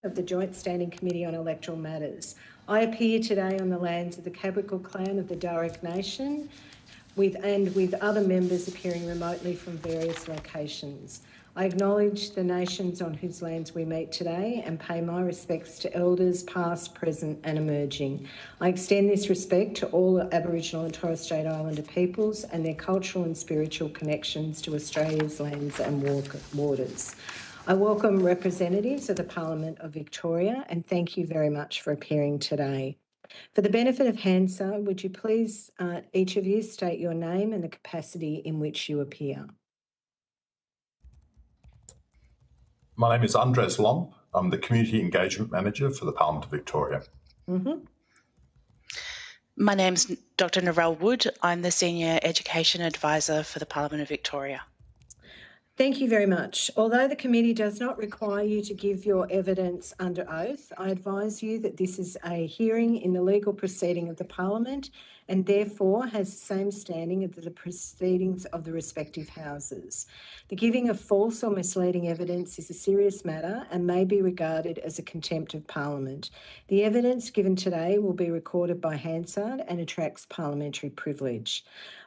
of the Joint Standing Committee on Electoral Matters. I appear today on the lands of the Cabral clan of the Darug Nation with other members appearing remotely from various locations. I acknowledge the nations on whose lands we meet today and pay my respects to elders past, present and emerging. I extend this respect to all Aboriginal and Torres Strait Islander peoples and their cultural and spiritual connections to Australia's lands and waters. I welcome representatives of the Parliament of Victoria and thank you very much for appearing today. For the benefit of Hansard, would you please, each of you, state your name and the capacity in which you appear? My name is Andres Lomp. I'm the Community Engagement Manager for the Parliament of Victoria. My name's Dr. Narelle Wood. I'm the Senior Education Advisor for the Parliament of Victoria. Thank you very much. Although the committee does not require you to give your evidence under oath, I advise you that this is a hearing in the legal proceeding of the Parliament and therefore has the same standing as the proceedings of the respective houses. The giving of false or misleading evidence is a serious matter and may be regarded as a contempt of Parliament. The evidence given today will be recorded by Hansard and attracts parliamentary privilege.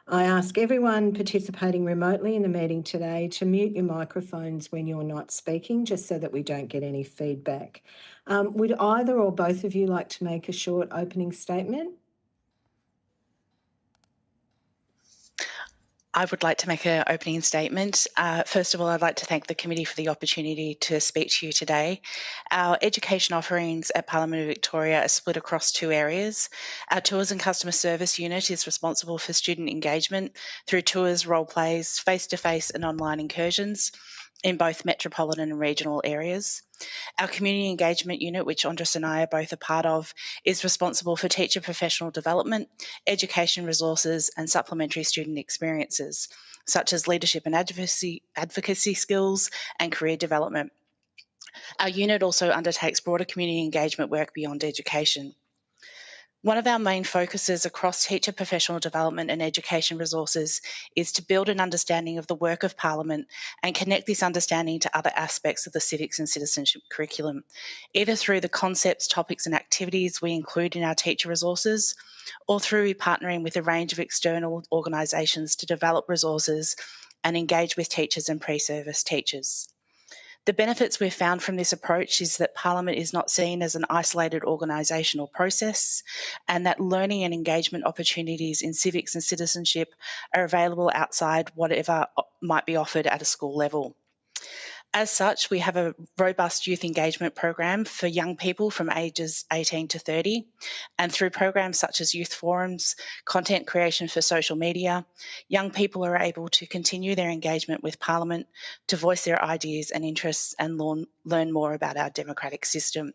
I ask everyone participating remotely in the meeting today to mute your microphones when you're not speaking, just so that we don't get any feedback. Would either or both of you like to make a short opening statement? I would like to make an opening statement. First of all, I'd like to thank the committee for the opportunity to speak to you today. Our education offerings at Parliament of Victoria are split across two areas. Our Tours and Customer Service unit is responsible for student engagement through tours, role plays, face-to-face and online incursions in both metropolitan and regional areas. Our Community Engagement Unit, which Andres and I are both a part of, is responsible for teacher professional development, education resources and supplementary student experiences, such as leadership and advocacy skills and career development. Our unit also undertakes broader community engagement work beyond education. One of our main focuses across teacher professional development and education resources is to build an understanding of the work of Parliament and connect this understanding to other aspects of the civics and citizenship curriculum, either through the concepts, topics and activities we include in our teacher resources, or through partnering with a range of external organisations to develop resources and engage with teachers and pre-service teachers. The benefits we've found from this approach is that Parliament is not seen as an isolated organisational process, and that learning and engagement opportunities in civics and citizenship are available outside whatever might be offered at a school level. As such, we have a robust youth engagement program for young people from ages 18 to 30, and through programs such as youth forums, content creation for social media, young people are able to continue their engagement with Parliament, to voice their ideas and interests and learn more about our democratic system.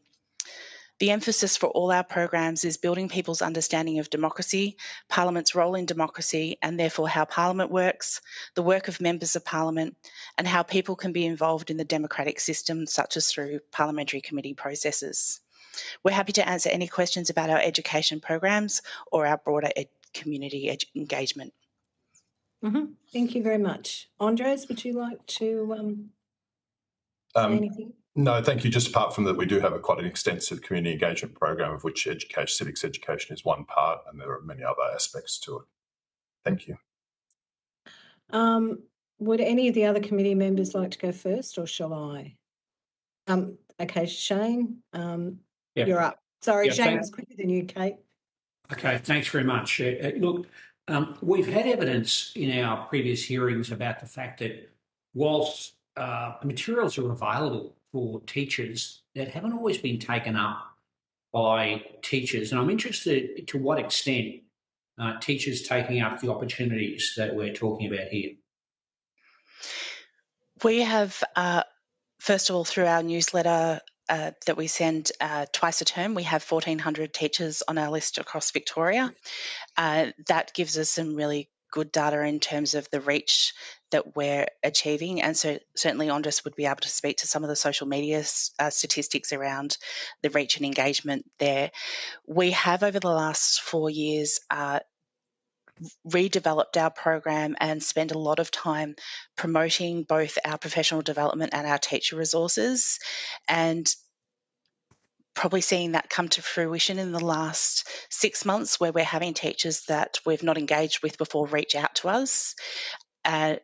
The emphasis for all our programs is building people's understanding of democracy, Parliament's role in democracy, and therefore how Parliament works, the work of members of Parliament, and how people can be involved in the democratic system, such as through parliamentary committee processes. We're happy to answer any questions about our education programs or our broader community engagement. Thank you very much. Andres, would you like to say anything? No, thank you. Just apart from that, we do have quite an extensive community engagement program, of which civics education is one part, and there are many other aspects to it. Thank you. Would any of the other committee members like to go first, or shall I? Okay, Shane, you're up. Sorry, Shane was quicker than you, Kate. Okay, thanks very much. Look, we've had evidence in our previous hearings about the fact that whilst materials are available for teachers, that haven't always been taken up by teachers. And I'm interested to what extent teachers taking up the opportunities that we're talking about here. We have, first of all, through our newsletter that we send twice a term, we have 1,400 teachers on our list across Victoria. That gives us some really good data in terms of the reach that we're achieving, and so certainly Andres would be able to speak to some of the social media statistics around the reach and engagement there. We have, over the last 4 years, redeveloped our program and spent a lot of time promoting both our professional development and our teacher resources. And probably seeing that come to fruition in the last 6 months, where we're having teachers that we've not engaged with before reach out to us, and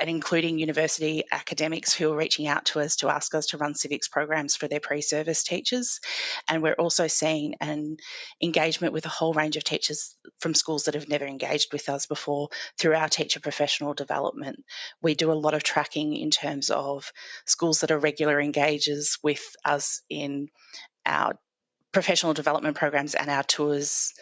including university academics who are reaching out to us to ask us to run civics programs for their pre-service teachers. And we're also seeing an engagement with a whole range of teachers from schools that have never engaged with us before through our teacher professional development. We do a lot of tracking in terms of schools that are regular engagers with us in our professional development programs and our tours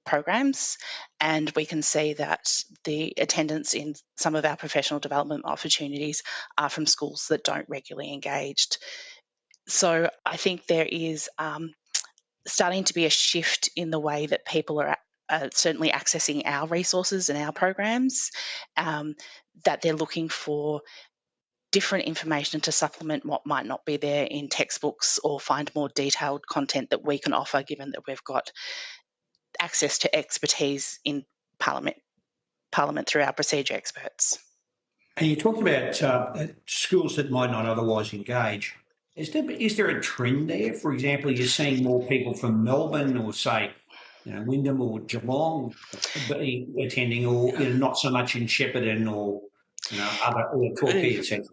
programs, and we can see that the attendance in some of our professional development opportunities are from schools that don't regularly engage. So I think there is starting to be a shift in the way that people are certainly accessing our resources and our programs, that they're looking for different information to supplement what might not be there in textbooks, or find more detailed content that we can offer, given that we've got access to expertise in Parliament through our procedure experts. And you talked about schools that might not otherwise engage. Is there a trend there? For example, you're seeing more people from Melbourne, or say, Wyndham or Geelong attending, or not so much in Shepparton or other, or Torquay, etc.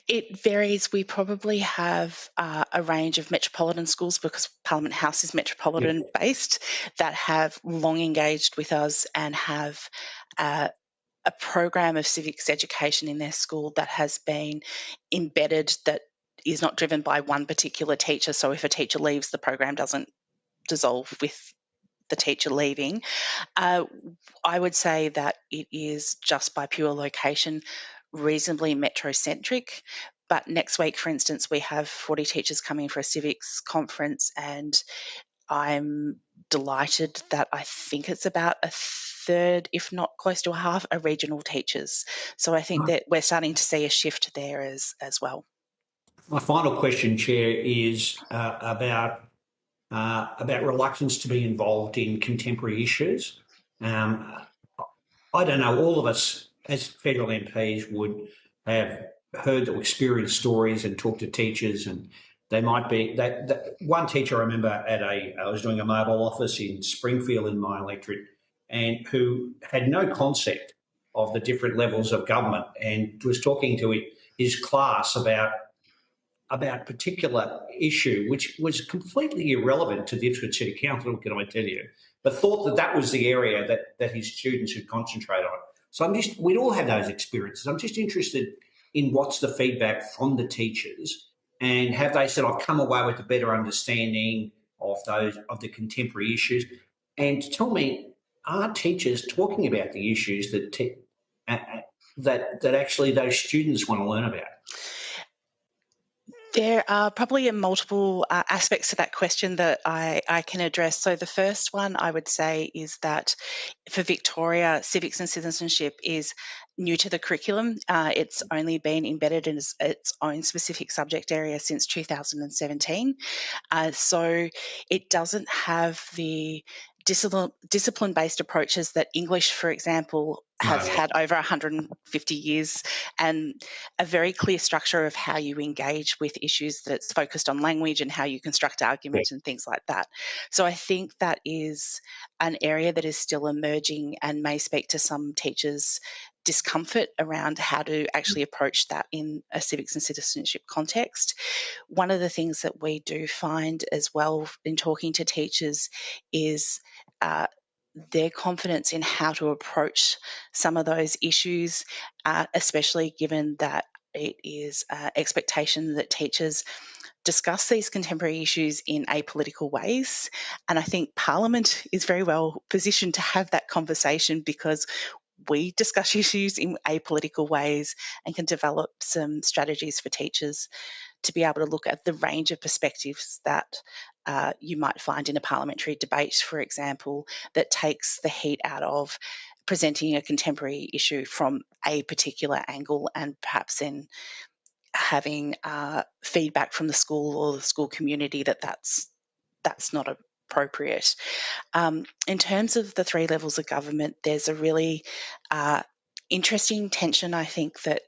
It varies. We probably have a range of metropolitan schools, because Parliament House is metropolitan based, that have long engaged with us and have a program of civics education in their school that has been embedded, that is not driven by one particular teacher. So if a teacher leaves, the program doesn't dissolve with the teacher leaving. I would say that it is, just by pure location, reasonably metrocentric. But next week, for instance, we have 40 teachers coming for a civics conference, and I'm delighted that I think it's about a third, if not close to a half, are regional teachers. So I think that we're starting to see a shift there as well. My final question, Chair, is about reluctance to be involved in contemporary issues. I don't know, all of us as federal MPs would have heard or experienced stories and talked to teachers, and they might be that one teacher I remember I was doing a mobile office in Springfield in my electorate, and who had no concept of the different levels of government, and was talking to his class about a particular issue which was completely irrelevant to the Ipswich City Council, can I tell you, but thought that was the area that his students should concentrate on. So we'd all have those experiences. I'm just interested in what's the feedback from the teachers, and have they said, I've come away with a better understanding of the contemporary issues? And tell me, are teachers talking about the issues that actually those students want to learn about? There are probably multiple aspects to that question that I can address. So the first one I would say is that for Victoria, civics and citizenship is new to the curriculum. It's only been embedded in its own specific subject area since 2017. So it doesn't have the discipline-based approaches that English, for example, has had over 150 years, and a very clear structure of how you engage with issues that's focused on language and how you construct argument and things like that. So I think that is an area that is still emerging and may speak to some teachers' discomfort around how to actually approach that in a civics and citizenship context. One of the things that we do find as well in talking to teachers is their confidence in how to approach some of those issues, especially given that it is expectation that teachers discuss these contemporary issues in apolitical ways. And I think Parliament is very well positioned to have that conversation, because we discuss issues in apolitical ways and can develop some strategies for teachers to be able to look at the range of perspectives that you might find in a parliamentary debate, for example, that takes the heat out of presenting a contemporary issue from a particular angle, and perhaps then having feedback from the school or the school community that that's not appropriate. In terms of the three levels of government, there's a really interesting tension, I think, that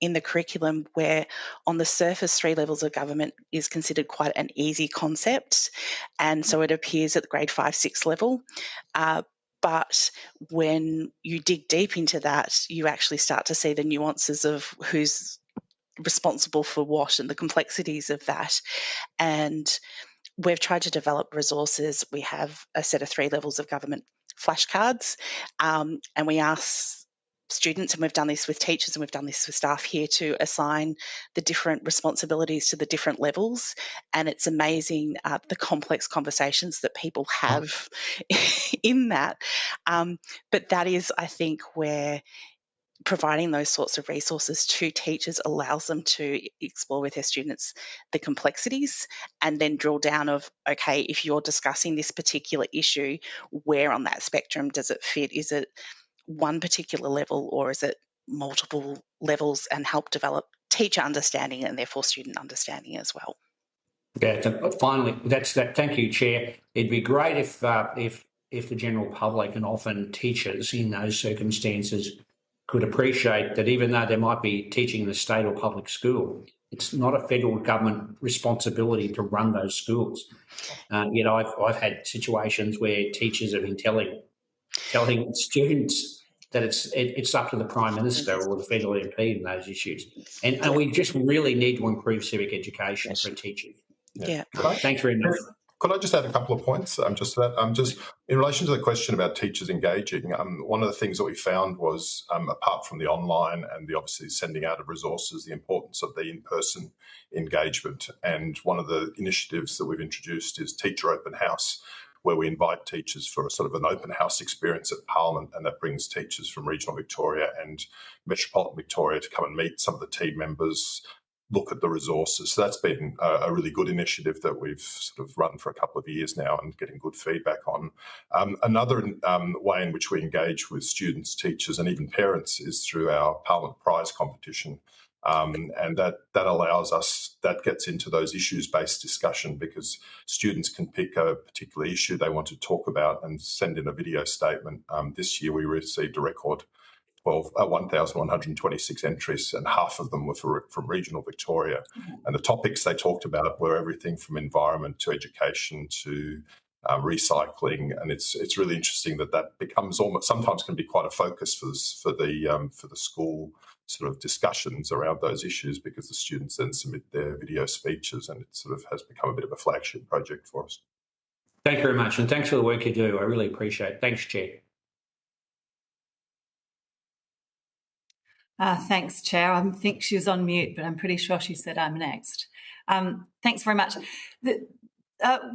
in the curriculum where on the surface 3 levels of government is considered quite an easy concept, and so it appears at the grade 5, 6 level. But when you dig deep into that, you actually start to see the nuances of who's responsible for what and the complexities of that. And we've tried to develop resources. We have a set of 3 levels of government flashcards, and we ask students, and we've done this with teachers and we've done this with staff here, to assign the different responsibilities to the different levels. And it's amazing the complex conversations that people have in that. But that is, I think, where providing those sorts of resources to teachers allows them to explore with their students the complexities and then drill down of, okay, if you're discussing this particular issue, where on that spectrum does it fit? Is it one particular level or is it multiple levels, and help develop teacher understanding and therefore student understanding as well. Yeah, finally, that's that. Thank you, Chair. It'd be great if the general public and often teachers in those circumstances could appreciate that even though they might be teaching in a state or public school, it's not a federal government responsibility to run those schools. Yet I've had situations where teachers have been telling students that it's up to the Prime Minister or the federal MP in those issues, and we just really need to improve civic education for teachers. Yeah. Thanks very much. Could I just add a couple of points just to that? Just in relation to the question about teachers engaging, one of the things that we found was, apart from the online and the obviously sending out of resources, the importance of the in-person engagement. And one of the initiatives that we've introduced is Teacher Open House, where we invite teachers for a sort of an open house experience at Parliament, and that brings teachers from regional Victoria and metropolitan Victoria to come and meet some of the team members, look at the resources. So that's been a really good initiative that we've sort of run for a couple of years now and getting good feedback on. Another way in which we engage with students, teachers and even parents is through our Parliament Prize competition. And that allows us, that gets into those issues-based discussion, because students can pick a particular issue they want to talk about and send in a video statement. This year we received a record 1,126 entries, and half of them were from regional Victoria. And the topics they talked about were everything from environment to education to recycling, and it's really interesting that becomes almost, sometimes can be quite a focus for the school sort of discussions around those issues, because the students then submit their video speeches, and it sort of has become a bit of a flagship project for us. Thank you very much, and thanks for the work you do. I really appreciate it. Thanks, Chair. Thanks, Chair. I think she was on mute, but I'm pretty sure she said I'm next. Thanks very much.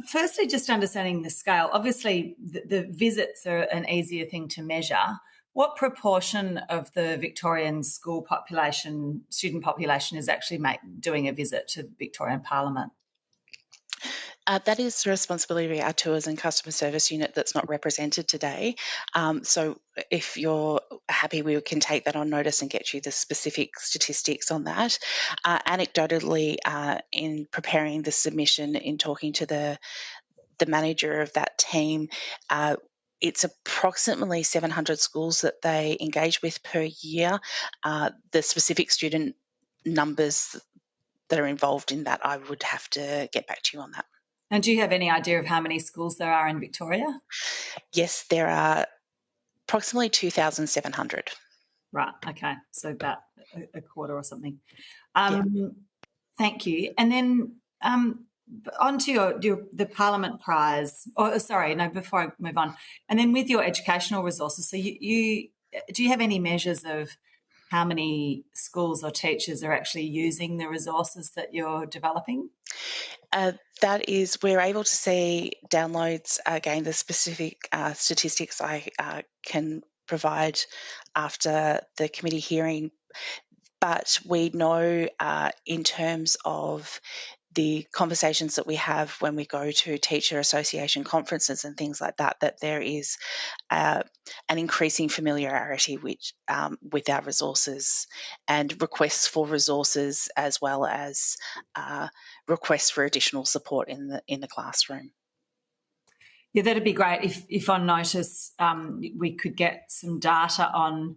Firstly, just understanding the scale. Obviously, the visits are an easier thing to measure. What proportion of the Victorian school population, student population, is actually doing a visit to Victorian Parliament? That is the responsibility of our tours and customer service unit that's not represented today. So if you're happy, we can take that on notice and get you the specific statistics on that. Anecdotally, in preparing the submission, in talking to the manager of that team, it's approximately 700 schools that they engage with per year. The specific student numbers that are involved in that, I would have to get back to you on that. And do you have any idea of how many schools there are in Victoria? Yes, there are approximately 2,700. Right, okay, so about a quarter or something. Thank you. And then on to the Parliament Prize. Before I move on. And then with your educational resources, so you do you have any measures of how many schools or teachers are actually using the resources that you're developing? That is, we're able to see downloads. Again, the specific statistics I can provide after the committee hearing, but we know in terms of the conversations that we have when we go to teacher association conferences and things like that, that there is an increasing familiarity with our resources and requests for resources, as well as requests for additional support in the classroom. Yeah, that'd be great if on notice we could get some data on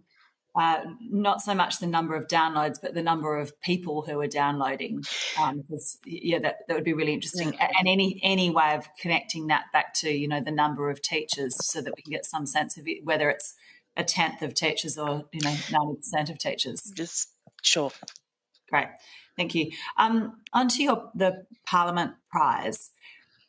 not so much the number of downloads, but the number of people who are downloading. Because, that would be really interesting. Yeah. And any way of connecting that back to, the number of teachers, so that we can get some sense of it, whether it's a tenth of teachers or 90% of teachers. Just sure. Great, thank you. Onto the Parliament Prize.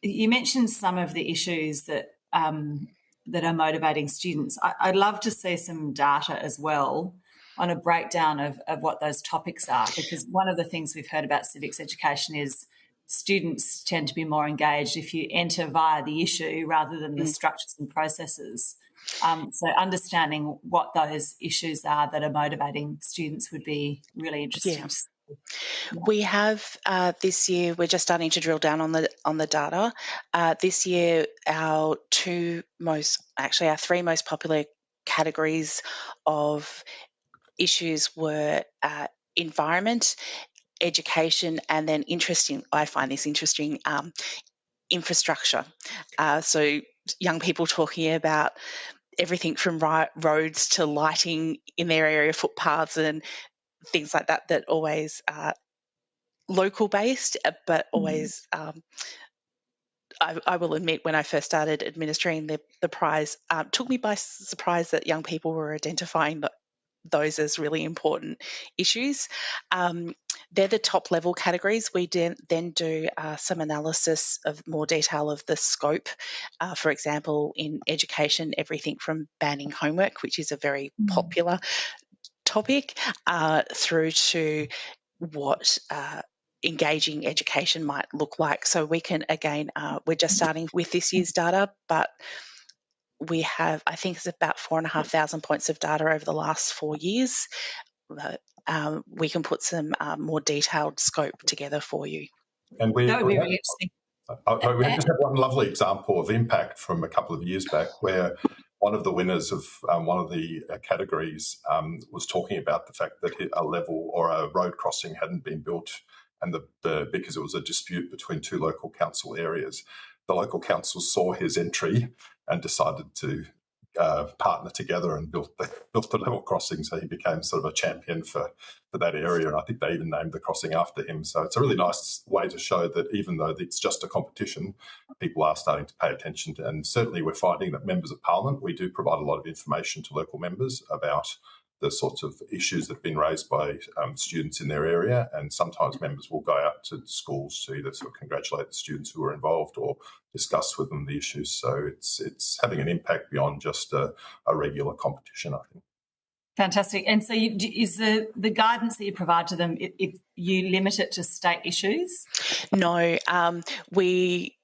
You mentioned some of the issues that are motivating students. I'd love to see some data as well on a breakdown of what those topics are, because one of the things we've heard about civics education is students tend to be more engaged if you enter via the issue rather than the structures and processes. So understanding what those issues are that are motivating students would be really interesting. Yeah. We have this year, we're just starting to drill down on the data. This year, our three most popular categories of issues were environment, education, and then I find this interesting, infrastructure. So young people talking about everything from roads to lighting in their area, footpaths and things like that always local based, but always I will admit, when I first started administering the prize, took me by surprise that young people were identifying those as really important issues. They're the top level categories. We then do some analysis of more detail of the scope. For example, in education, everything from banning homework, which is a very popular topic, through to what engaging education might look like. So we can, again, we're just starting with this year's data, but we have, I think it's about 4,500 points of data over the last 4 years. We can put some more detailed scope together for you. And that would be really interesting. We just have one lovely example of impact from a couple of years back, where one of the winners of one of the categories was talking about the fact that a level or a road crossing hadn't been built, and because it was a dispute between two local council areas, the local council saw his entry and decided to partner together and built the level crossing. So he became sort of a champion for that area, and I think they even named the crossing after him. So it's a really nice way to show that even though it's just a competition, people are starting to pay attention to, and certainly we're finding that members of Parliament, we do provide a lot of information to local members about the sorts of issues that have been raised by students in their area, and sometimes members will go out to schools to either sort of congratulate the students who were involved or discuss with them the issues. So it's having an impact beyond just a regular competition, I think. Fantastic. And so is the guidance that you provide to them, if you limit it to state issues? No, we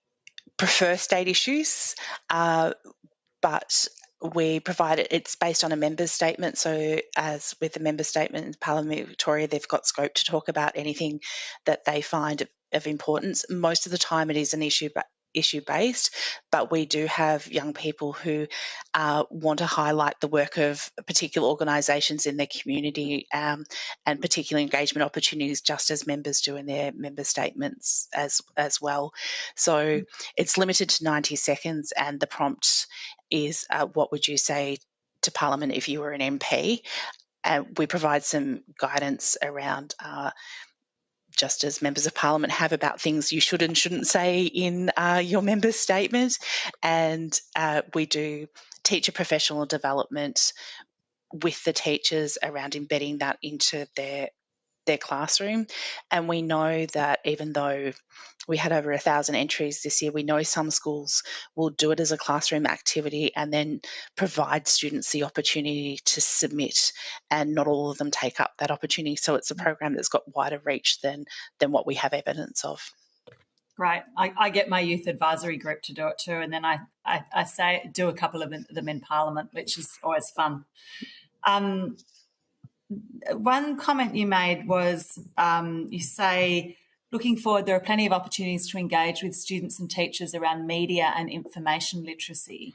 prefer state issues, but we provide it's based on a member's statement. So as with the member statement in Parliament of Victoria, they've got scope to talk about anything that they find of importance. Most of the time it is an issue-based, but we do have young people who want to highlight the work of particular organisations in their community and particular engagement opportunities, just as members do in their member statements as well. So it's limited to 90 seconds, and the prompt is what would you say to Parliament if you were an MP? And we provide some guidance around just as members of Parliament have about things you should and shouldn't say in your member's statement. And we do teacher professional development with the teachers around embedding that into their classroom. And we know that even though we had over 1,000 entries this year, we know some schools will do it as a classroom activity and then provide students the opportunity to submit, and not all of them take up that opportunity. So it's a program that's got wider reach than what we have evidence of. Great. I get my youth advisory group to do it too, and then I say do a couple of them in Parliament, which is always fun. One comment you made was you say, looking forward, there are plenty of opportunities to engage with students and teachers around media and information literacy.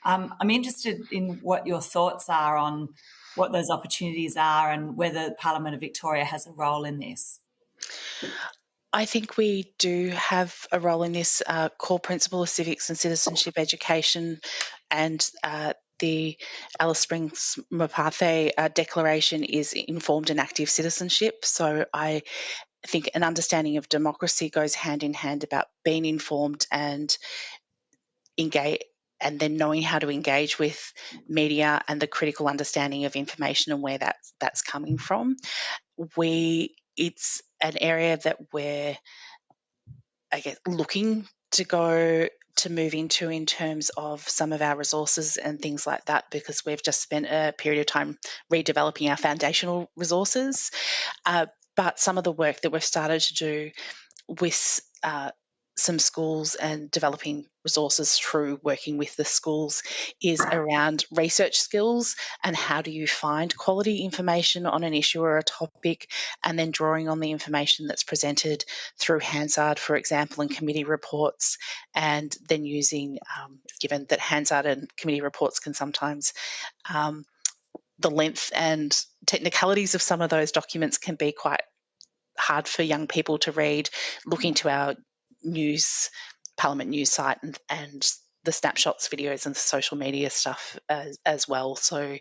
I'm interested in what your thoughts are on what those opportunities are and whether Parliament of Victoria has a role in this. I think we do have a role in this core principle of civics and citizenship education, and the Alice Springs Mapathe Declaration is informed and active citizenship. So I think an understanding of democracy goes hand in hand about being informed and engage, and then knowing how to engage with media and the critical understanding of information and where that's coming from. It's an area that we're, I guess, looking to move into in terms of some of our resources and things like that, because we've just spent a period of time redeveloping our foundational resources. But some of the work that we've started to do with some schools and developing resources through working with the schools is around research skills and how do you find quality information on an issue or a topic, and then drawing on the information that's presented through Hansard, for example, and committee reports, and then using, given that Hansard and committee reports can sometimes, the length and technicalities of some of those documents can be quite hard for young people to read, looking to our Parliament news site and the snapshots, videos and the social media stuff as well, so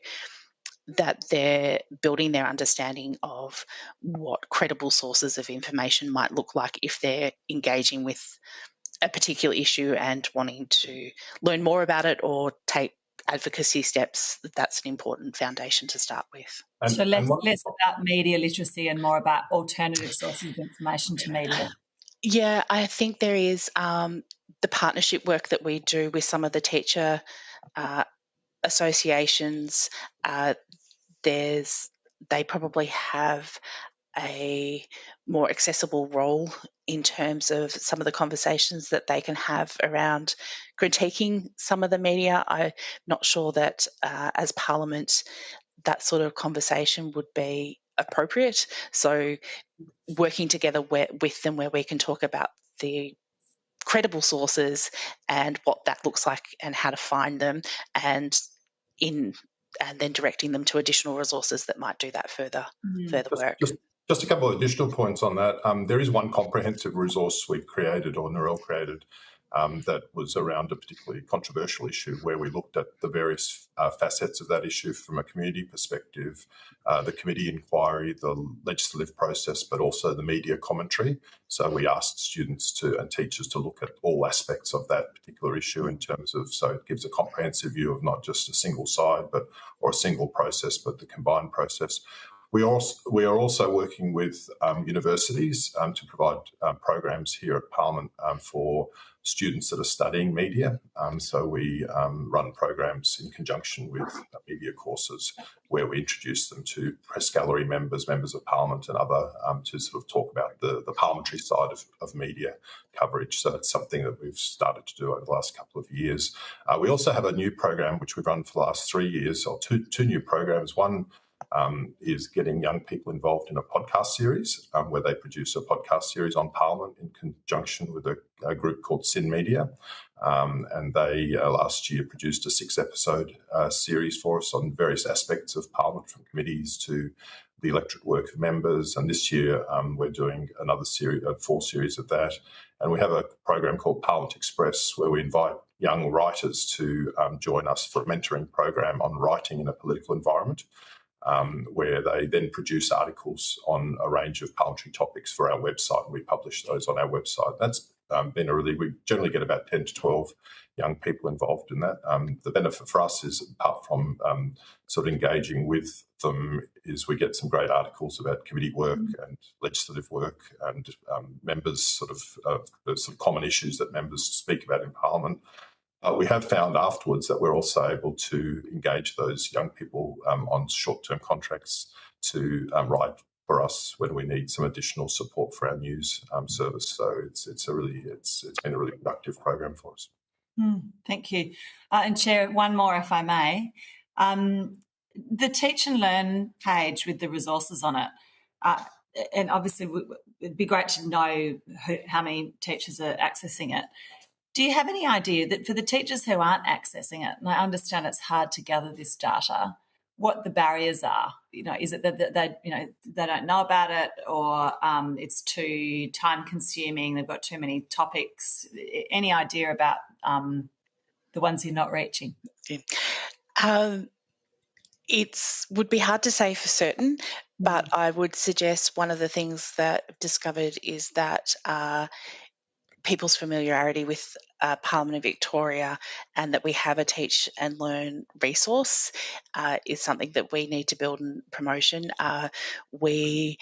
that they're building their understanding of what credible sources of information might look like if they're engaging with a particular issue and wanting to learn more about it or take advocacy steps. That's an important foundation to start with. So less about media literacy and more about alternative sources of information to media. Yeah, I think there is the partnership work that we do with some of the teacher associations. They probably have a more accessible role in terms of some of the conversations that they can have around critiquing some of the media. I'm not sure that as Parliament that sort of conversation would be appropriate. So working together with them where we can talk about the credible sources and what that looks like and how to find them, and then directing them to additional resources that might do that further work. Just a couple of additional points on that. There is one comprehensive resource we created, or Narelle created, that was around a particularly controversial issue where we looked at the various facets of that issue from a community perspective, the committee inquiry, the legislative process, but also the media commentary. So we asked students and teachers to look at all aspects of that particular issue in terms of, so it gives a comprehensive view of not just a single side or a single process, but the combined process. We are also working with universities to provide programs here at Parliament for students that are studying media. So we run programs in conjunction with media courses where we introduce them to press gallery members of Parliament and other to sort of talk about the parliamentary side of media coverage. So it's something that we've started to do over the last couple of years. We also have a new program which we've run for the last 3 years, or two new programs. One is getting young people involved in a podcast series where they produce a podcast series on Parliament in conjunction with a group called Sin Media. And they last year produced a 6-episode series for us on various aspects of Parliament, from committees to the electorate work of members. And this year we're doing another series, 4 series of that. And we have a program called Parliament Express where we invite young writers to join us for a mentoring program on writing in a political environment. Where they then produce articles on a range of parliamentary topics for our website, and we publish those on our website. That's been we generally get about 10 to 12 young people involved in that. The benefit for us is, apart from sort of engaging with them, is we get some great articles about committee work and legislative work and members sort of common issues that members speak about in Parliament. We have found afterwards that we're also able to engage those young people on short-term contracts to write for us when we need some additional support for our news service. So it's been a really productive program for us. Thank you. And Chair, one more, if I may. The Teach and Learn page with the resources on it, and obviously it'd be great to know how many teachers are accessing it. Do you have any idea that for the teachers who aren't accessing it, and I understand it's hard to gather this data, what the barriers are? Is it that they don't know about it, or it's too time consuming? They've got too many topics. Any idea about the ones you're not reaching? It would be hard to say for certain, but I would suggest one of the things that I've discovered is that people's familiarity with Parliament of Victoria and that we have a teach and learn resource is something that we need to build and promotion. We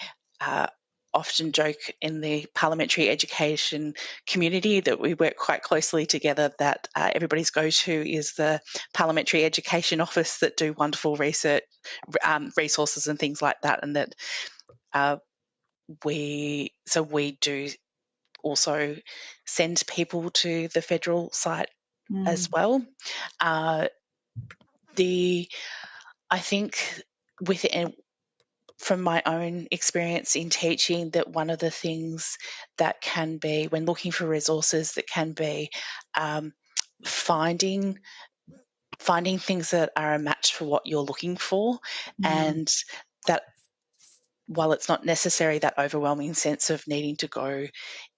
often joke in the parliamentary education community that we work quite closely together, that everybody's go-to is the parliamentary education office that do wonderful research, resources and things like that, and that we do also send people to the federal site as well. I think from my own experience in teaching, that one of the things that can be, when looking for resources, that can be finding things that are a match for what you're looking for, and that while it's not necessary that overwhelming sense of needing to go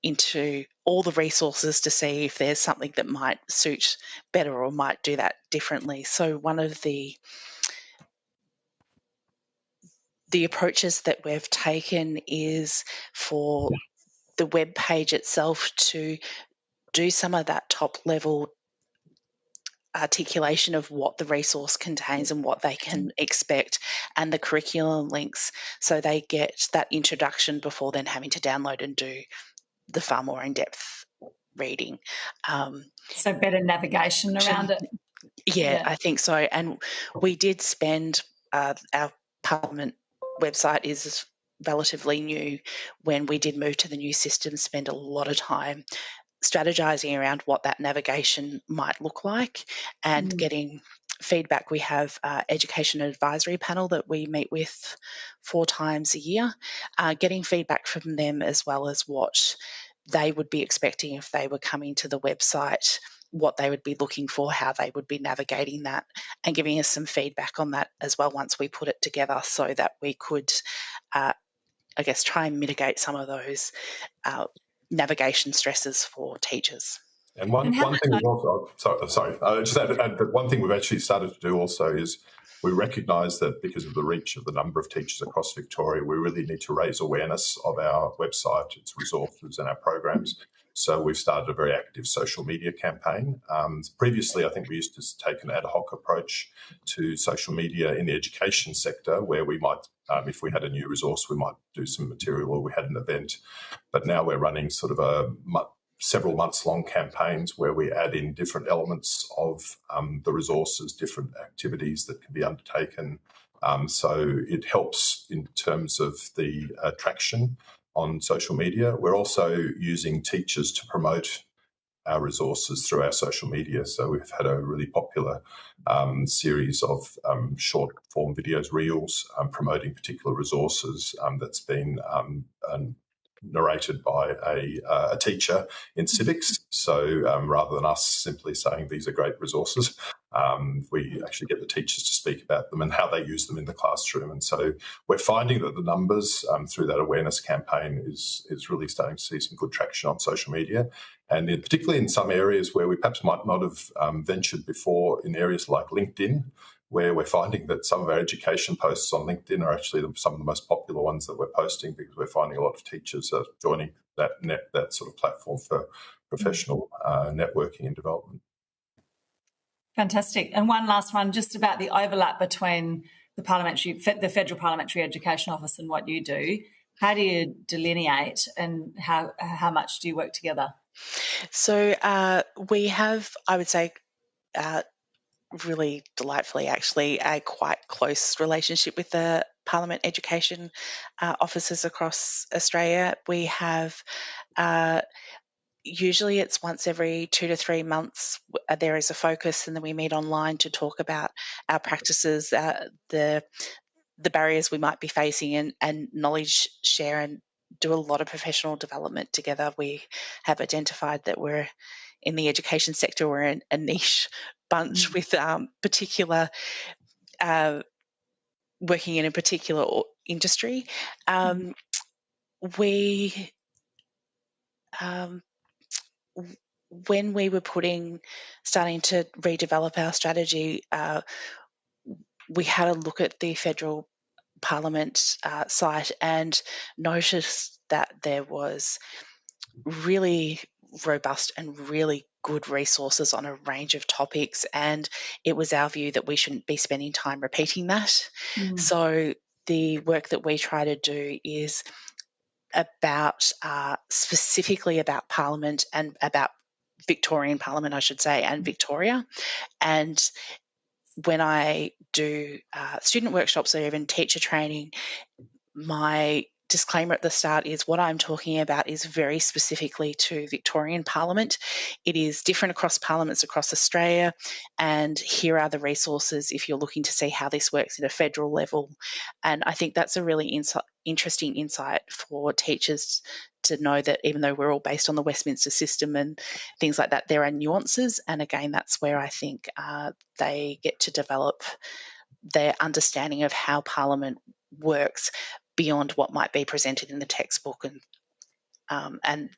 into all the resources to see if there's something that might suit better or might do that differently. So one of the approaches that we've taken is for the web page itself to do some of that top level articulation of what the resource contains and what they can expect, and the curriculum links, so they get that introduction before then having to download and do the far more in-depth reading. So better navigation around it. Yeah, I think so. And we did spend, our Parliament website is relatively new. When we did move to the new system, spend a lot of time strategizing around what that navigation might look like and getting feedback. We have education advisory panel that we meet with 4 times a year, getting feedback from them as well as what they would be expecting if they were coming to the website, what they would be looking for, how they would be navigating that, and giving us some feedback on that as well once we put it together, so that we could, I guess, try and mitigate some of those navigation stresses for teachers. And one thing we've also, just add that one thing we've actually started to do also is we recognise that because of the reach of the number of teachers across Victoria, we really need to raise awareness of our website, its resources and our programs. So we've started a very active social media campaign. Previously, I think we used to take an ad hoc approach to social media in the education sector, where we might, if we had a new resource, we might do some material or we had an event. But now we're running sort of several months-long campaigns where we add in different elements of the resources, different activities that can be undertaken. So it helps in terms of the traction on social media. We're also using teachers to promote our resources through our social media. So we've had a really popular series of short-form videos, reels, promoting particular resources that's been narrated by a teacher in civics. So rather than us simply saying these are great resources, we actually get the teachers to speak about them and how they use them in the classroom. And so we're finding that the numbers through that awareness campaign is really starting to see some good traction on social media. And particularly in some areas where we perhaps might not have ventured before, in areas like LinkedIn, where we're finding that some of our education posts on LinkedIn are actually some of the most popular ones that we're posting, because we're finding a lot of teachers are joining that sort of platform for professional networking and development. Fantastic. And one last one, just about the overlap between the Federal Parliamentary Education Office and what you do. How do you delineate, and how much do you work together? So we have, I would say, really delightfully actually, a quite close relationship with the Parliament education offices across Australia. We have usually it's once every 2 to 3 months there is a focus, and then we meet online to talk about our practices, the barriers we might be facing, and knowledge share, and do a lot of professional development together. We have identified that we're in the education sector, we're in a niche bunch with particular working in a particular industry. We when we were starting to redevelop our strategy, we had a look at the federal Parliament site and noticed that there was really robust and really good resources on a range of topics, and it was our view that we shouldn't be spending time repeating that. So the work that we try to do is about specifically about Parliament and about Victorian Parliament, I should say, and Victoria. And when I do student workshops or even teacher training, my disclaimer at the start is what I'm talking about is very specifically to Victorian Parliament. It is different across parliaments across Australia, and here are the resources if you're looking to see how this works at a federal level. And I think that's a really interesting insight for teachers to know that even though we're all based on the Westminster system and things like that, there are nuances. And again, that's where I think they get to develop their understanding of how Parliament works beyond what might be presented in the textbook, and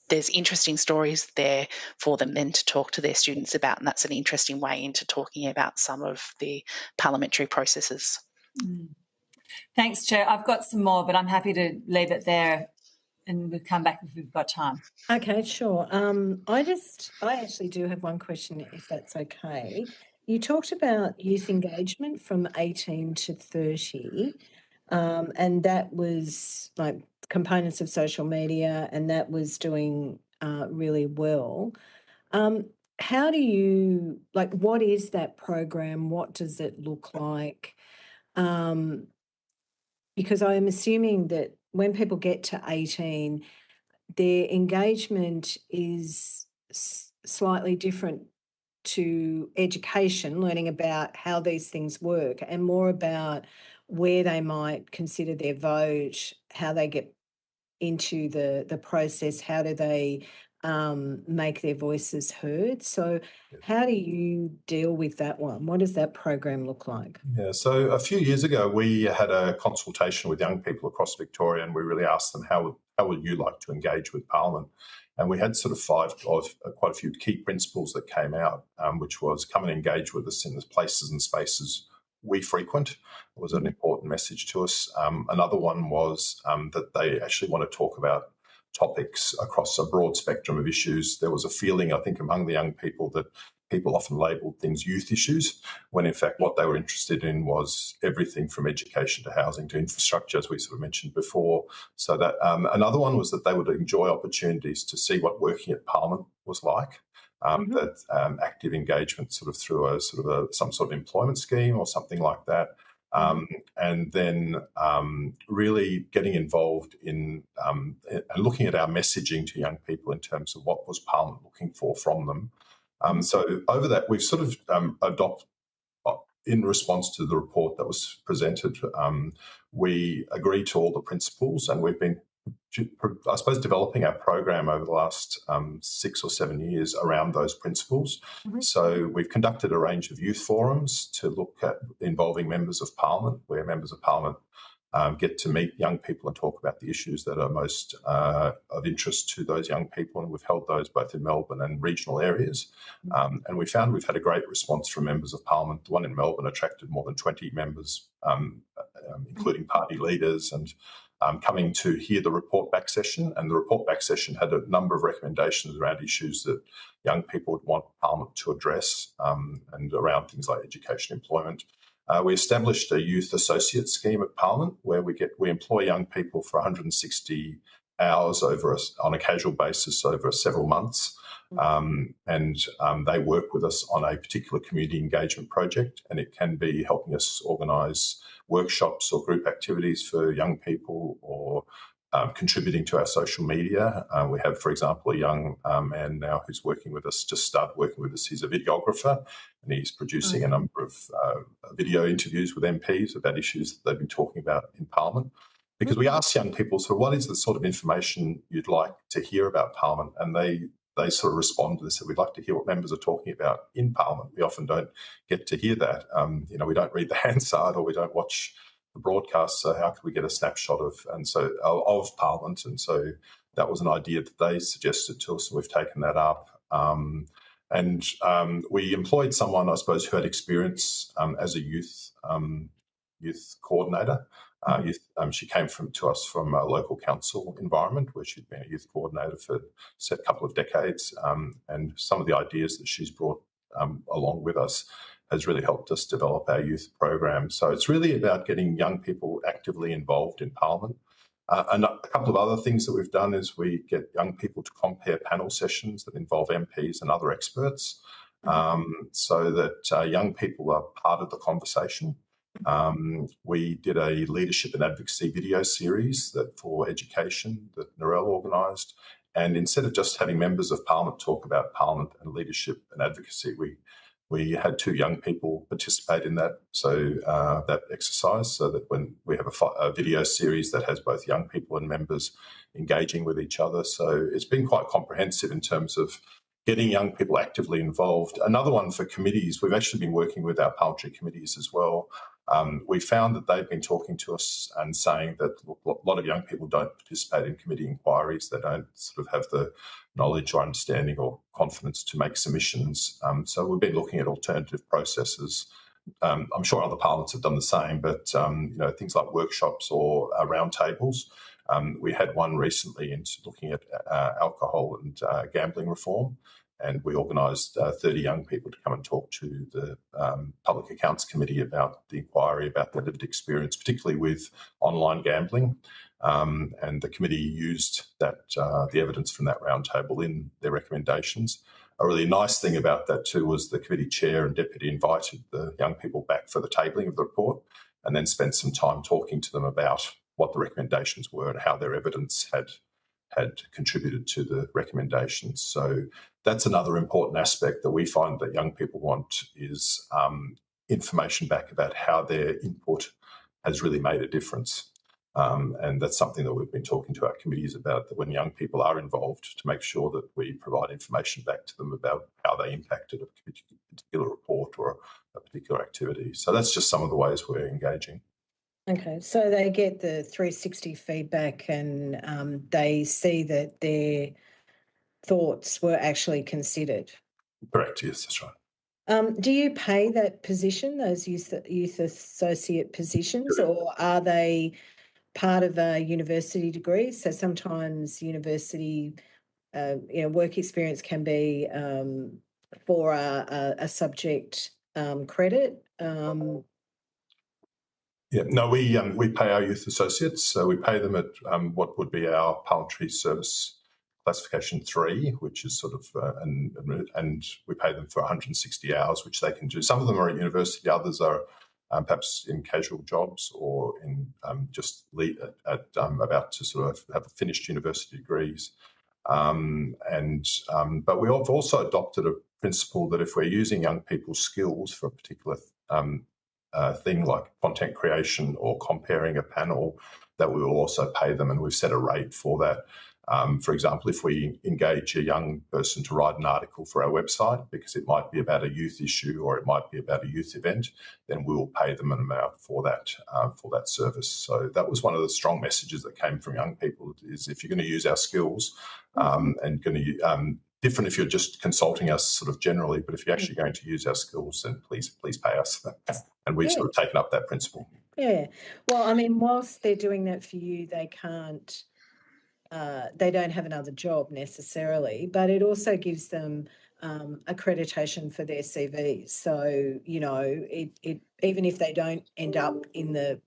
there's interesting stories there for them then to talk to their students about, and that's an interesting way into talking about some of the parliamentary processes. Thanks, Chair. I've got some more, but I'm happy to leave it there and we'll come back if we've got time. Okay, sure. I actually do have one question, if that's okay. You talked about youth engagement from 18 to 30, and that was like components of social media, and that was doing really well. How do you, what is that program? What does it look like? Because I'm assuming that when people get to 18, their engagement is slightly different to education, learning about how these things work, and more about where they might consider their vote, how they get into the process, how do they make their voices heard. So how do you deal with that one? What does that program look like? Yeah, so a few years ago, we had a consultation with young people across Victoria, and we really asked them, how would you like to engage with Parliament? And we had sort of quite a few key principles that came out, which was come and engage with us in the places and spaces we frequent. It was an important message to us. Another one was that they actually want to talk about topics across a broad spectrum of issues. There was a feeling, I think, among the young people that people often labelled things youth issues, when in fact what they were interested in was everything from education to housing to infrastructure, as we sort of mentioned before. So that another one was that they would enjoy opportunities to see what working at Parliament was like. That active engagement sort of through some sort of employment scheme or something like that. And then really getting involved in and looking at our messaging to young people in terms of what was Parliament looking for from them. So over that, we've sort of adopted, in response to the report that was presented, we agreed to all the principles, and we've been, I suppose, developing our program over the last 6 or 7 years around those principles. So we've conducted a range of youth forums to look at involving members of Parliament, where members of Parliament get to meet young people and talk about the issues that are most of interest to those young people. And we've held those both in Melbourne and regional areas. And we found we've had a great response from members of Parliament. The one in Melbourne attracted more than 20 members, including party leaders, and coming to hear the report back session. And the report back session had a number of recommendations around issues that young people would want Parliament to address, and around things like education, employment. We established a youth associate scheme at Parliament where we employ young people for 160 hours on a casual basis over several months. And they work with us on a particular community engagement project, and it can be helping us organise workshops or group activities for young people, or contributing to our social media. We have, for example, a young man now who's working with us, just started working with us. He's a videographer, and he's producing a number of video interviews with MPs about issues that they've been talking about in Parliament. Because we ask young people, so what is the sort of information you'd like to hear about Parliament? And they sort of respond to this, that we'd like to hear what members are talking about in Parliament. We often don't get to hear that. We don't read the Hansard, or we don't watch the broadcast, so how could we get a snapshot of Parliament? And so that was an idea that they suggested to us, and we've taken that up. And we employed someone, I suppose, who had experience as a youth coordinator. She came to us from a local council environment where she'd been a youth coordinator for a couple of decades, and some of the ideas that she's brought along with us has really helped us develop our youth program. So it's really about getting young people actively involved in Parliament. And a couple of other things that we've done is we get young people to compare panel sessions that involve MPs and other experts, so that young people are part of the conversation. We did a leadership and advocacy video series for education that Narelle organised. And instead of just having members of Parliament talk about Parliament and leadership and advocacy, we had 2 young people participate in that that exercise, so that when we have a video series that has both young people and members engaging with each other. So it's been quite comprehensive in terms of getting young people actively involved. Another one for committees, we've actually been working with our parliamentary committees as well. We found that they've been talking to us and saying that a lot of young people don't participate in committee inquiries. They don't sort of have the knowledge or understanding or confidence to make submissions. So we've been looking at alternative processes. I'm sure other parliaments have done the same, but things like workshops or roundtables. We had one recently into looking at alcohol and gambling reform, and we organised 30 young people to come and talk to the Public Accounts Committee about the inquiry about their lived experience, particularly with online gambling. And the committee used the evidence from that roundtable in their recommendations. A really nice thing about that too was the committee chair and deputy invited the young people back for the tabling of the report, and then spent some time talking to them about what the recommendations were and how their evidence had contributed to the recommendations. So that's another important aspect that we find that young people want is information back about how their input has really made a difference. And that's something that we've been talking to our committees about, that when young people are involved, to make sure that we provide information back to them about how they impacted a particular report or a particular activity. So that's just some of the ways we're engaging. Okay, so they get the 360 feedback and they see that their thoughts were actually considered. Correct, yes, that's right. Do you pay that position, those youth associate positions, or are they part of a university degree? So sometimes university work experience can be for a subject credit. We pay our youth associates. So we pay them at what would be our parliamentary service classification 3, which is sort of, and we pay them for 160 hours, which they can do. Some of them are at university, others are perhaps in casual jobs or in about to sort of have finished university degrees. But we have also adopted a principle that if we're using young people's skills for a particular thing like content creation or comparing a panel, that we will also pay them, and we've set a rate for that. For example, if we engage a young person to write an article for our website because it might be about a youth issue or it might be about a youth event, then we will pay them an amount for that service. So that was one of the strong messages that came from young people, is if you're going to use our skills and going to different if you're just consulting us sort of generally, but if you're actually going to use our skills, then please pay us. And we've sort of taken up that principle. Yeah. Well, I mean, whilst they're doing that for you, they can't. They don't have another job necessarily, but it also gives them accreditation for their CVs. So, it even if they don't end up in the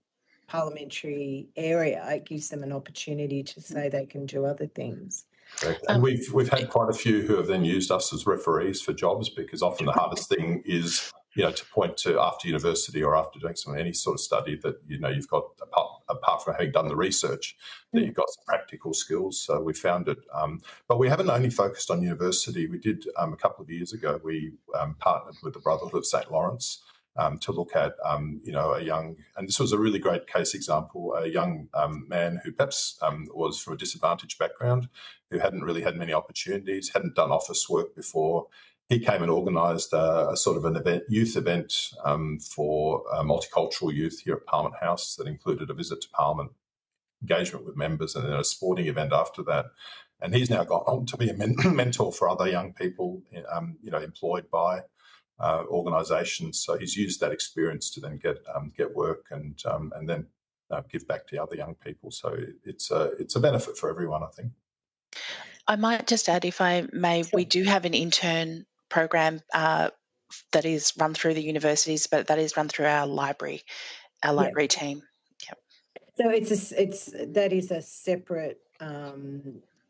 parliamentary area, it gives them an opportunity to say they can do other things. Correct. And we've had quite a few who have then used us as referees for jobs, because often the hardest thing is, to point to after university or after doing any sort of study that, you've got, apart from having done the research, that you've got some practical skills. So we found it. But we haven't only focused on university. We did a couple of years ago, we partnered with the Brotherhood of St. Lawrence to look at, a young, and this was a really great case example, a young man who perhaps was from a disadvantaged background, who hadn't really had many opportunities, hadn't done office work before. He came and organised a sort of an youth event for multicultural youth here at Parliament House that included a visit to Parliament, engagement with members, and then a sporting event after that. And he's now gone on to be a mentor for other young people, employed by organisations. So he's used that experience to then get work and then give back to other young people. So it's a benefit for everyone, I think. I might just add, if I may, we do have an intern program that is run through the universities, but that is run through our library team. Yep. So that is a separate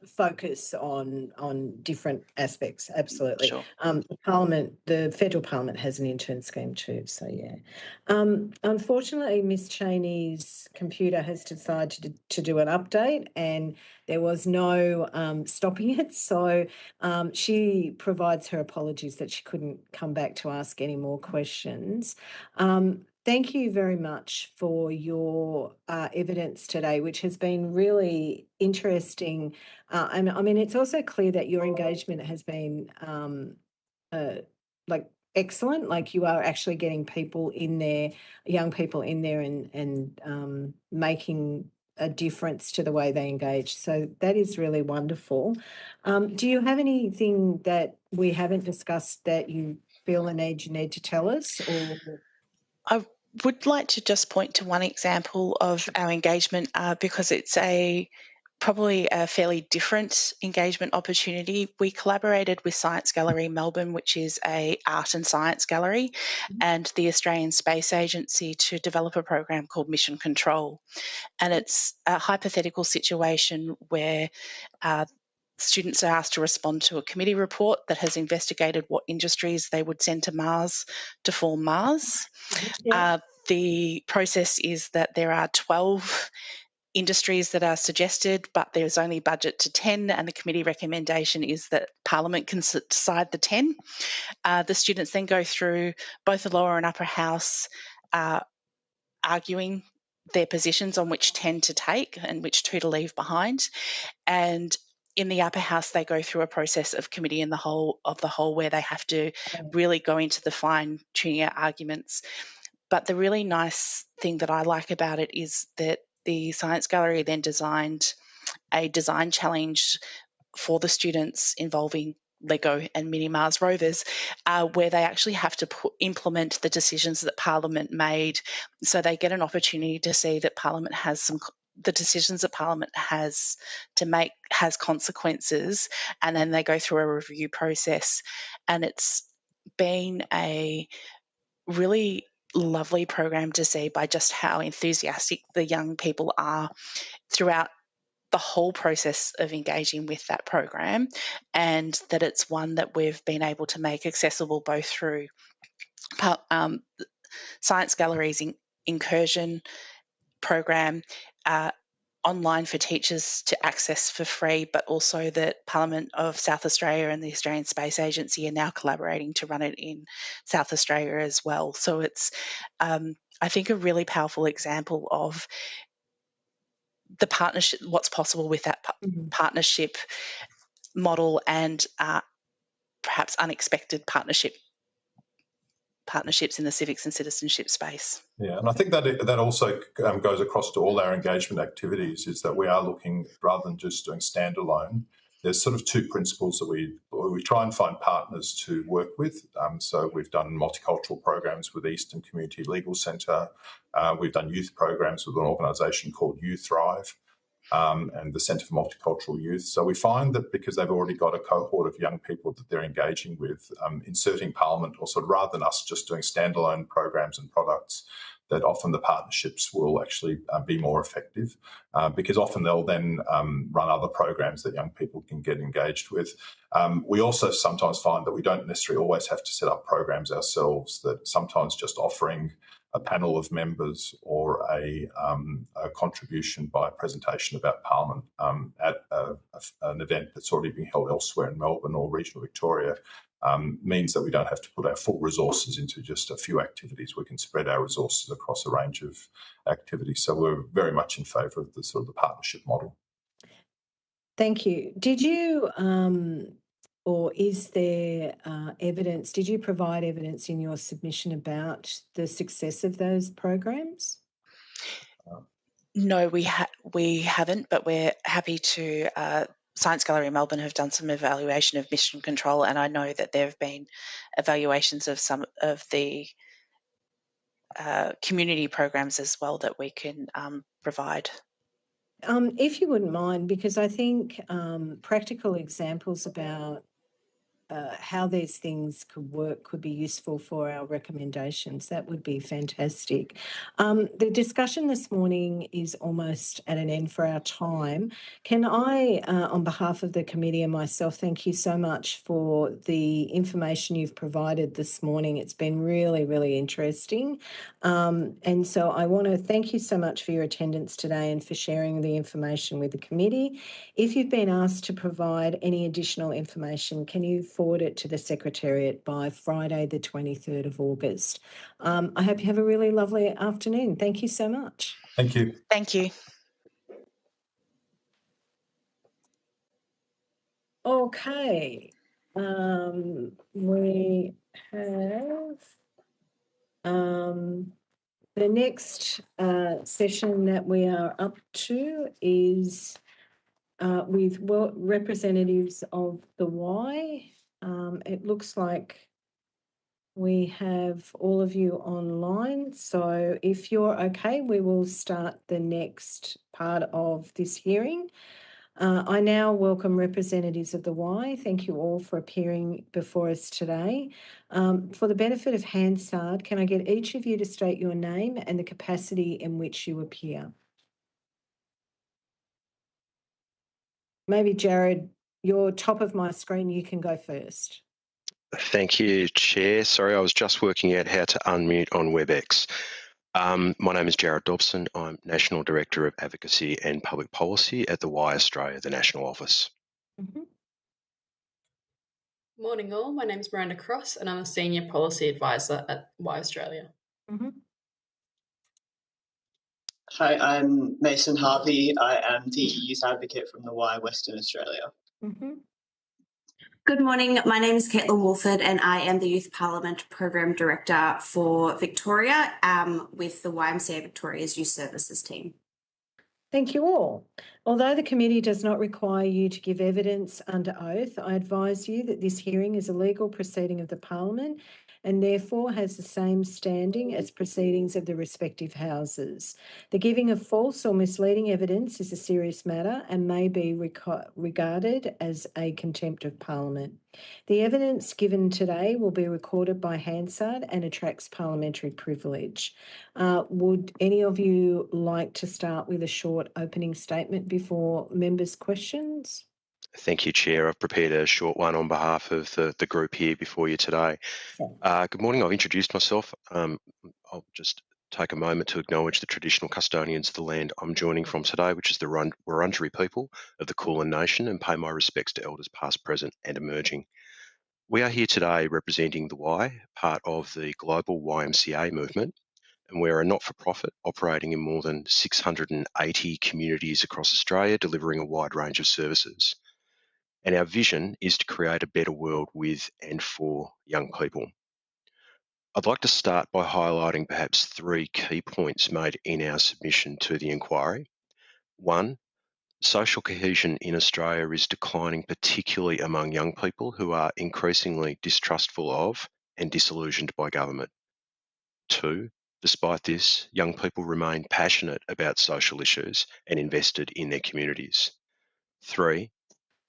focus on different aspects. Absolutely. Sure. The federal parliament has an intern scheme too. So yeah. Unfortunately, Miss Cheney's computer has decided to do an update, and there was no stopping it. So she provides her apologies that she couldn't come back to ask any more questions. Thank you very much for your evidence today, which has been really interesting. And I mean, it's also clear that your engagement has been excellent. Like, you are actually getting people in there, young people in there, and making a difference to the way they engage. So that is really wonderful. Do you have anything that we haven't discussed that you feel you need to tell us? Or I would like to just point to one example of our engagement because it's probably a fairly different engagement opportunity. We collaborated with Science Gallery Melbourne, which is a art and science gallery, and the Australian Space Agency to develop a program called Mission Control. And it's a hypothetical situation where students are asked to respond to a committee report that has investigated what industries they would send to Mars to form Mars. Yeah. The process is that there are 12 industries that are suggested, but there's only budget to 10, and the committee recommendation is that Parliament can decide the 10. The students then go through both the lower and upper house arguing their positions on which 10 to take and which 2 to leave behind. And in the upper house, they go through a process of committee in the whole where they have to really go into the fine tuning out arguments. But the really nice thing that I like about it is that the Science Gallery then designed a design challenge for the students involving Lego and Mini Mars rovers, where they actually have to implement the decisions that Parliament made. So they get an opportunity to see that Parliament has the decisions that Parliament has to make has consequences, and then they go through a review process. And it's been a really lovely program to see by just how enthusiastic the young people are throughout the whole process of engaging with that program, and that it's one that we've been able to make accessible both through Science Gallery's incursion program, online for teachers to access for free, but also that Parliament of South Australia and the Australian Space Agency are now collaborating to run it in South Australia as well. So it's, I think, a really powerful example of the partnership, what's possible with that partnership model, and perhaps unexpected partnerships in the civics and citizenship space. Yeah, and I think that also goes across to all our engagement activities, is that we are looking, rather than just doing standalone, there's sort of 2 principles that we try and find partners to work with. So we've done multicultural programs with Eastern Community Legal Centre. We've done youth programs with an organisation called You Thrive. And the Centre for Multicultural Youth. So we find that because they've already got a cohort of young people that they're engaging with, inserting Parliament, or sort of rather than us just doing standalone programs and products, that often the partnerships will actually be more effective, because often they'll then run other programs that young people can get engaged with. We also sometimes find that we don't necessarily always have to set up programs ourselves, that sometimes just offering a panel of members or a contribution by a presentation about Parliament at an event that's already being held elsewhere in Melbourne or regional Victoria means that we don't have to put our full resources into just a few activities. We can spread our resources across a range of activities. So we're very much in favour of the sort of the partnership model. Thank you. Did you or is there evidence, did you provide evidence in your submission about the success of those programs? No, we haven't, but we're happy to Science Gallery Melbourne have done some evaluation of mission control, and I know that there have been evaluations of some of the community programs as well that we can provide. If you wouldn't mind, because I think practical examples about how these things could work could be useful for our recommendations. That would be fantastic. The discussion this morning is almost at an end for our time. Can I, on behalf of the committee and myself, thank you so much for the information you've provided this morning. It's been really, really interesting. And so I want to thank you so much for your attendance today and for sharing the information with the committee. If you've been asked to provide any additional information, can you forward it to the Secretariat by Friday, the 23rd of August? I hope you have a really lovely afternoon. Thank you so much. Thank you. Thank you. Okay. We have the next session that we are up to is with representatives of the Y. It looks like we have all of you online. So if you're okay, we will start the next part of this hearing. I now welcome representatives of the Y. Thank you all for appearing before us today. For the benefit of Hansard, can I get each of you to state your name and the capacity in which you appear? Maybe Jared, you're top of my screen, you can go first. Thank you, Chair. Sorry, I was just working out how to unmute on WebEx. My name is Jared Dobson. I'm National Director of Advocacy and Public Policy at the Y Australia, the national office. Morning all, my name is Miranda Cross and I'm a Senior Policy Advisor at Y Australia. Hi, I'm Mason Harvey. I am the Youth Advocate from the Y Western Australia. Good morning, my name is Caitlin Wolford and I am the Youth Parliament Program Director for Victoria with the YMCA Victoria's Youth Services team. Thank you all. Although the committee does not require you to give evidence under oath, I advise you that this hearing is a legal proceeding of the Parliament and therefore has the same standing as proceedings of the respective houses. The giving of false or misleading evidence is a serious matter and may be regarded as a contempt of Parliament. The evidence given today will be recorded by Hansard and attracts parliamentary privilege. Would any of you like to start with a short opening statement before members' questions? Thank you, Chair. I've prepared a short one on behalf of the group here before you today. Good morning. I've introduced myself. I'll just take a moment to acknowledge the traditional custodians of the land I'm joining from today, which is the Wurundjeri people of the Kulin Nation, and pay my respects to elders past, present and emerging. We are here today representing the Y, part of the global YMCA movement, and we're a not-for-profit operating in more than 680 communities across Australia, delivering a wide range of services. And our vision is to create a better world with and for young people. I'd like to start by highlighting perhaps 3 key points made in our submission to the inquiry. 1, social cohesion in Australia is declining, particularly among young people who are increasingly distrustful of and disillusioned by government. 2, despite this, young people remain passionate about social issues and invested in their communities. 3,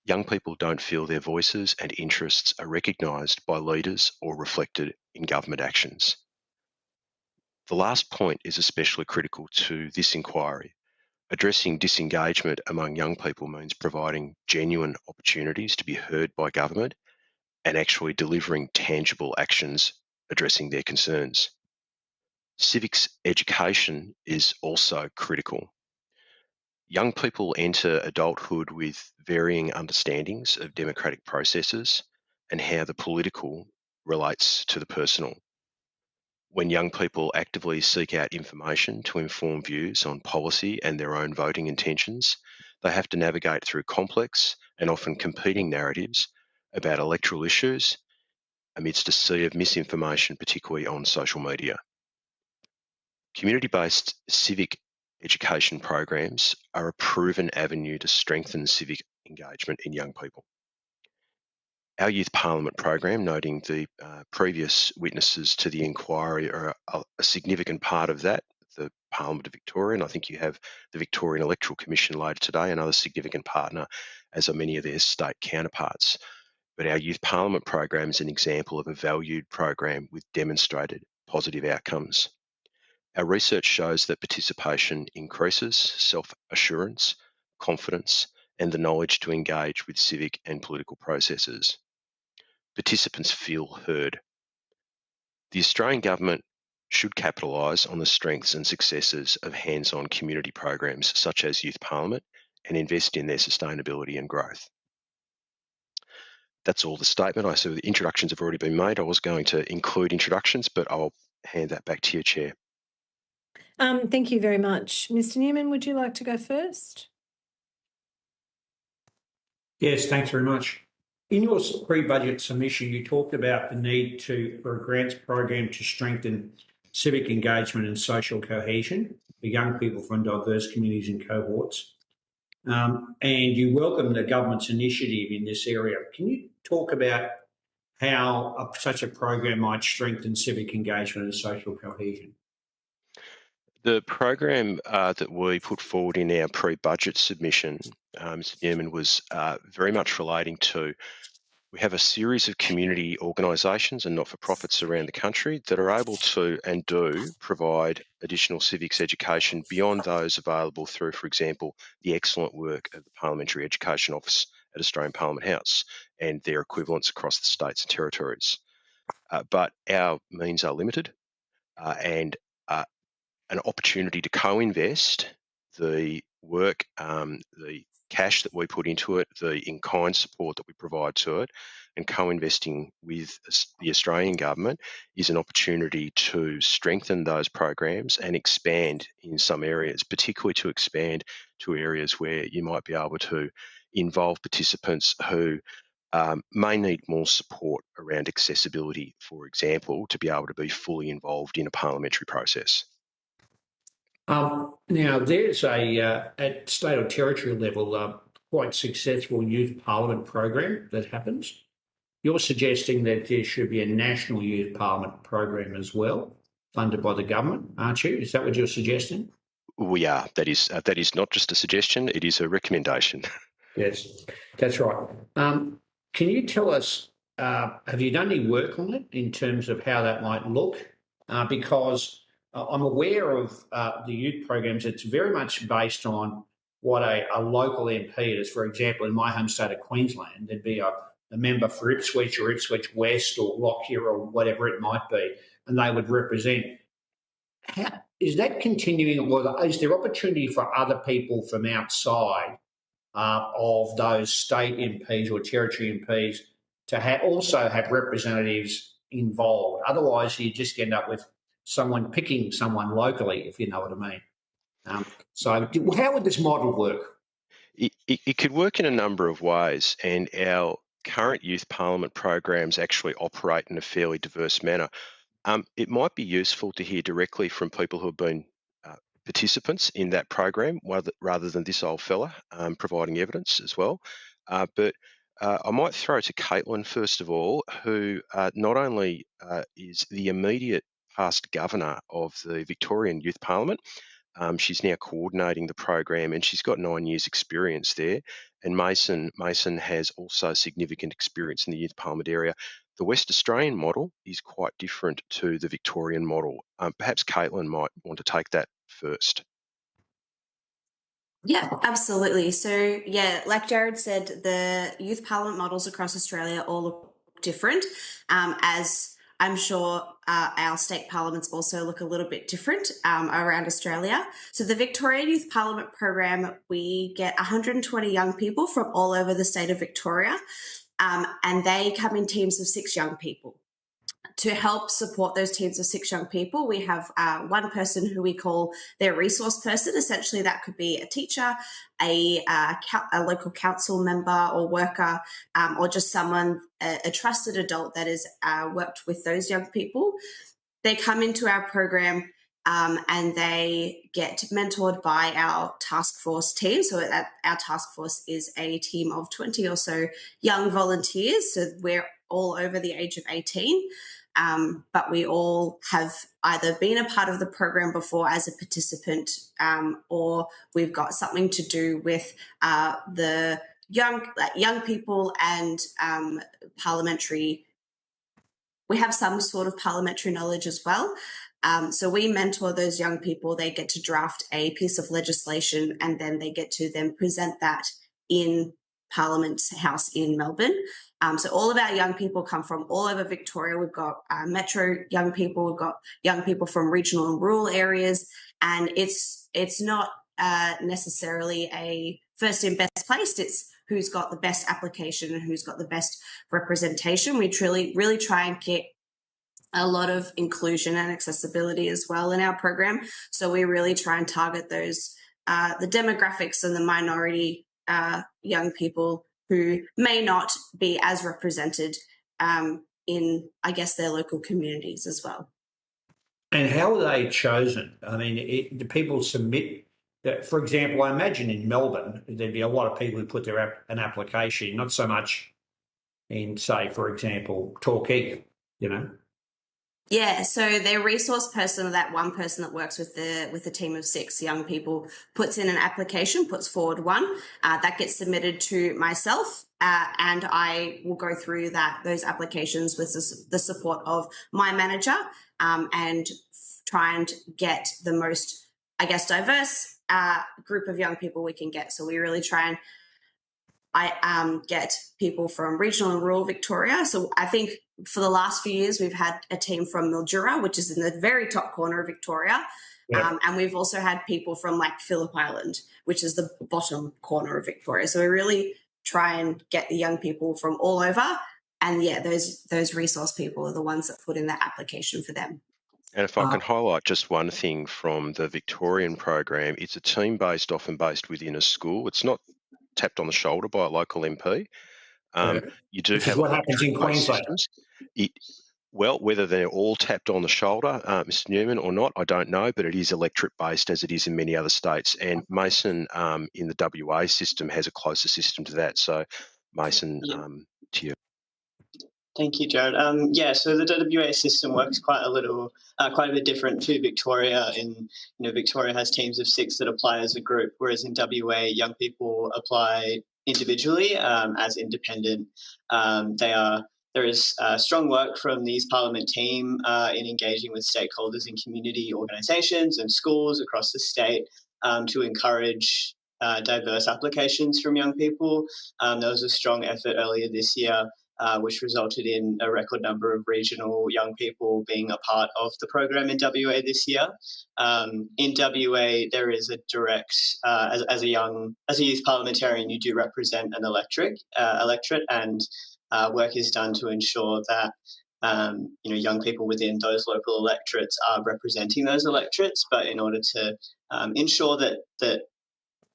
young people don't feel their voices and interests are recognised by leaders or reflected in government actions. The last point is especially critical to this inquiry. Addressing disengagement among young people means providing genuine opportunities to be heard by government and actually delivering tangible actions addressing their concerns. Civics education is also critical. Young people enter adulthood with varying understandings of democratic processes and how the political relates to the personal. When young people actively seek out information to inform views on policy and their own voting intentions, they have to navigate through complex and often competing narratives about electoral issues amidst a sea of misinformation, particularly on social media. Community-based civic education programs are a proven avenue to strengthen civic engagement in young people. Our Youth Parliament program, noting the previous witnesses to the inquiry, are a significant part of that. The Parliament of Victoria, and I think you have the Victorian Electoral Commission later today, another significant partner, as are many of their state counterparts. But our Youth Parliament program is an example of a valued program with demonstrated positive outcomes. Our research shows that participation increases self-assurance, confidence, and the knowledge to engage with civic and political processes. Participants feel heard. The Australian Government should capitalise on the strengths and successes of hands-on community programs such as Youth Parliament and invest in their sustainability and growth. That's all the statement. I see the introductions have already been made. I was going to include introductions, but I'll hand that back to you, Chair. Thank you very much. Mr. Newman, would you like to go first? Yes, thanks very much. In your pre-budget submission, you talked about the need for a grants program to strengthen civic engagement and social cohesion for young people from diverse communities and cohorts. And you welcome the government's initiative in this area. Can you talk about how such a program might strengthen civic engagement and social cohesion? The program that we put forward in our pre-budget submission, Mr. Newman, was very much relating to, we have a series of community organisations and not-for-profits around the country that are able to and do provide additional civics education beyond those available through, for example, the excellent work of the Parliamentary Education Office at Australian Parliament House and their equivalents across the states and territories. But our means are limited and an opportunity to co-invest the work, the cash that we put into it, the in-kind support that we provide to it, and co-investing with the Australian government is an opportunity to strengthen those programs and expand in some areas, particularly to expand to areas where you might be able to involve participants who may need more support around accessibility, for example, to be able to be fully involved in a parliamentary process. Now, there's at state or territory level, quite successful youth parliament program that happens. You're suggesting that there should be a national youth parliament program as well, funded by the government, aren't you? Is that what you're suggesting? We are. That is not just a suggestion, it is a recommendation. Yes, that's right. Can you tell us, have you done any work on it in terms of how that might look? Because I'm aware of the youth programs. It's very much based on what a local MP is. For example, in my home state of Queensland, there'd be a member for Ipswich or Ipswich West or Lockyer or whatever it might be, and they would represent. Is that continuing, or is there opportunity for other people from outside of those state MPs or territory MPs to also have representatives involved? Otherwise, you just end up with someone picking someone locally, if you know what I mean. So how would this model work? It could work in a number of ways, and our current youth parliament programs actually operate in a fairly diverse manner. It might be useful to hear directly from people who have been participants in that program rather than this old fella providing evidence as well. But I might throw to Caitlin first of all, who not only is the immediate past governor of the Victorian Youth Parliament, she's now coordinating the program and she's got 9 years experience there. And Mason has also significant experience in the Youth Parliament area. The West Australian model is quite different to the Victorian model. Perhaps Caitlin might want to take that first. Yeah, absolutely. So, yeah, like Jared said, the youth parliament models across Australia all look different, as I'm sure our state parliaments also look a little bit different around Australia. So the Victorian Youth Parliament program, we get 120 young people from all over the state of Victoria, and they come in teams of 6 young people. To help support those teams of 6 young people, we have one person who we call their resource person. Essentially, that could be a teacher, a local council member or worker, or just someone, a trusted adult that has worked with those young people. They come into our program and they get mentored by our task force team. So our task force is a team of 20 or so young volunteers. So we're all over the age of 18. But we all have either been a part of the program before as a participant, or we've got something to do with the young people and parliamentary. We have some sort of parliamentary knowledge as well. So we mentor those young people. They get to draft a piece of legislation, and then they get to then present that in Parliament House in Melbourne. So all of our young people come from all over Victoria. We've got metro young people, we've got young people from regional and rural areas, and it's not necessarily a first in best placed. It's who's got the best application and who's got the best representation. We really try and get a lot of inclusion and accessibility as well in our program. So we really try and target those the demographics and the minority young people who may not be as represented in, I guess, their local communities as well. And how are they chosen? I mean, do people submit that? For example, I imagine in Melbourne, there'd be a lot of people who put an application, not so much in, say, for example, Torquay, you know? Yeah, so their resource person, that one person that works with the team of 6 young people, puts in an application, puts forward one that gets submitted to myself, and I will go through those applications with the support of my manager, and try and get the most, I guess, diverse group of young people we can get. So we really try and get people from regional and rural Victoria. So I think for the last few years, we've had a team from Mildura, which is in the very top corner of Victoria. Yeah. And we've also had people from like Phillip Island, which is the bottom corner of Victoria. So we really try and get the young people from all over. And yeah, those resource people are the ones that put in that application for them. And if I can highlight just one thing from the Victorian program, it's a team often based within a school. It's not tapped on the shoulder by a local MP. You do have what happens in Queensland. Systems. Well, whether they're all tapped on the shoulder, Mr. Newman, or not, I don't know, but it is electorate-based as it is in many other states. And Mason in the WA system has a closer system to that. So, Mason, to you. Thank you, Jared. So the WA system works quite a bit different to Victoria. Victoria has teams of 6 that apply as a group, whereas in WA, young people apply individually as independent. There is strong work from these Parliament team in engaging with stakeholders in community organisations and schools across the state to encourage diverse applications from young people. There was a strong effort earlier this year which resulted in a record number of regional young people being a part of the program in WA this year. In WA, there is a direct, as a youth parliamentarian, you do represent an electorate, and work is done to ensure that young people within those local electorates are representing those electorates. But in order to ensure that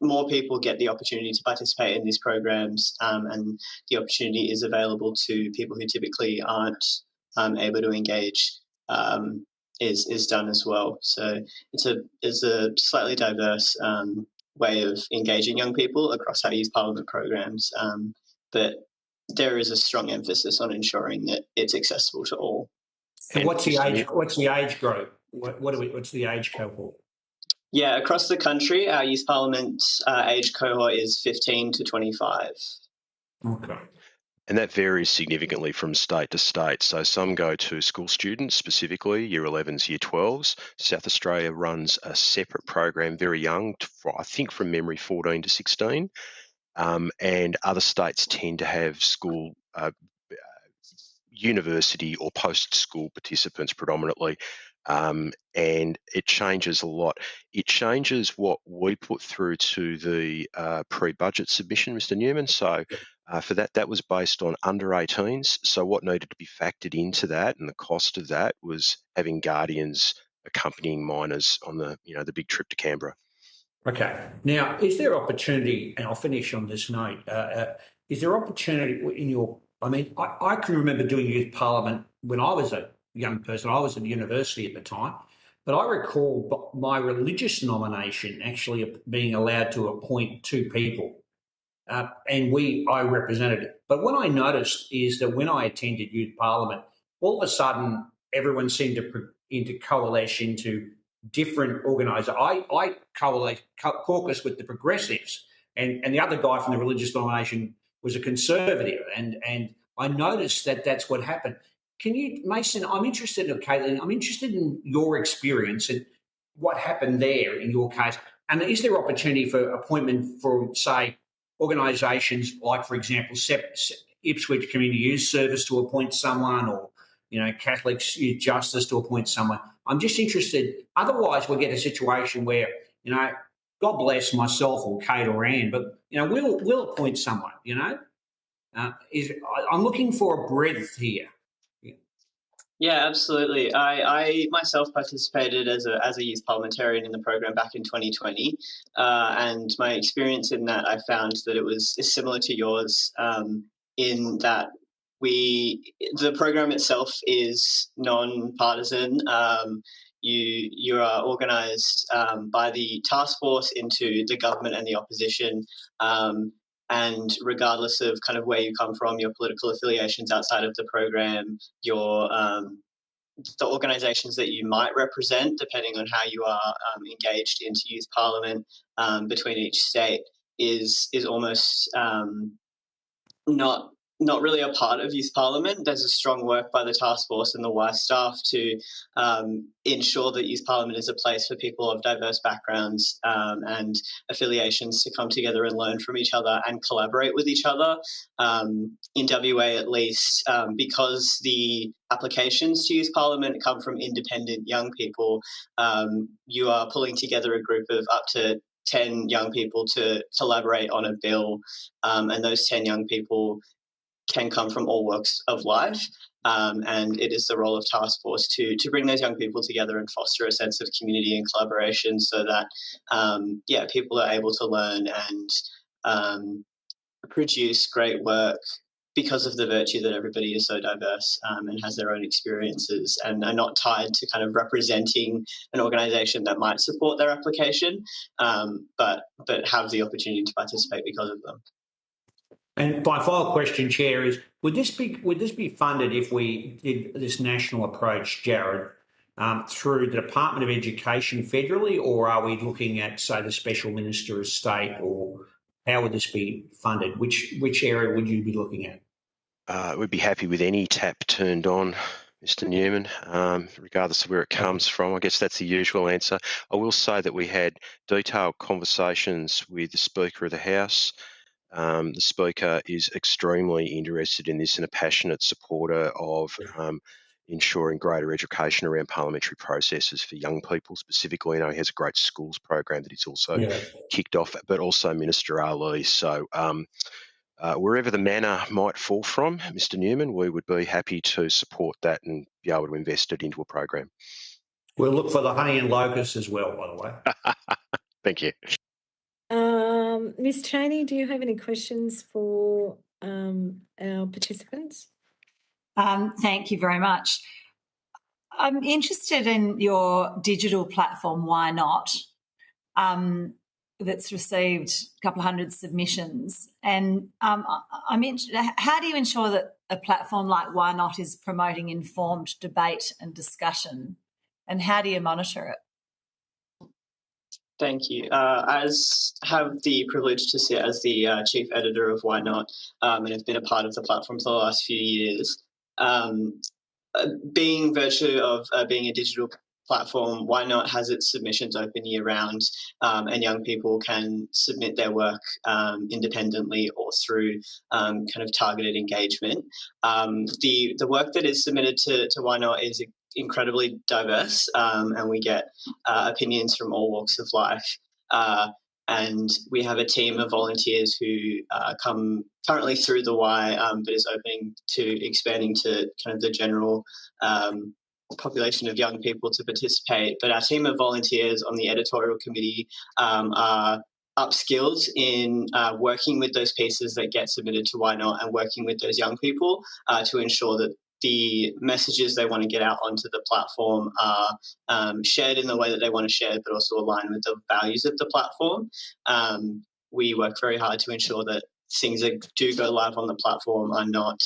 more people get the opportunity to participate in these programs, and the opportunity is available to people who typically aren't able to engage, is done as well. So it's a slightly diverse way of engaging young people across our youth parliament programs, but there is a strong emphasis on ensuring that it's accessible to all. And what's the age? What's the age group? What's the age cohort? Yeah, across the country, our youth parliament age cohort is 15 to 25. Okay. And that varies significantly from state to state. So some go to school students, specifically Year 11s, Year 12s. South Australia runs a separate program, very young, I think from memory 14 to 16. And other states tend to have school, university or post-school participants predominantly. And it changes a lot. It changes what we put through to the pre-budget submission, Mr. Newman. So for that was based on under 18s. So what needed to be factored into that and the cost of that was having guardians accompanying minors on the big trip to Canberra. Okay. Now, is there opportunity, and I'll finish on this note, is there opportunity in your, I can remember doing youth parliament when I was a young person. I was at university at the time, but I recall my religious nomination actually being allowed to appoint 2 people. And I represented it. But what I noticed is that when I attended youth parliament, all of a sudden everyone seemed to coalesce into different organisations. I caucus with the progressives, and the other guy from the religious nomination was a conservative, and I noticed that that's what happened. Can you, Mason? I'm interested in Caitlin. I'm interested in your experience and what happened there in your case. And is there opportunity for appointment for, say, organisations like, for example, Ipswich Community Youth Service to appoint someone, or Catholic Youth Justice to appoint someone? I'm just interested. Otherwise, we'll get a situation where God bless myself or Kate or Anne, but we'll appoint someone. I'm looking for a breadth here. Yeah, absolutely. I myself participated as a youth parliamentarian in the program back in 2020, and my experience in that, I found that it was similar to yours, in that the program itself is non-partisan. You are organised by the task force into the government and the opposition. And regardless of kind of where you come from, your political affiliations outside of the program, the organisations that you might represent, depending on how you are engaged into youth parliament between each state, is almost not really a part of youth parliament. There's a strong work by the task force and the WISE staff to ensure that youth parliament is a place for people of diverse backgrounds and affiliations to come together and learn from each other and collaborate with each other. In WA, at least, because the applications to youth parliament come from independent young people, you are pulling together a group of up to 10 young people to collaborate on a bill, and those 10 young people can come from all walks of life, and it is the role of task force to bring those young people together and foster a sense of community and collaboration, so that people are able to learn and produce great work because of the virtue that everybody is so diverse and has their own experiences and are not tied to kind of representing an organisation that might support their application, but have the opportunity to participate because of them. And my final question, Chair, is would this be funded if we did this national approach, Jared, through the Department of Education federally, or are we looking at, say, the Special Minister of State, or how would this be funded? Which area would you be looking at? We'd be happy with any tap turned on, Mr. Newman, regardless of where it comes from. I guess that's the usual answer. I will say that we had detailed conversations with the Speaker of the House. The Speaker is extremely interested in this and a passionate supporter of ensuring greater education around parliamentary processes for young people specifically. I know he has a great schools program that he's also kicked off, but also Minister Ali. So wherever the manna might fall from, Mr. Newman, we would be happy to support that and be able to invest it into a program. We'll look for the honey and locust as well, by the way. Thank you. Ms. Chaney, do you have any questions for our participants? Thank you very much. I'm interested in your digital platform, Why Not, that's received a couple of hundred submissions. And how do you ensure that a platform like Why Not is promoting informed debate and discussion, and how do you monitor it? Thank you. As have the privilege to sit as the chief editor of Why Not, and have been a part of the platform for the last few years. Being virtue of being a digital platform, Why Not has its submissions open year round, and young people can submit their work independently or through kind of targeted engagement. The work that is submitted to Why Not is incredibly diverse, and we get opinions from all walks of life. And we have a team of volunteers who come currently through the Y, but is opening to expanding to kind of the general population of young people to participate. But our team of volunteers on the editorial committee are upskilled in working with those pieces that get submitted to Why Not and working with those young people to ensure that the messages they want to get out onto the platform are shared in the way that they want to share, but also align with the values of the platform. We work very hard to ensure that things that do go live on the platform are not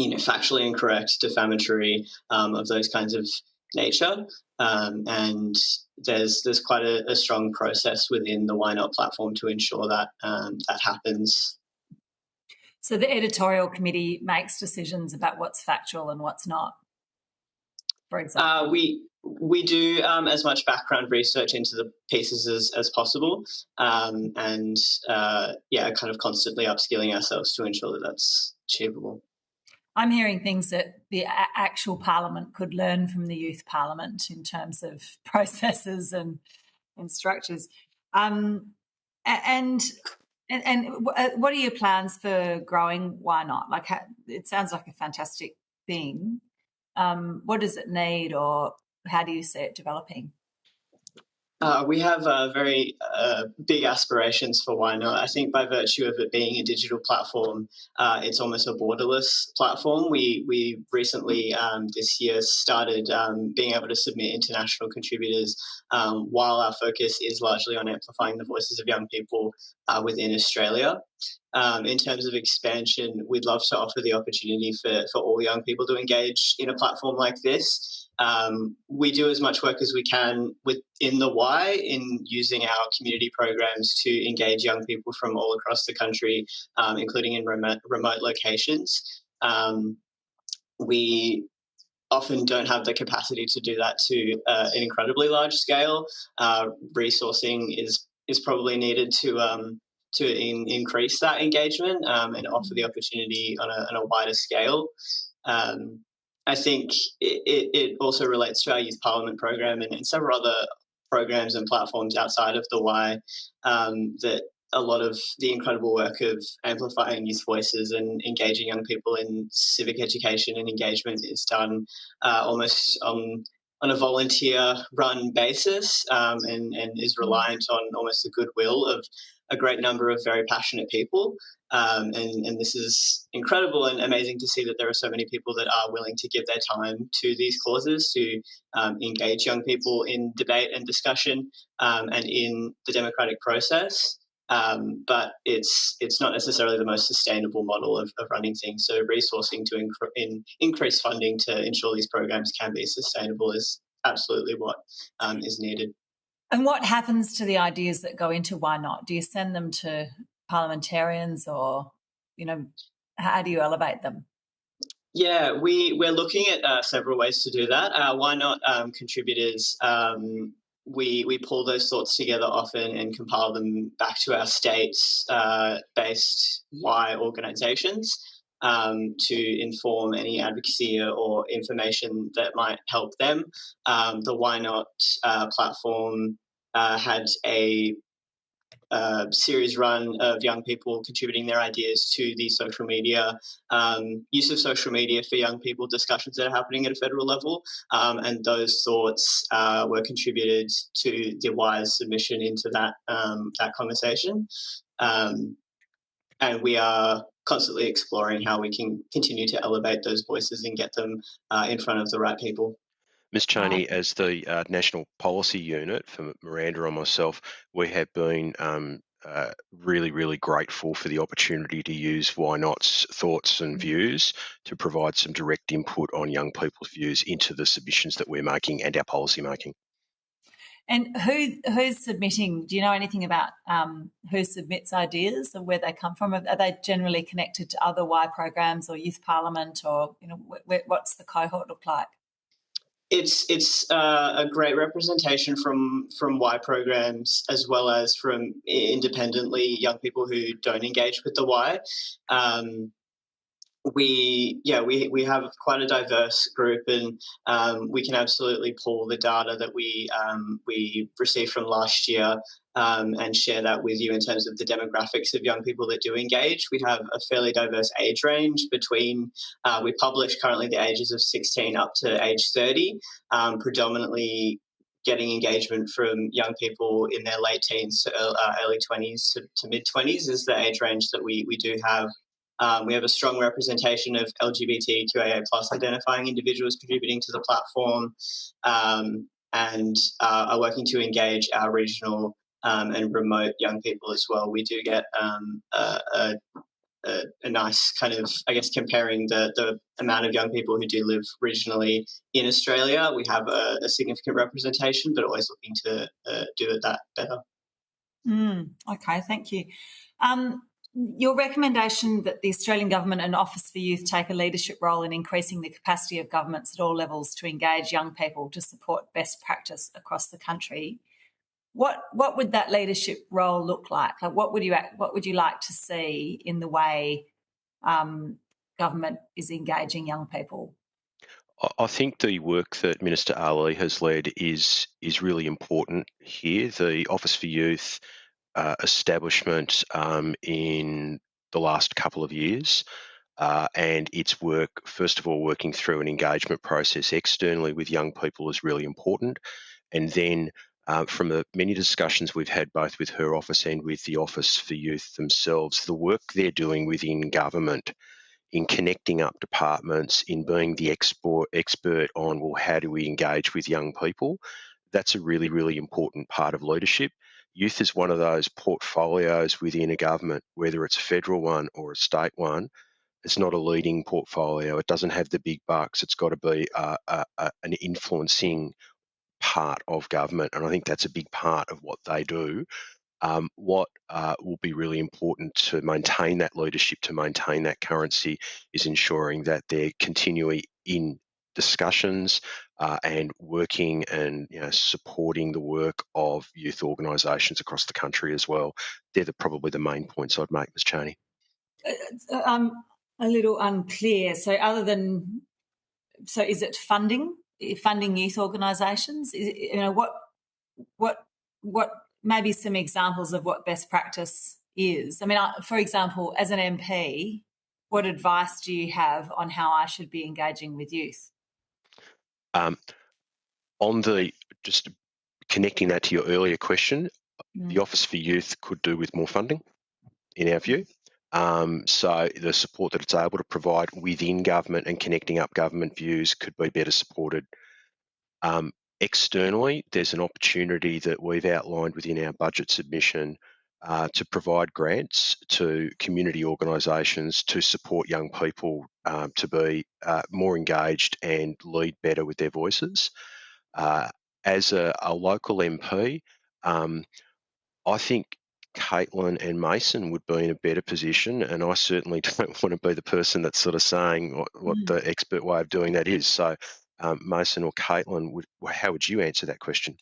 factually incorrect, defamatory, of those kinds of nature. And there's quite a strong process within the Why Not platform to ensure that that happens. So the editorial committee makes decisions about what's factual and what's not, for example? We do as much background research into the pieces as possible, and kind of constantly upskilling ourselves to ensure that that's achievable. I'm hearing things that the actual parliament could learn from the youth parliament in terms of processes and structures. And what are your plans for growing Why Not? Like, it sounds like a fantastic thing. What does it need, or how do you see it developing? We have very big aspirations for Why Not. I think by virtue of it being a digital platform, it's almost a borderless platform. We recently this year started being able to submit international contributors, while our focus is largely on amplifying the voices of young people within Australia. In terms of expansion, we'd love to offer the opportunity for all young people to engage in a platform like this. We do as much work as we can within the Y in using our community programs to engage young people from all across the country, including in remote locations. We often don't have the capacity to do that to an incredibly large scale. Resourcing is probably needed to increase that engagement and offer the opportunity on a wider scale. I think it also relates to our Youth Parliament program and several other programs and platforms outside of the Y, that a lot of the incredible work of amplifying youth voices and engaging young people in civic education and engagement is done almost on a volunteer-run basis, and is reliant on almost the goodwill of a great number of very passionate people. And this is incredible and amazing to see that there are so many people that are willing to give their time to these causes, to engage young people in debate and discussion, and in the democratic process. But it's not necessarily the most sustainable model of running things. So resourcing to increase funding to ensure these programs can be sustainable is absolutely what is needed. And what happens to the ideas that go into Why Not? Do you send them to parliamentarians, or, how do you elevate them? Yeah, we're looking at several ways to do that. Why Not contributors, we pull those thoughts together often and compile them back to our states-based Y organisations to inform any advocacy or information that might help them. The Why Not platform had a series run of young people contributing their ideas to the social media, use of social media for young people, discussions that are happening at a federal level, and those thoughts were contributed to the Y's submission into that conversation. And we are constantly exploring how we can continue to elevate those voices and get them in front of the right people. Ms. Cheney, as the National Policy Unit for Miranda and myself, we have been really, really grateful for the opportunity to use Why Not's thoughts and views to provide some direct input on young people's views into the submissions that we're making and our policy making. And who's submitting? Do you know anything about who submits ideas and where they come from? Are they generally connected to other Y programs or Youth Parliament, or what's the cohort look like? It's a great representation from Y programs, as well as from independently young people who don't engage with the Y. We have quite a diverse group, and we can absolutely pull the data that we received from last year and share that with you in terms of the demographics of young people that do engage. We have a fairly diverse age range between, we publish currently the ages of 16 up to age 30, predominantly getting engagement from young people in their late teens to early 20s to mid 20s is the age range that we do have We have a strong representation of LGBTQIA+ identifying individuals contributing to the platform, and are working to engage our regional and remote young people as well. We do get a nice kind of, I guess, comparing the amount of young people who do live regionally in Australia. We have a significant representation, but always looking to do it that better. Okay, thank you. Your recommendation that the Australian Government and Office for Youth take a leadership role in increasing the capacity of governments at all levels to engage young people to support best practice across the country. What would that leadership role look like? Like, what would you like to see in the way government is engaging young people? I think the work that Minister Ali has led is really important here. The Office for Youth establishment in the last couple of years, and its work, first of all, working through an engagement process externally with young people is really important. And then from the many discussions we've had both with her office and with the Office for Youth themselves, the work they're doing within government in connecting up departments, in being the expert on, well, how do we engage with young people? That's a really, really important part of leadership. Youth is one of those portfolios within a government, whether it's a federal one or a state one. It's not a leading portfolio. It doesn't have the big bucks. It's got to be an influencing part of government, and I think that's a big part of what they do. What will be really important to maintain that leadership, to maintain that currency, is ensuring that they're continually in discussions and working and supporting the work of youth organisations across the country as well. They're probably the main points I'd make, Ms. Chaney. I'm a little unclear. So is it funding youth organisations? What maybe some examples of what best practice is? I mean, for example, as an MP, what advice do you have on how I should be engaging with youth? Just connecting that to your earlier question, the Office for Youth could do with more funding, in our view. So the support that it's able to provide within government and connecting up government views could be better supported. Externally, there's an opportunity that we've outlined within our budget submission to provide grants to community organisations to support young people to be more engaged and lead better with their voices. As a local MP, I think Caitlin and Mason would be in a better position, and I certainly don't want to be the person that's sort of saying what the expert way of doing that is. So Mason or Caitlin, how would you answer that question?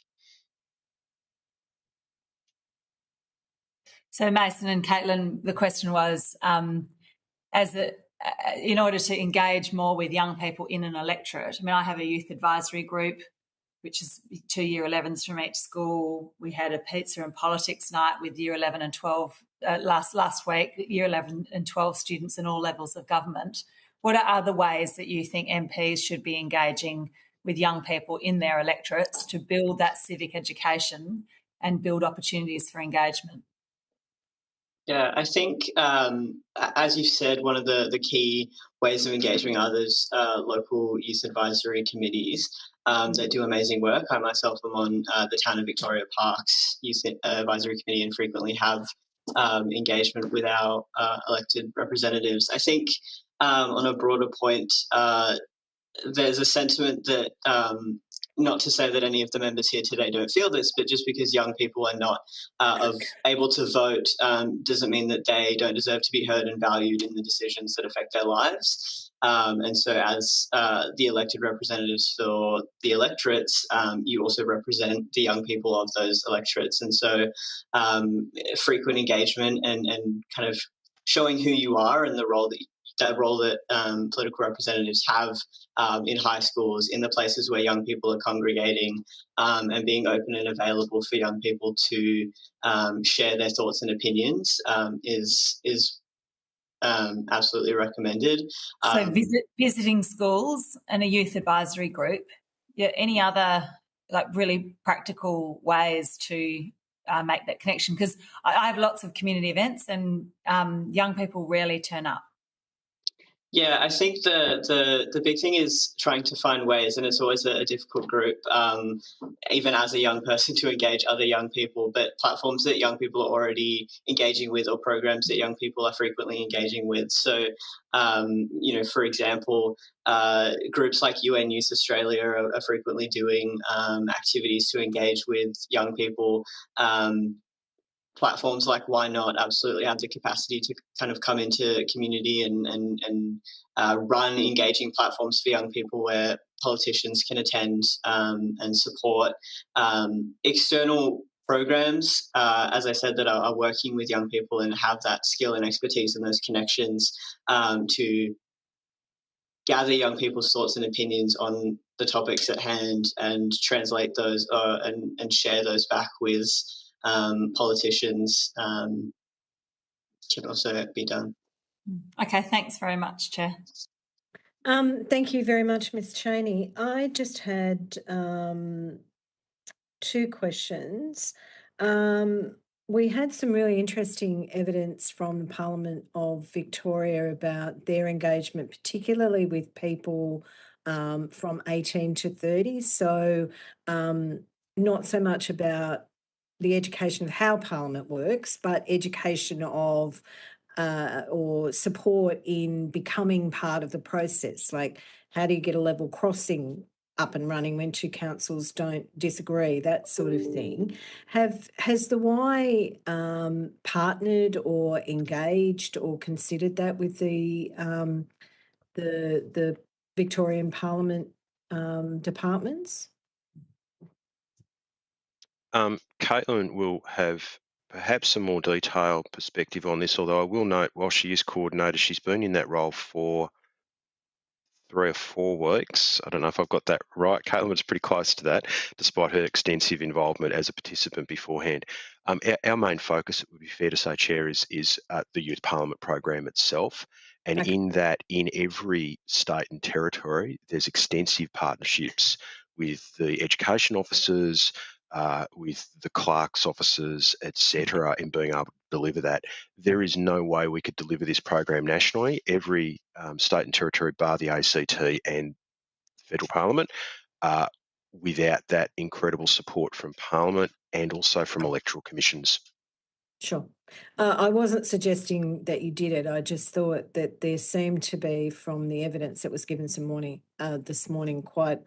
So Mason and Caitlin, the question was, in order to engage more with young people in an electorate. I mean, I have a youth advisory group, which is 2 Year 11s from each school. We had a pizza and politics night with Year 11 and 12 last week, Year 11 and 12 students in all levels of government. What are other ways that you think MPs should be engaging with young people in their electorates to build that civic education and build opportunities for engagement? Yeah, I think, as you said, one of the key ways of engaging others, local youth advisory committees that do amazing work. I myself am on the Town of Victoria Parks Youth Advisory Committee and frequently have engagement with our elected representatives. I think on a broader point, there's a sentiment that not to say that any of the members here today don't feel this, but just because young people are not able to vote doesn't mean that they don't deserve to be heard and valued in the decisions that affect their lives. And so as the elected representatives for the electorates, you also represent the young people of those electorates. And so frequent engagement and kind of showing who you are and the role that political representatives have in high schools, in the places where young people are congregating, and being open and available for young people to share their thoughts and opinions is absolutely recommended. So visiting schools and a youth advisory group. Yeah, any other really practical ways to make that connection? Because I have lots of community events and young people rarely turn up. Yeah, I think the big thing is trying to find ways, and it's always a difficult group, even as a young person, to engage other young people, but platforms that young people are already engaging with or programs that young people are frequently engaging with. So, for example, groups like UN Youth Australia are frequently doing activities to engage with young people. Platforms like Why Not absolutely have the capacity to kind of come into community and run engaging platforms for young people where politicians can attend and support. External programs, as I said, that are working with young people and have that skill and expertise and those connections to gather young people's thoughts and opinions on the topics at hand and translate those and share those back with politicians can also be done. Okay, thanks very much, Chair. Thank you very much, Ms. Cheney. I just had two questions. We had some really interesting evidence from the Parliament of Victoria about their engagement, particularly with people from 18 to 30. So not so much about the education of how Parliament works, but education of or support in becoming part of the process. Like, how do you get a level crossing up and running when two councils don't disagree, that sort of thing. Has the Y partnered or engaged or considered that with the Victorian Parliament departments? Caitlin will have perhaps some more detailed perspective on this, although I will note while she is coordinator, she's been in that role for 3 or 4 weeks. I don't know if I've got that right, Caitlin, but it's pretty close to that, despite her extensive involvement as a participant beforehand. Our main focus, it would be fair to say, Chair, is the Youth Parliament program itself. And Okay. in that, in every state and territory, there's extensive partnerships with the education officers, with the clerk's officers, etc., in being able to deliver that. There is no way we could deliver this program nationally. Every state and territory, bar the ACT and federal parliament, without that incredible support from Parliament and also from electoral commissions. Sure. I wasn't suggesting that you did it. I just thought that there seemed to be, from the evidence that was given this morning, quite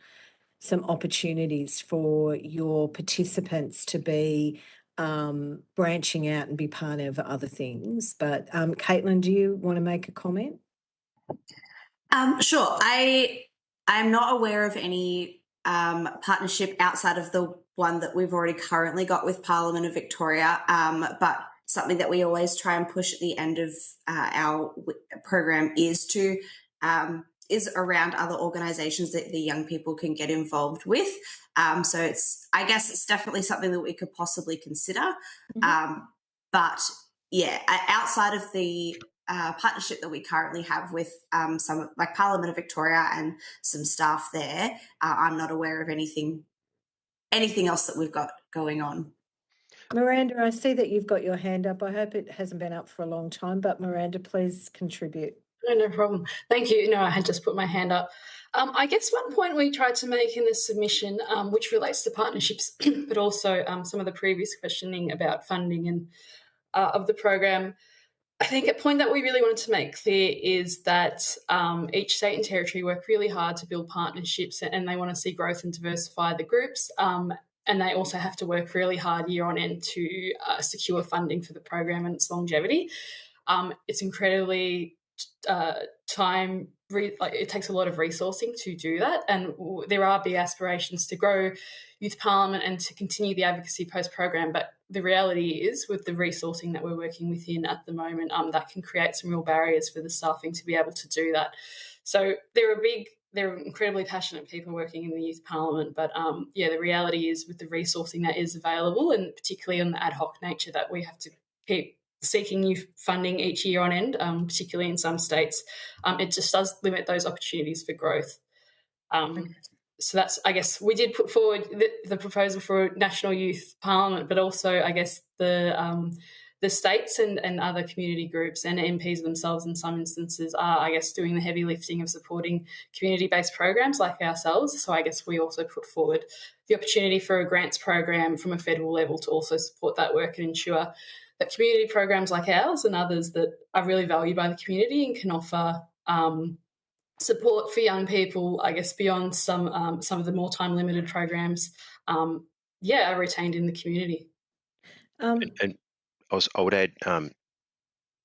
some opportunities for your participants to be branching out and be part of other things. But Caitlin, do you want to make a comment? Sure. I'm not aware of any partnership outside of the one that we've already currently got with Parliament of Victoria, but something that we always try and push at the end of our program is around other organisations that the young people can get involved with. So I guess it's definitely something that we could possibly consider. Mm-hmm. But yeah, outside of the partnership that we currently have with some like Parliament of Victoria and some staff there, I'm not aware of anything else that we've got going on. Miranda, I see that you've got your hand up. I hope it hasn't been up for a long time, but Miranda, please contribute. No problem. Thank you. No, I had just put my hand up. I guess one point we tried to make in this submission, which relates to partnerships, but also some of the previous questioning about funding and of the program, I think a point that we really wanted to make clear is that each state and territory work really hard to build partnerships, and they want to see growth and diversify the groups. And they also have to work really hard year on end to secure funding for the program and its longevity. It's incredibly it takes a lot of resourcing to do that, and there are big aspirations to grow Youth Parliament and to continue the advocacy post-program, but the reality is, with the resourcing that we're working within at the moment, that can create some real barriers for the staffing to be able to do that. So they're incredibly passionate people working in the Youth Parliament, but the reality is, with the resourcing that is available, and particularly on the ad hoc nature that we have to keep seeking new funding each year on end, particularly in some states, it just does limit those opportunities for growth. So that's, I guess, we did put forward the proposal for a National Youth Parliament, but also, I guess, the the states and other community groups and MPs themselves in some instances are, I guess, doing the heavy lifting of supporting community-based programs like ourselves. So I guess we also put forward the opportunity for a grants program from a federal level to also support that work and ensure that community programs like ours and others that are really valued by the community and can offer support for young people, I guess, beyond some of the more time-limited programs, are retained in the community. And I would add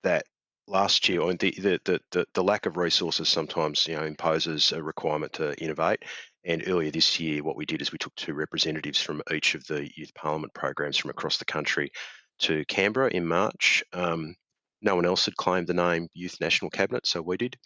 that last year, the lack of resources sometimes imposes a requirement to innovate. And earlier this year, what we did is we took 2 representatives from each of the youth parliament programs from across the country to Canberra in March. No one else had claimed the name Youth National Cabinet, so we did.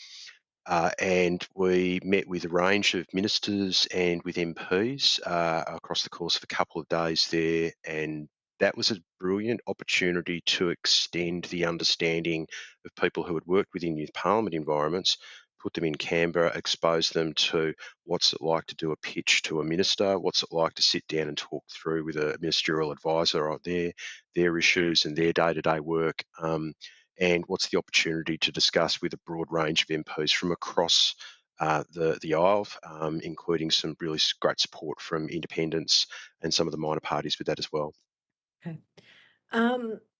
And we met with a range of ministers and with MPs across the course of a couple of days there, and that was a brilliant opportunity to extend the understanding of people who had worked within youth parliament environments, put them in Canberra, expose them to what's it like to do a pitch to a minister, what's it like to sit down and talk through with a ministerial advisor on their issues and their day-to-day work. And what's the opportunity to discuss with a broad range of MPs from across the aisle, including some really great support from independents and some of the minor parties with that as well. Okay.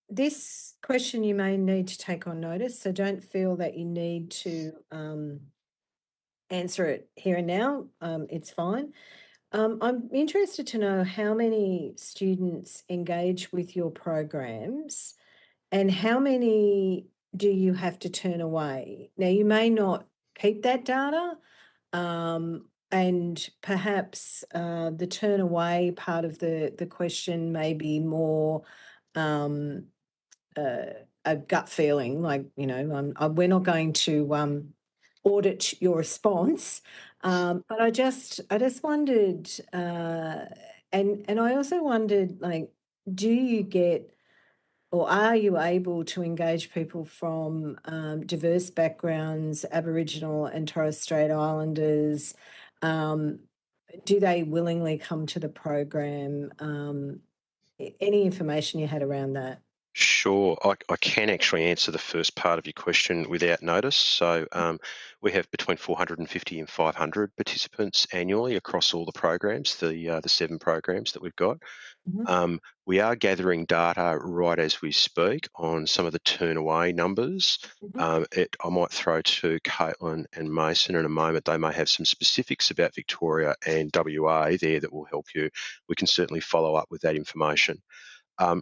This question you may need to take on notice, so don't feel that you need to answer it here and now. It's fine. I'm interested to know how many students engage with your programs and how many do you have to turn away? Now, you may not keep that data, and perhaps the turn away part of the question may be more a gut feeling, like, we're not going to audit your response, but I just wondered, and I also wondered, like, do you get, or are you able to engage people from diverse backgrounds, Aboriginal and Torres Strait Islanders? Do they willingly come to the program? Any information you had around that? Sure, I can actually answer the first part of your question without notice. So we have between 450 and 500 participants annually across all the programs, the 7 programs that we've got. Mm-hmm. We are gathering data right as we speak on some of the turn away numbers. Mm-hmm. I might throw to Caitlin and Mason in a moment. They may have some specifics about Victoria and WA there that will help you. We can certainly follow up with that information.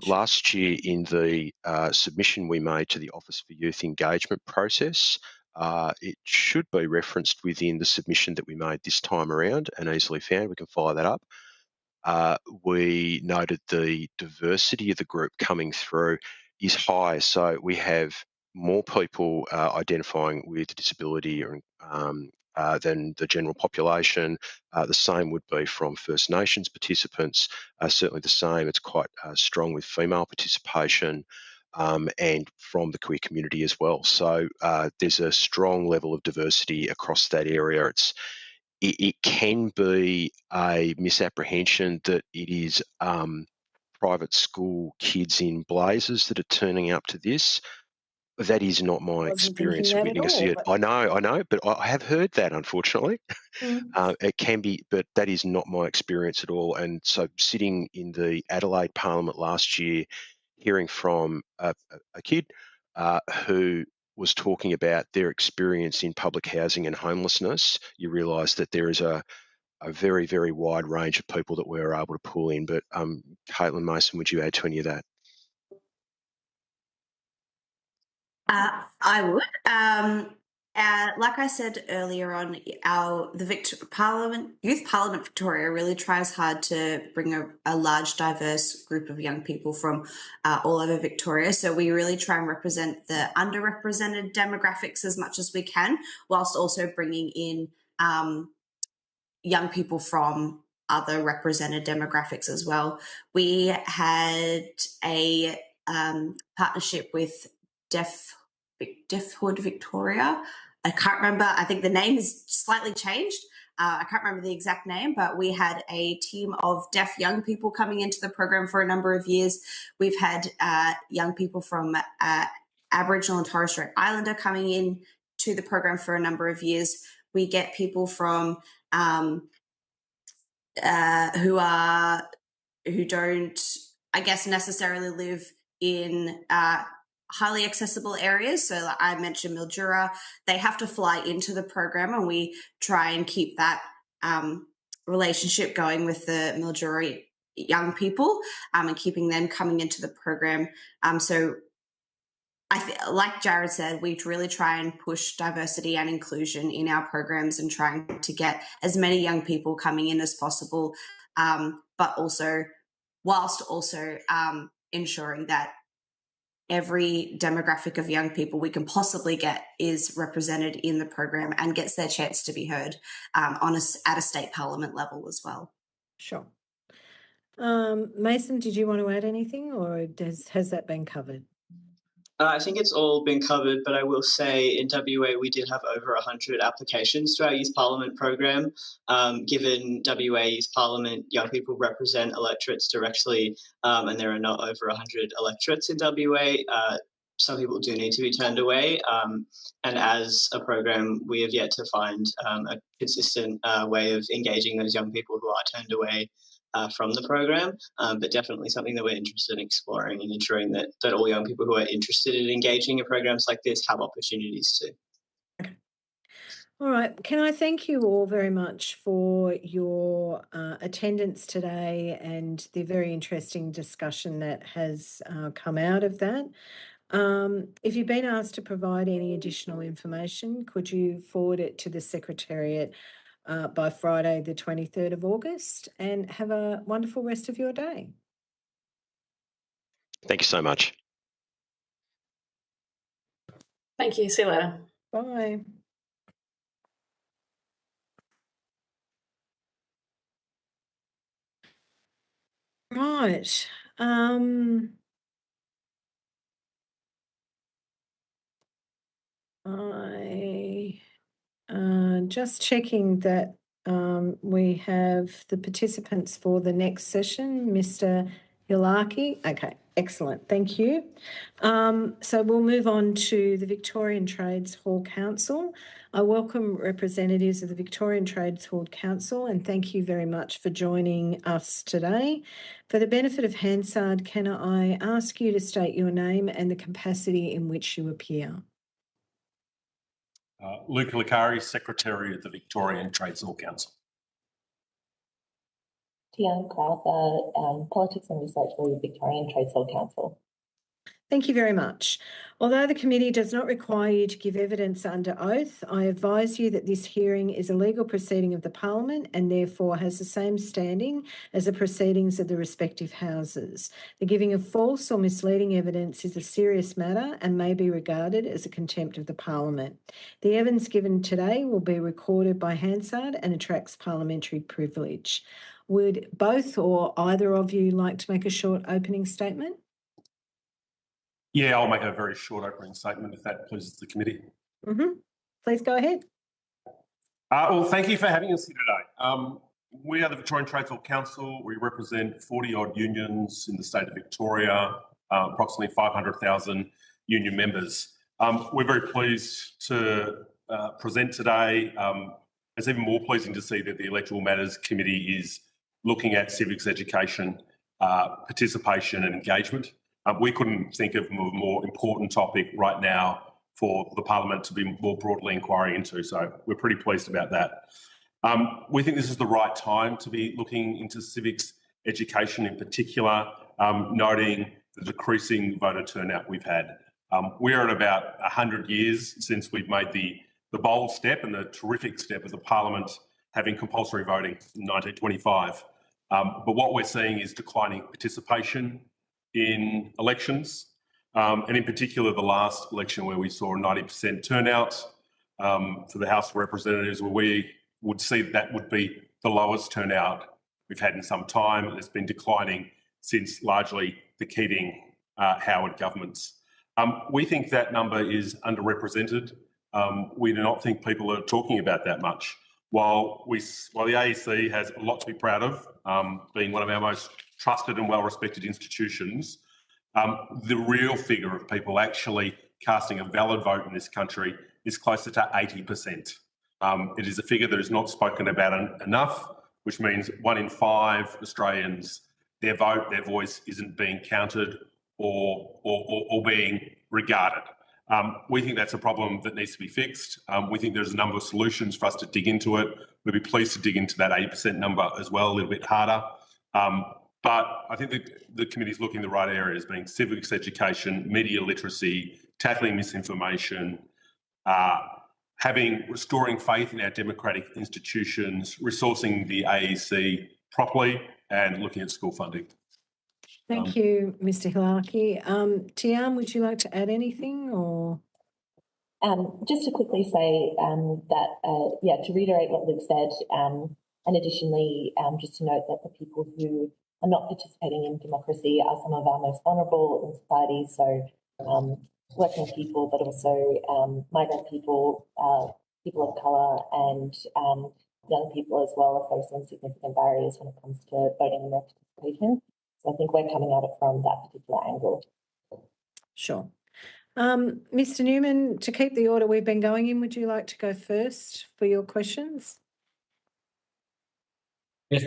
Last year, in the submission we made to the Office for Youth Engagement process, it should be referenced within the submission that we made this time around and easily found. We can follow that up. We noted the diversity of the group coming through is high. So we have more people identifying with disability than the general population. The same would be from First Nations participants, certainly the same. It's quite strong with female participation and from the queer community as well. So there's a strong level of diversity across that area. It can be a misapprehension that it is private school kids in blazers that are turning up to this. That is not my experience that witnessing at a all, CERT. I know, but I have heard that, unfortunately. It can be, but that is not my experience at all. And so sitting in the Adelaide Parliament last year, hearing from a kid who was talking about their experience in public housing and homelessness, you realise that there is a very, very wide range of people that we're able to pull in. But Caitlin, Mason, would you add to any of that? I would. Like I said earlier on, the Youth Parliament Victoria really tries hard to bring a large, diverse group of young people from all over Victoria. So we really try and represent the underrepresented demographics as much as we can, whilst also bringing in young people from other represented demographics as well. We had a partnership with Deafhood Victoria. I can't remember. I think the name is slightly changed. I can't remember the exact name, but we had a team of deaf young people coming into the program for a number of years. We've had young people from Aboriginal and Torres Strait Islander coming in to the program for a number of years. We get people from who don't, I guess, necessarily live in highly accessible areas. So like I mentioned Mildura, they have to fly into the program, and we try and keep that relationship going with the Mildura young people and keeping them coming into the program. So like Jared said, we really try and push diversity and inclusion in our programs and trying to get as many young people coming in as possible, but also whilst also ensuring that every demographic of young people we can possibly get is represented in the program and gets their chance to be heard at a state parliament level as well. Sure. Mason, did you want to add anything, or has that been covered? I think it's all been covered, but I will say in WA we did have over 100 applications to our Youth Parliament program. Given WA Youth Parliament, young people represent electorates directly, and there are not over 100 electorates in WA. Some people do need to be turned away, and as a program we have yet to find a consistent way of engaging those young people who are turned away from the program, but definitely something that we're interested in exploring and ensuring that all young people who are interested in engaging in programs like this have opportunities to. Okay. All right. Can I thank you all very much for your attendance today and the very interesting discussion that has come out of that. If you've been asked to provide any additional information, could you forward it to the Secretariat by Friday, the 23rd of August, and have a wonderful rest of your day. Thank you so much. Thank you. See you later. Bye. Right. Just checking that we have the participants for the next session, Mr. Yulaki. Okay, excellent. Thank you. So we'll move on to the Victorian Trades Hall Council. I welcome representatives of the Victorian Trades Hall Council and thank you very much for joining us today. For the benefit of Hansard, can I ask you to state your name and the capacity in which you appear? Luke Lakari, Secretary of the Victorian Trades Hall Council. Tian Crowther, Politics and Research for the Victorian Trades Hall Council. Thank you very much. Although the committee does not require you to give evidence under oath, I advise you that this hearing is a legal proceeding of the Parliament and therefore has the same standing as the proceedings of the respective houses. The giving of false or misleading evidence is a serious matter and may be regarded as a contempt of the Parliament. The evidence given today will be recorded by Hansard and attracts parliamentary privilege. Would both or either of you like to make a short opening statement? Yeah, I'll make a very short opening statement if that pleases the committee. Please go ahead. Well, thank you for having us here today. We are the Victorian Trades Hall Council. We represent 40-odd unions in the state of Victoria, approximately 500,000 union members. We're very pleased to present today. It's even more pleasing to see that the Electoral Matters Committee is looking at civics education, participation and engagement. We couldn't think of a more important topic right now for the Parliament to be more broadly inquiring into, so we're pretty pleased about that. We think this is the right time to be looking into civics education in particular, noting the decreasing voter turnout we've had. We're at about 100 years since we've made the bold step and the terrific step of the Parliament having compulsory voting in 1925. But what we're seeing is declining participation in elections, and in particular the last election where we saw a 90% turnout for the House of Representatives, where we would see that would be the lowest turnout we've had in some time. It's been declining since largely the Keating-Howard governments. We think that number is underrepresented. We do not think people are talking about that much. while the AEC has a lot to be proud of, being one of our most trusted and well-respected institutions, the real figure of people actually casting a valid vote in this country is closer to 80%. It is a figure that is not spoken about enough, which means 1 in 5 Australians, their vote, their voice isn't being counted or being regarded. We think that's a problem that needs to be fixed. We think there's a number of solutions for us to dig into it. We'd be pleased to dig into that 80% number as well, a little bit harder. But I think the committee's looking in the right areas, being civics education, media literacy, tackling misinformation, restoring faith in our democratic institutions, resourcing the AEC properly, and looking at school funding. Thank you, Mr. Hilarki. Tian, would you like to add anything, or? Just to quickly say that, to reiterate what Luke said, and additionally, just to note that the people who are not participating in democracy are some of our most vulnerable in society. So working people, but also migrant people, people of colour, and young people as well are facing significant barriers when it comes to voting and their participation. So I think we're coming at it from that particular angle. Sure. Mr. Newman, to keep the order we've been going in, would you like to go first for your questions? Yes.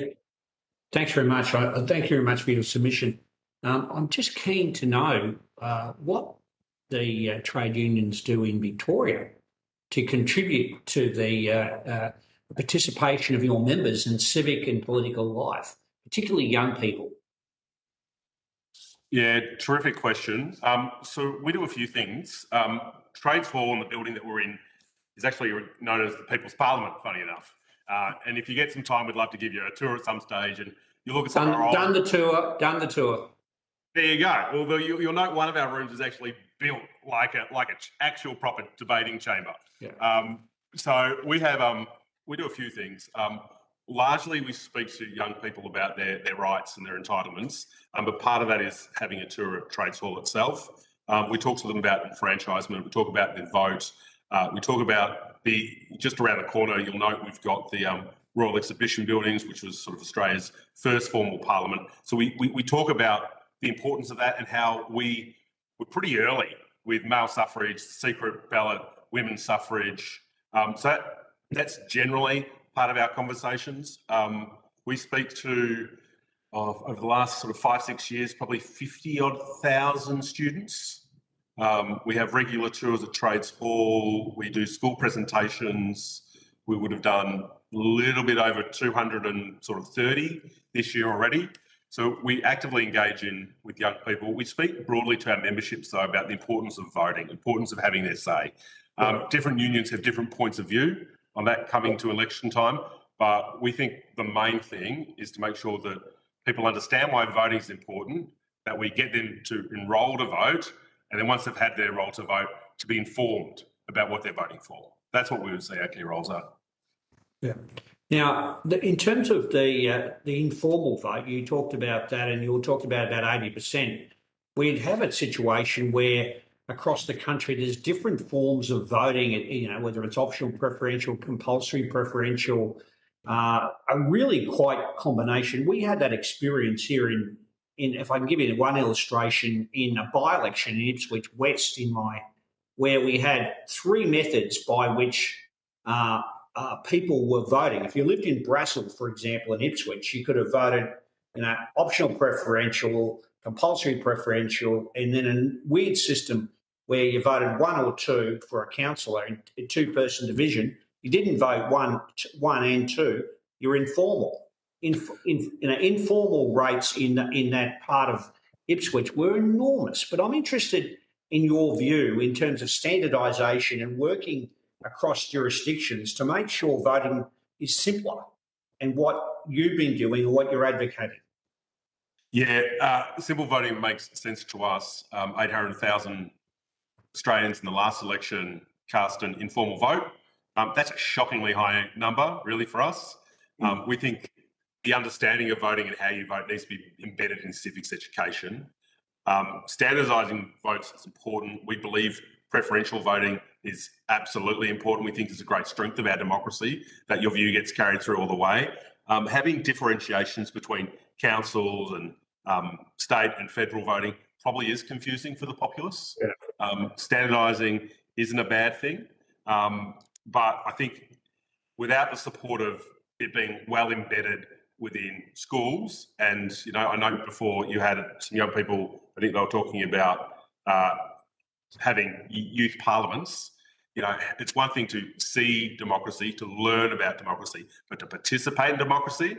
Thanks very much. Thank you very much for your submission. I'm just keen to know what the trade unions do in Victoria to contribute to the participation of your members in civic and political life, particularly young people. Yeah, terrific question. So we do a few things. Trades Hall in the building that we're in is actually known as the People's Parliament, funny enough. And if you get some time, we'd love to give you a tour at some stage, and you look at some of our Done the tour. There you go. Well, you'll note one of our rooms is actually built like an actual proper debating chamber. Yeah. So we have we do a few things. Largely, we speak to young people about their rights and their entitlements, but part of that is having a tour at Trades Hall itself. We talk to them about enfranchisement. We talk about their vote. We talk about just around the corner, you'll note we've got the Royal Exhibition Buildings, which was sort of Australia's first formal parliament. So we talk about the importance of that and how we were pretty early with male suffrage, secret ballot, women's suffrage. So that's generally part of our conversations. We speak to, over the last sort of 5-6 years, probably 50,000 students. We have regular tours at Trades Hall. We do school presentations. We would have done a little bit over 230 this year already. So we actively engage with young people. We speak broadly to our memberships, though, about the importance of voting, importance of having their say. Different unions have different points of view on that coming to election time, but we think the main thing is to make sure that people understand why voting is important, that we get them to enrol to vote, and then once they've had their role to vote, to be informed about what they're voting for. That's what we would say our key roles are. Yeah. Now, in terms of the informal vote, you talked about that, and you talked about 80%. We'd have a situation where across the country there's different forms of voting, whether it's optional preferential, compulsory preferential, a really quite combination. We had that experience here in if I can give you one illustration, in a by-election in Ipswich West where we had 3 methods by which people were voting. If you lived in Brassel, for example, in Ipswich, you could have voted optional preferential, compulsory preferential, and then a weird system where you voted 1 or 2 for a councillor in a 2-person division. You didn't vote 1 and 2. You're informal. Informal rates in that part of Ipswich were enormous. But I'm interested in your view in terms of standardisation and working across jurisdictions to make sure voting is simpler, and what you've been doing and what you're advocating. Yeah, simple voting makes sense to us. 800,000 Australians in the last election cast an informal vote. That's a shockingly high number, really, for us. We think the understanding of voting and how you vote needs to be embedded in civics education. Standardising votes is important. We believe preferential voting is absolutely important. We think it's a great strength of our democracy that your view gets carried through all the way. Having differentiations between councils and state and federal voting probably is confusing for the populace. Yeah. Standardising isn't a bad thing, but I think without the support of it being well embedded within schools, and I know before you had some young people, I think they were talking about having youth parliaments. It's one thing to see democracy, to learn about democracy, but to participate in democracy,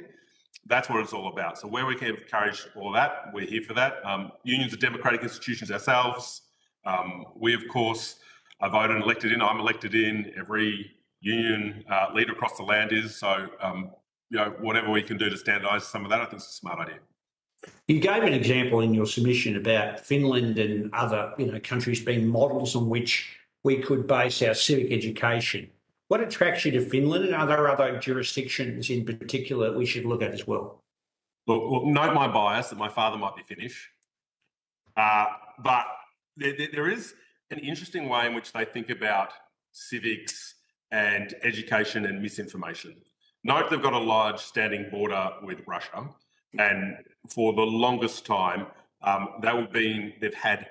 that's what it's all about. So where we can encourage all of that, we're here for that. Unions are democratic institutions ourselves. We, of course, are voted and elected in. I'm elected in. Every union leader across the land is. So, whatever we can do to standardise some of that, I think it's a smart idea. You gave an example in your submission about Finland and other countries being models on which we could base our civic education. What attracts you to Finland, and are there other jurisdictions in particular that we should look at as well? Look, note my bias that my father might be Finnish, but there is an interesting way in which they think about civics and education and misinformation. Note they've got a large standing border with Russia, and for the longest time, they've had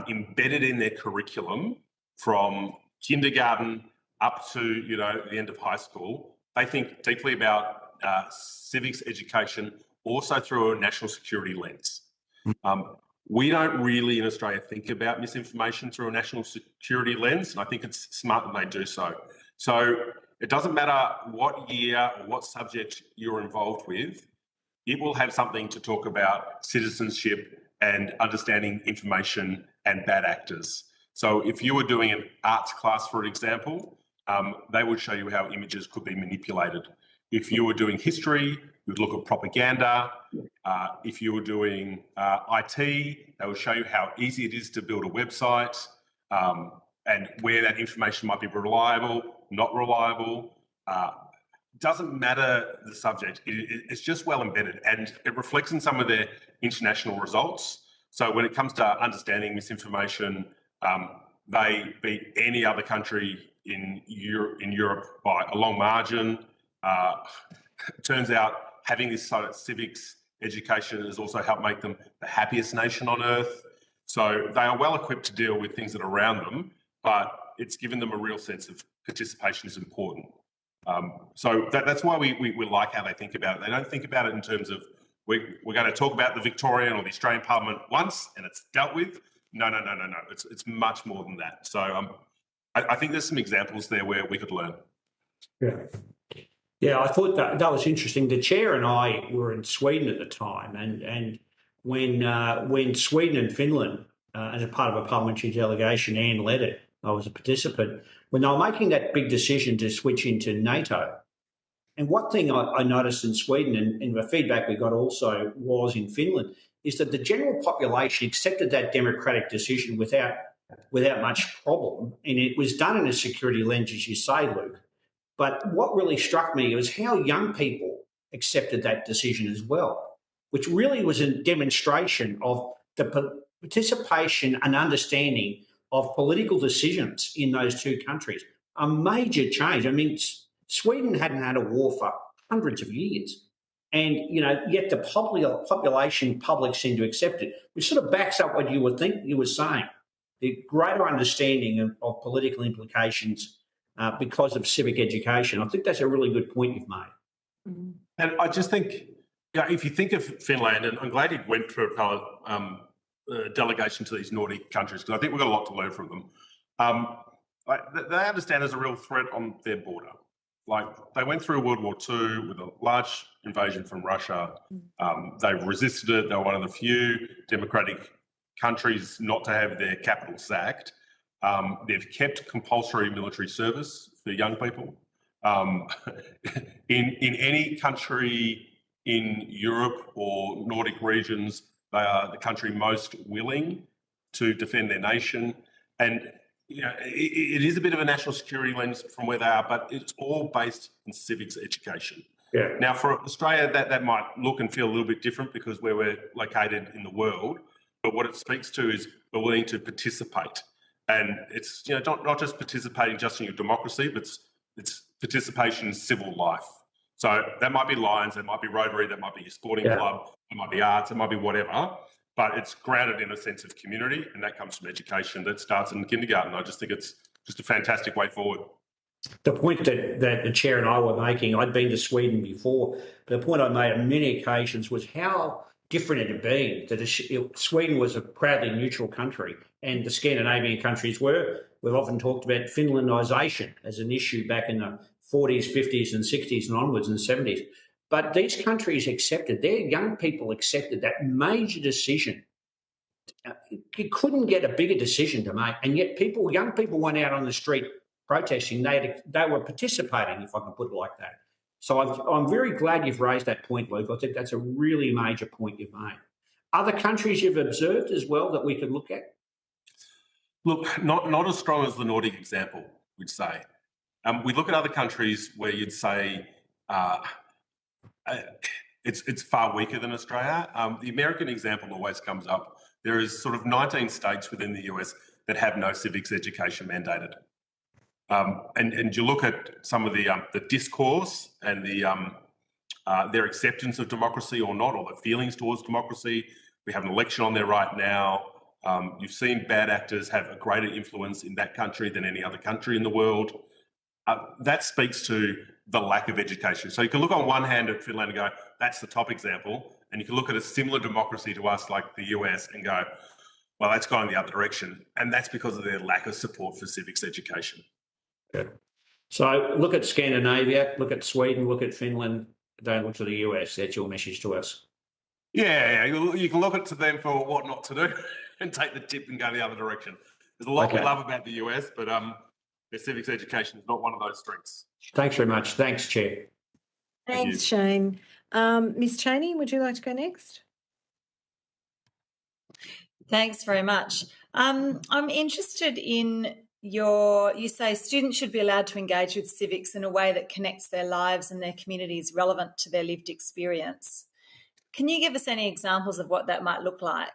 embedded in their curriculum from kindergarten up to the end of high school. They think deeply about civics education, also through a national security lens. We don't really in Australia think about misinformation through a national security lens, and I think it's smart that they do so. So it doesn't matter what year or what subject you're involved with, it will have something to talk about citizenship and understanding information and bad actors. So if you were doing an arts class, for example, they would show you how images could be manipulated. If you were doing history, you would look at propaganda. If you were doing IT, they would show you how easy it is to build a website and where that information might be reliable, not reliable. Doesn't matter the subject, it's just well embedded, and it reflects in some of their international results. So when it comes to understanding misinformation, they beat any other country in Europe by a long margin. Turns out having this sort of civics education has also helped make them the happiest nation on earth. So they are well equipped to deal with things that are around them, but it's given them a real sense of participation is important. So that's why we like how they think about it. They don't think about it in terms of we're going to talk about the Victorian or the Australian Parliament once and it's dealt with. No. It's much more than that. So I think there's some examples there where we could learn. Yeah, I thought that was interesting. The chair and I were in Sweden at the time, and when Sweden and Finland, as a part of a parliamentary delegation, Anne led it, I was a participant, when they were making that big decision to switch into NATO. And one thing I noticed in Sweden, and the feedback we got also was in Finland, is that the general population accepted that democratic decision without much problem. And it was done in a security lens, as you say, Luke. But what really struck me was how young people accepted that decision as well, which really was a demonstration of the participation and understanding of political decisions in those two countries. A major change. I mean, Sweden hadn't had a war for hundreds of years. And, yet the public seemed to accept it, which sort of backs up what you were saying. The greater understanding of political implications because of civic education. I think that's a really good point you've made. Mm-hmm. And I just think, if you think of Finland, and I'm glad you went for a delegation to these Nordic countries, because I think we've got a lot to learn from them. They understand there's a real threat on their border. Like, they went through World War II with a large invasion from Russia. They resisted it. They were one of the few democratic countries not to have their capital sacked. They've kept compulsory military service for young people. In any country in Europe or Nordic regions, they are the country most willing to defend their nation. And it is a bit of a national security lens from where they are, but it's all based in civics education. Yeah. Now, for Australia, that might look and feel a little bit different because where we're located in the world, but what it speaks to is we're willing to participate. And it's not just participating just in your democracy, but it's participation in civil life. So that might be Lions, that might be Rotary, that might be your sporting club, it might be arts, it might be whatever, but it's grounded in a sense of community, and that comes from education that starts in kindergarten. I just think it's just a fantastic way forward. The point that the Chair and I were making, I'd been to Sweden before, but the point I made on many occasions was how different it had been. That Sweden was a proudly neutral country, and the Scandinavian countries were. We've often talked about Finlandisation as an issue back in the 40s, 50s and 60s and onwards in the 70s. But these countries accepted, their young people accepted that major decision. You couldn't get a bigger decision to make, and yet young people went out on the street protesting. They were participating, if I can put it like that. So I'm very glad you've raised that point, Luke. I think that's a really major point you've made. Other countries you've observed as well that we could look at? Look, not as strong as the Nordic example, we'd say. We look at other countries where you'd say it's far weaker than Australia. The American example always comes up. There is sort of 19 states within the US that have no civics education mandated. And you look at some of the discourse and their acceptance of democracy or not, or the feelings towards democracy. We have an election on there right now. You've seen bad actors have a greater influence in that country than any other country in the world. That speaks to the lack of education. So you can look on one hand at Finland and go, that's the top example. And you can look at a similar democracy to us like the US and go, well, that's going the other direction. And that's because of their lack of support for civics education. Okay. So look at Scandinavia, look at Sweden, look at Finland, don't look to the US. That's your message to us. Yeah, you can look at to them for what not to do and take the tip and go the other direction. There's a lot we love about the US, but their civics education is not one of those strengths. Thanks very much. Thanks, Chair. Thanks, Shane. Ms. Chaney, would you like to go next? Thanks very much. I'm interested in you say students should be allowed to engage with civics in a way that connects their lives and their communities relevant to their lived experience. Can you give us any examples of what that might look like?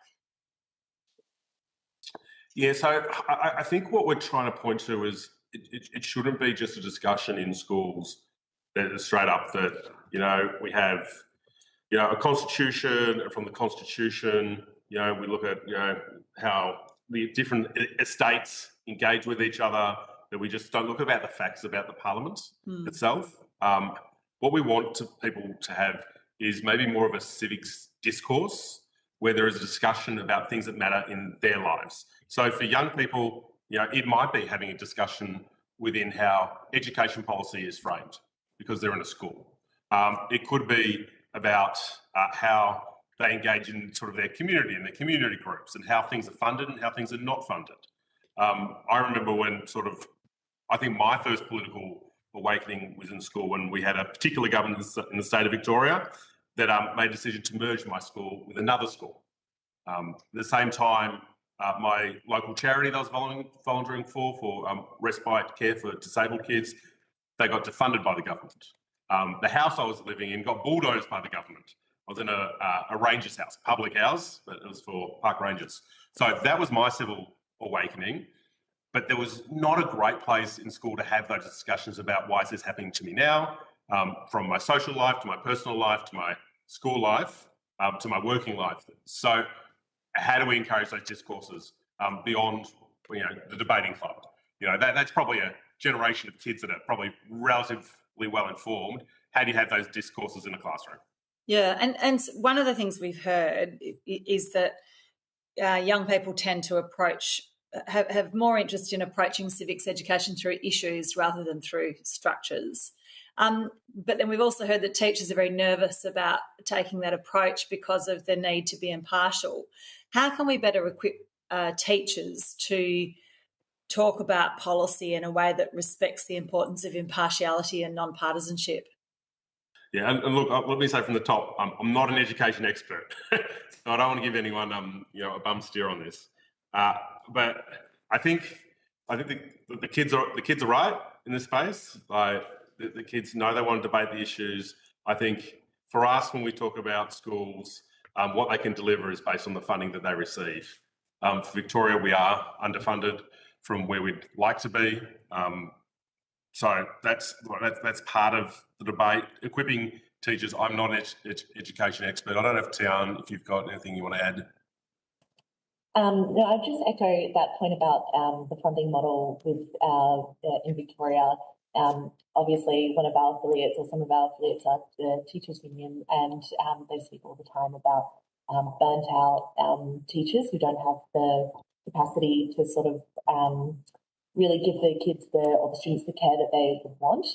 Yeah, so I think what we're trying to point to is it shouldn't be just a discussion in schools that is straight up that, we have, a constitution, and from the constitution, we look at, how the different estates engage with each other, that we just don't look about the facts about the parliament itself. What we want people to have is maybe more of a civics discourse where there is a discussion about things that matter in their lives. So for young people, it might be having a discussion within how education policy is framed because they're in a school. It could be about how they engage in sort of their community and their community groups and how things are funded and how things are not funded. I remember when I think my first political awakening was in school when we had a particular government in the state of Victoria that made a decision to merge my school with another school. At the same time, my local charity that I was volunteering for respite care for disabled kids, they got defunded by the government. The house I was living in got bulldozed by the government. I was in a ranger's house, public house, but it was for park rangers. So that was my civil awakening. But there was not a great place in school to have those discussions about why is this happening to me now, from my social life to my personal life to my school life to my working life. So how do we encourage those discourses beyond the debating club? That's probably a generation of kids that are probably relatively well informed. How do you have those discourses in a classroom? Yeah, and one of the things we've heard is that young people tend to have more interest in approaching civics education through issues rather than through structures. But then we've also heard that teachers are very nervous about taking that approach because of the need to be impartial. How can we better equip teachers to talk about policy in a way that respects the importance of impartiality and non-partisanship? Yeah, and look, let me say from the top, I'm not an education expert, so I don't want to give anyone a bum steer on this. But I think the kids are right in this space. Like the kids know they want to debate the issues. I think for us, when we talk about schools, what they can deliver is based on the funding that they receive. For Victoria, we are underfunded. from where we'd like to be. So that's part of the debate. Equipping teachers, I'm not an education expert. I don't know if Tian, if you've got anything you want to add. No, I'd just echo that point about the funding model with in Victoria. Obviously, one of our affiliates or some of our affiliates are the Teachers Union, and they speak all the time about burnt out teachers who don't have the capacity to sort of really give the kids or the students the care that they would want.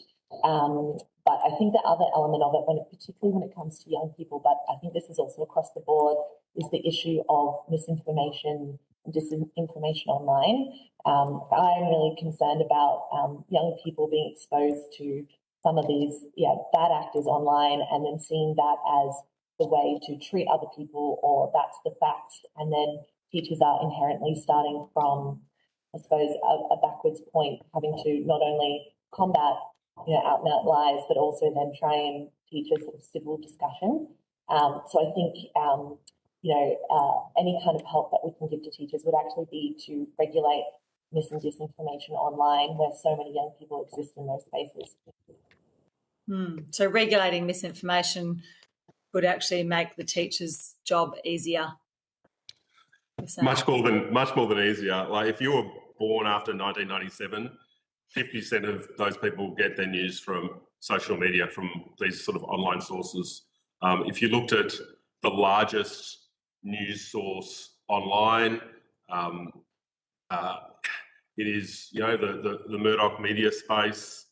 But I think the other element of it, particularly when it comes to young people, but I think this is also across the board, is the issue of misinformation and disinformation online. I'm really concerned about young people being exposed to some of these bad actors online and then seeing that as the way to treat other people, or that's the facts. And then teachers are inherently starting from, I suppose, a backwards point, having to not only combat out and out lies, but also then try and teach a sort of civil discussion. So I think any kind of help that we can give to teachers would actually be to regulate mis and disinformation online, where so many young people exist in those spaces. So regulating misinformation would actually make the teacher's job easier. Much more than easier. Like if you were born after 1997, 50% of those people get their news from social media, from these sort of online sources. If you looked at the largest news source online, it is the Murdoch media space.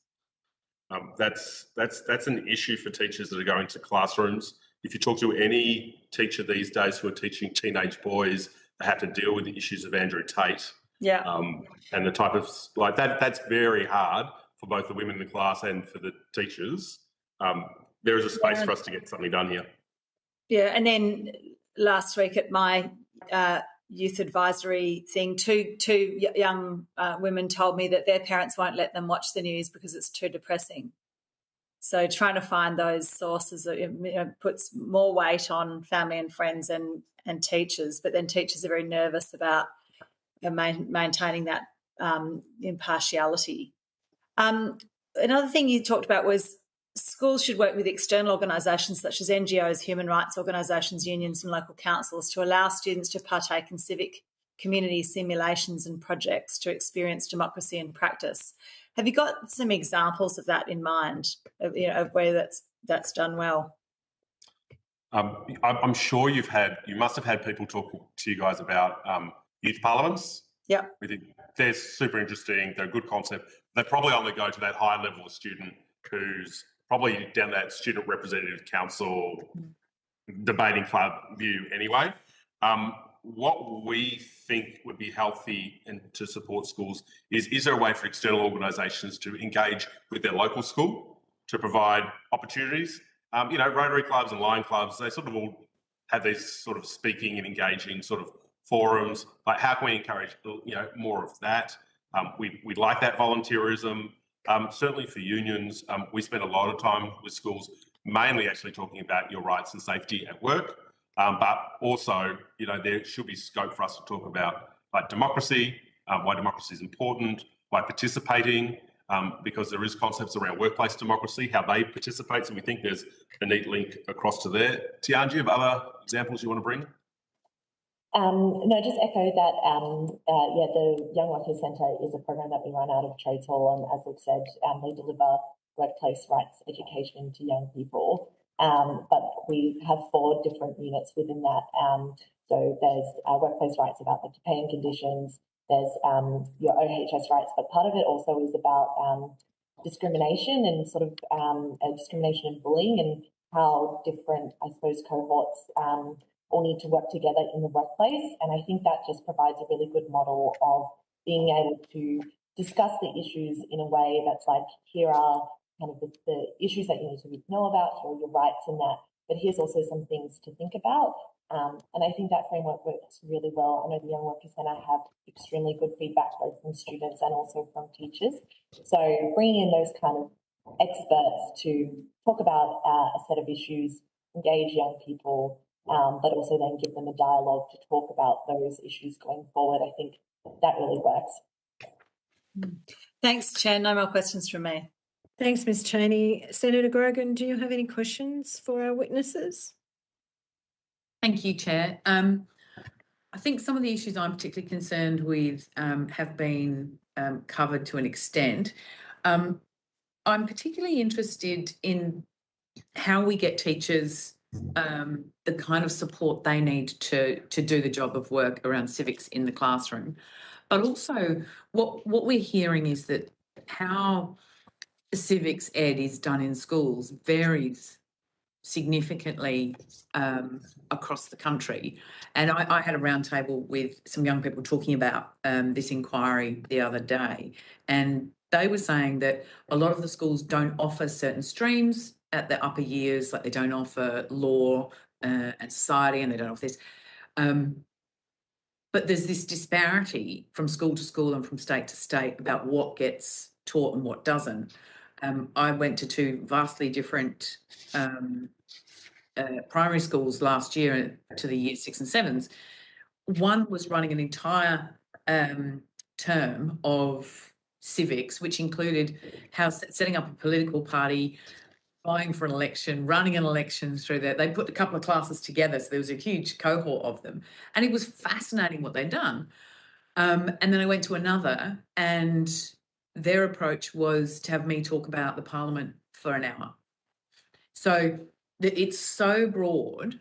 That's an issue for teachers that are going to classrooms. If you talk to any teacher these days who are teaching teenage boys, they have to deal with the issues of Andrew Tate. Yeah. And the type of like that's very hard for both the women in the class and for the teachers. There is a space for us to get something done here. Yeah, and then last week at my youth advisory thing, two young women told me that their parents won't let them watch the news because it's too depressing. So trying to find those sources puts more weight on family and friends and teachers, but then teachers are very nervous about maintaining that impartiality. Another thing you talked about was schools should work with external organisations such as NGOs, human rights organisations, unions and local councils to allow students to partake in civic community simulations and projects to experience democracy in practice. Have you got some examples of that in mind, of where that's done well? I'm sure you must have had people talking to you guys about youth parliaments. Yeah. They're super interesting. They're a good concept. They probably only go to that high level of student who's probably down that student representative council debating club view anyway. What we think would be healthy and to support schools is there a way for external organisations to engage with their local school to provide opportunities? Rotary clubs and Lion clubs, they sort of all have these sort of speaking and engaging sort of forums. Like, how can we encourage more of that? We like that volunteerism. Certainly for unions, we spend a lot of time with schools, mainly actually talking about your rights and safety at work. But also, there should be scope for us to talk about like democracy, why democracy is important, why participating, because there is concepts around workplace democracy, how they participate. So we think there's a neat link across to there. Tian, do you have other examples you want to bring? No, just echo that. The Young Workers Centre is a program that we run out of Trades Hall, and as Luke said, they deliver workplace rights education to young people. But we have 4 different units within that. So there's workplace rights about the pay and conditions. There's your OHS rights, but part of it also is about discrimination and sort of discrimination and bullying, and how different, I suppose, cohorts all need to work together in the workplace. And I think that just provides a really good model of being able to discuss the issues in a way that's like, here are kind of the issues that you need to know about, or your rights in that, but here's also some things to think about. And I think that framework works really well. I know the Young Workers Centre have extremely good feedback both from students and also from teachers. So bringing in those kind of experts to talk about a set of issues, engage young people, but also then give them a dialogue to talk about those issues going forward, I think that really works. Thanks, Chair. No more questions from me. Thanks, Ms Cheney. Senator Grogan, do you have any questions for our witnesses? Thank you, Chair. I think some of the issues I'm particularly concerned with have been covered to an extent. I'm particularly interested in how we get teachers the kind of support they need to do the job of work around civics in the classroom. But also what we're hearing is that how civics ed is done in schools varies significantly across the country. And I had a roundtable with some young people talking about this inquiry the other day, and they were saying that a lot of the schools don't offer certain streams at the upper years, like they don't offer law and society, and they don't offer this. But there's this disparity from school to school and from state to state about what gets taught and what doesn't. I went to two vastly different primary schools last year to the year 6 and 7s. One was running an entire term of civics, which included how setting up a political party, vying for an election, running an election through that. They put a couple of classes together, so there was a huge cohort of them. And it was fascinating what they'd done. And then I went to another, and their approach was to have me talk about the Parliament for an hour. So it's so broad.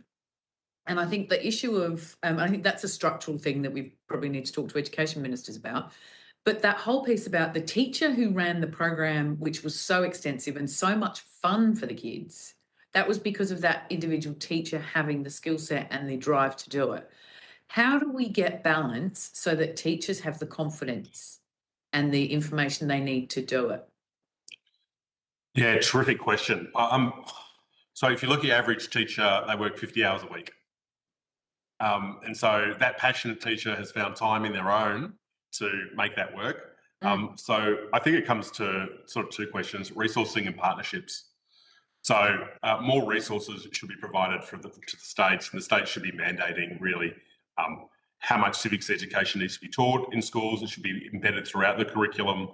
And I think the issue of, I think that's a structural thing that we probably need to talk to education ministers about. But that whole piece about the teacher who ran the program, which was so extensive and so much fun for the kids, that was because of that individual teacher having the skill set and the drive to do it. How do we get balance so that teachers have the confidence and the information they need to do it? Yeah, terrific question. So if you look at your average teacher, they work 50 hours a week. And so that passionate teacher has found time in their own to make that work. So I think it comes to sort of two questions: resourcing and partnerships. So more resources should be provided to the states, and the states should be mandating really how much civics education needs to be taught in schools. It should be embedded throughout the curriculum.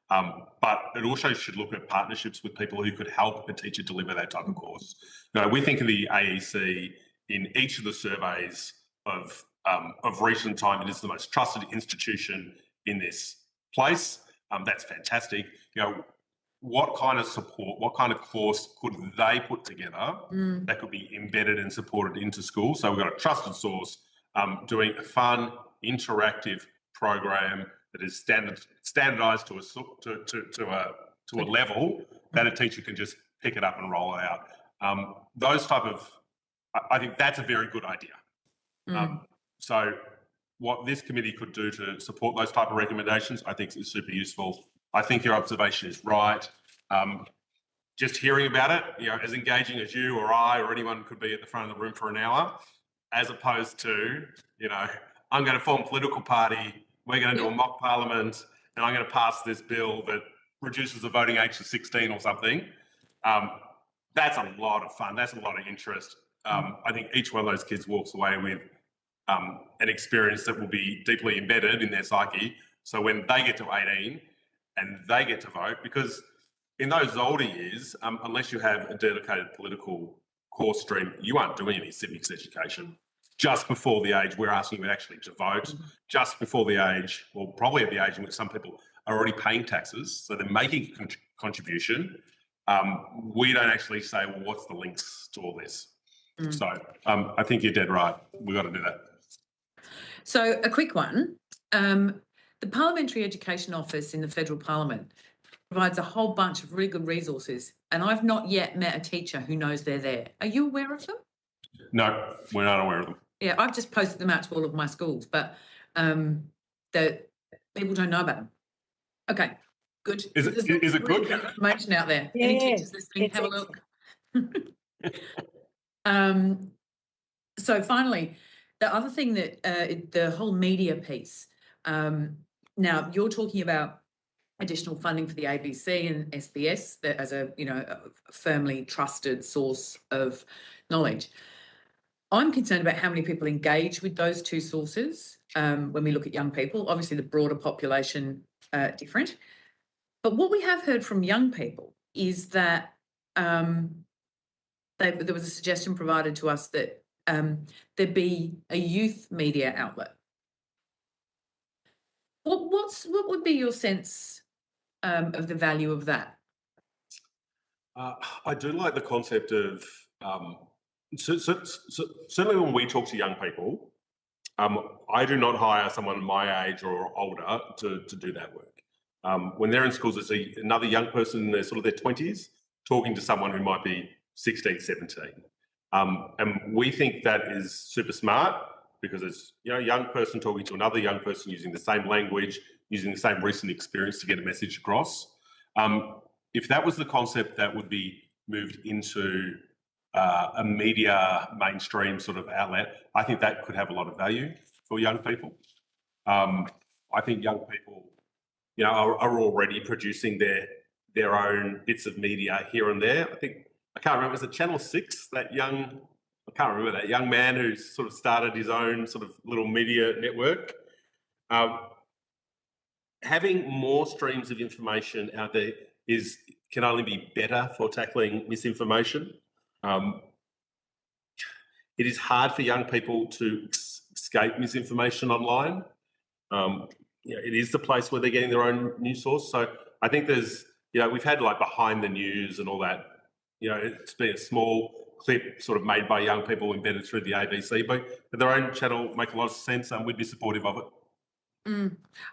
But it also should look at partnerships with people who could help a teacher deliver that type of course. You know, we think of the AEC in each of the surveys of recent time. It is the most trusted institution in this place. That's fantastic. You know, what kind of support, what kind of course could they put together that could be embedded and supported into school? So we've got a trusted source doing a fun, interactive program that is standardised to a level that a teacher can just pick it up and roll it out. Those type of, I think that's a very good idea. So what this committee could do to support those type of recommendations, I think is super useful. I think your observation is right. Just hearing about it, you know, as engaging as you or I or anyone could be at the front of the room for an hour, as opposed to, you know, I'm going to form a political party, we're going to do a mock parliament, and I'm going to pass this bill that reduces the voting age to 16 or something. That's a lot of fun. That's a lot of interest. I think each one of those kids walks away with an experience that will be deeply embedded in their psyche. So when they get to 18 and they get to vote, because in those older years, unless you have a dedicated political course stream, you aren't doing any civics education. Just before the age we're asking you actually to vote, just before the age, well, probably at the age in which some people are already paying taxes, so they're making a contribution, we don't actually say, well, what's the links to all this? So I think you're dead right. We've got to do that. So a quick one. The Parliamentary Education Office in the Federal Parliament provides a whole bunch of really good resources, and I've not yet met a teacher who knows they're there. Are you aware of them? No, we're not aware of them. Yeah, I've just posted them out to all of my schools, but the people don't know about them. Okay, good. Is it really good? Good information out there. Yeah, Any teachers listening, have a look. So finally, the other thing that the whole media piece. Now you're talking about additional funding for the ABC and SBS as a firmly trusted source of knowledge. I'm concerned about how many people engage with those two sources. when we look at young people. Obviously, the broader population different. But what we have heard from young people is that there was a suggestion provided to us that there be a youth media outlet. What would be your sense of the value of that? I do like the concept of certainly when we talk to young people, I do not hire someone my age or older to do that work. When they're in schools, it's another young person in their 20s talking to someone who might be 16, 17. And we think that is super smart because it's a young person talking to another young person using the same language, using the same recent experience to get a message across. If that was the concept that would be moved into a media mainstream outlet, I think that could have a lot of value for young people. I think young people, are already producing their own bits of media here and there. I can't remember, was it Channel 6, that young man who started his own little media network. Having more streams of information out there can only be better for tackling misinformation. It is hard for young people to escape misinformation online. It is the place where they're getting their own news source. So I think there's, we've had behind the news and all that. It's been a small clip made by young people embedded through the ABC, but their own channel make a lot of sense, and we'd be supportive of it.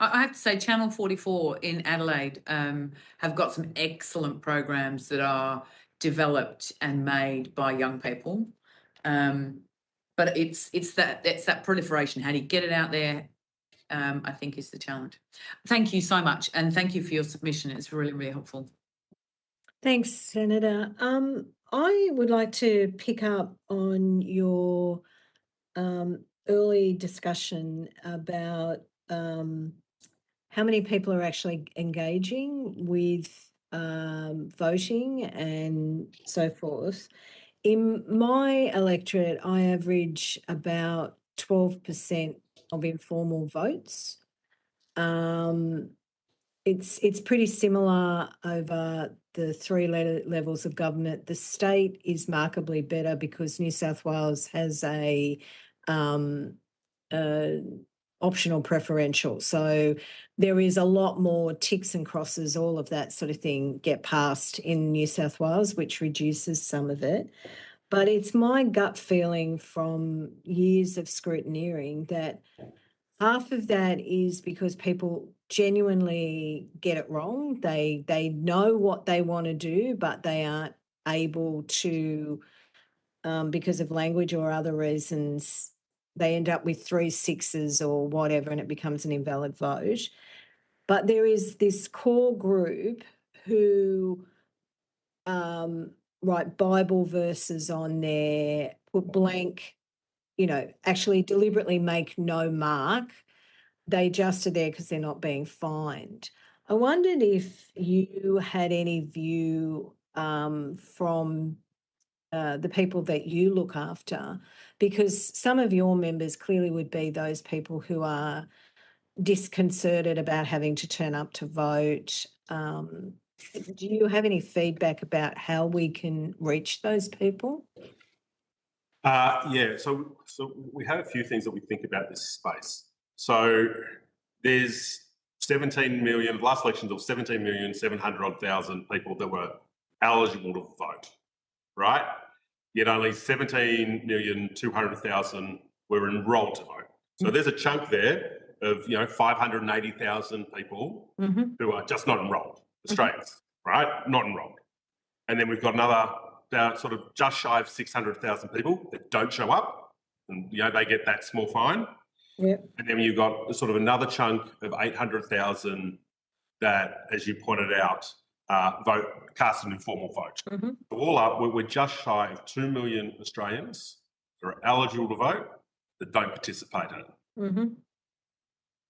I have to say, Channel 44 in Adelaide have got some excellent programs that are developed and made by young people. But it's that proliferation. How do you get it out there? I think is the challenge. Thank you so much, and thank you for your submission. It's really, really helpful. Thanks, Senator. I would like to pick up on your early discussion about how many people are actually engaging with voting and so forth. In my electorate, I average about 12% of informal votes. It's pretty similar over the three levels of government. The state is markedly better because New South Wales has a optional preferential. So there is a lot more ticks and crosses, all of that sort of thing get passed in New South Wales, which reduces some of it. But it's my gut feeling from years of scrutineering that half of that is because people genuinely get it wrong. They know what they want to do, but they aren't able to, because of language or other reasons, they end up with 3 6s or whatever, and it becomes an invalid vote. But there is this core group who write Bible verses on there, put blank, actually deliberately make no mark. They just are there because they're not being fined. I wondered if you had any view from the people that you look after, because some of your members clearly would be those people who are disconcerted about having to turn up to vote. Do you have any feedback about how we can reach those people? Yeah, so we have a few things that we think about this space. So there's 17 million, last election there was 17,700,000 people that were eligible to vote, right? Yet only 17,200,000 were enrolled to vote. So there's a chunk there of 580,000 people who are just not enrolled, Australians, right? Not enrolled. And then we've got another just shy of 600,000 people that don't show up, and they get that small fine. Yep. And then you've got another chunk of 800,000 that, as you pointed out, cast an informal vote. All up, we're just shy of 2 million Australians that are eligible to vote that don't participate in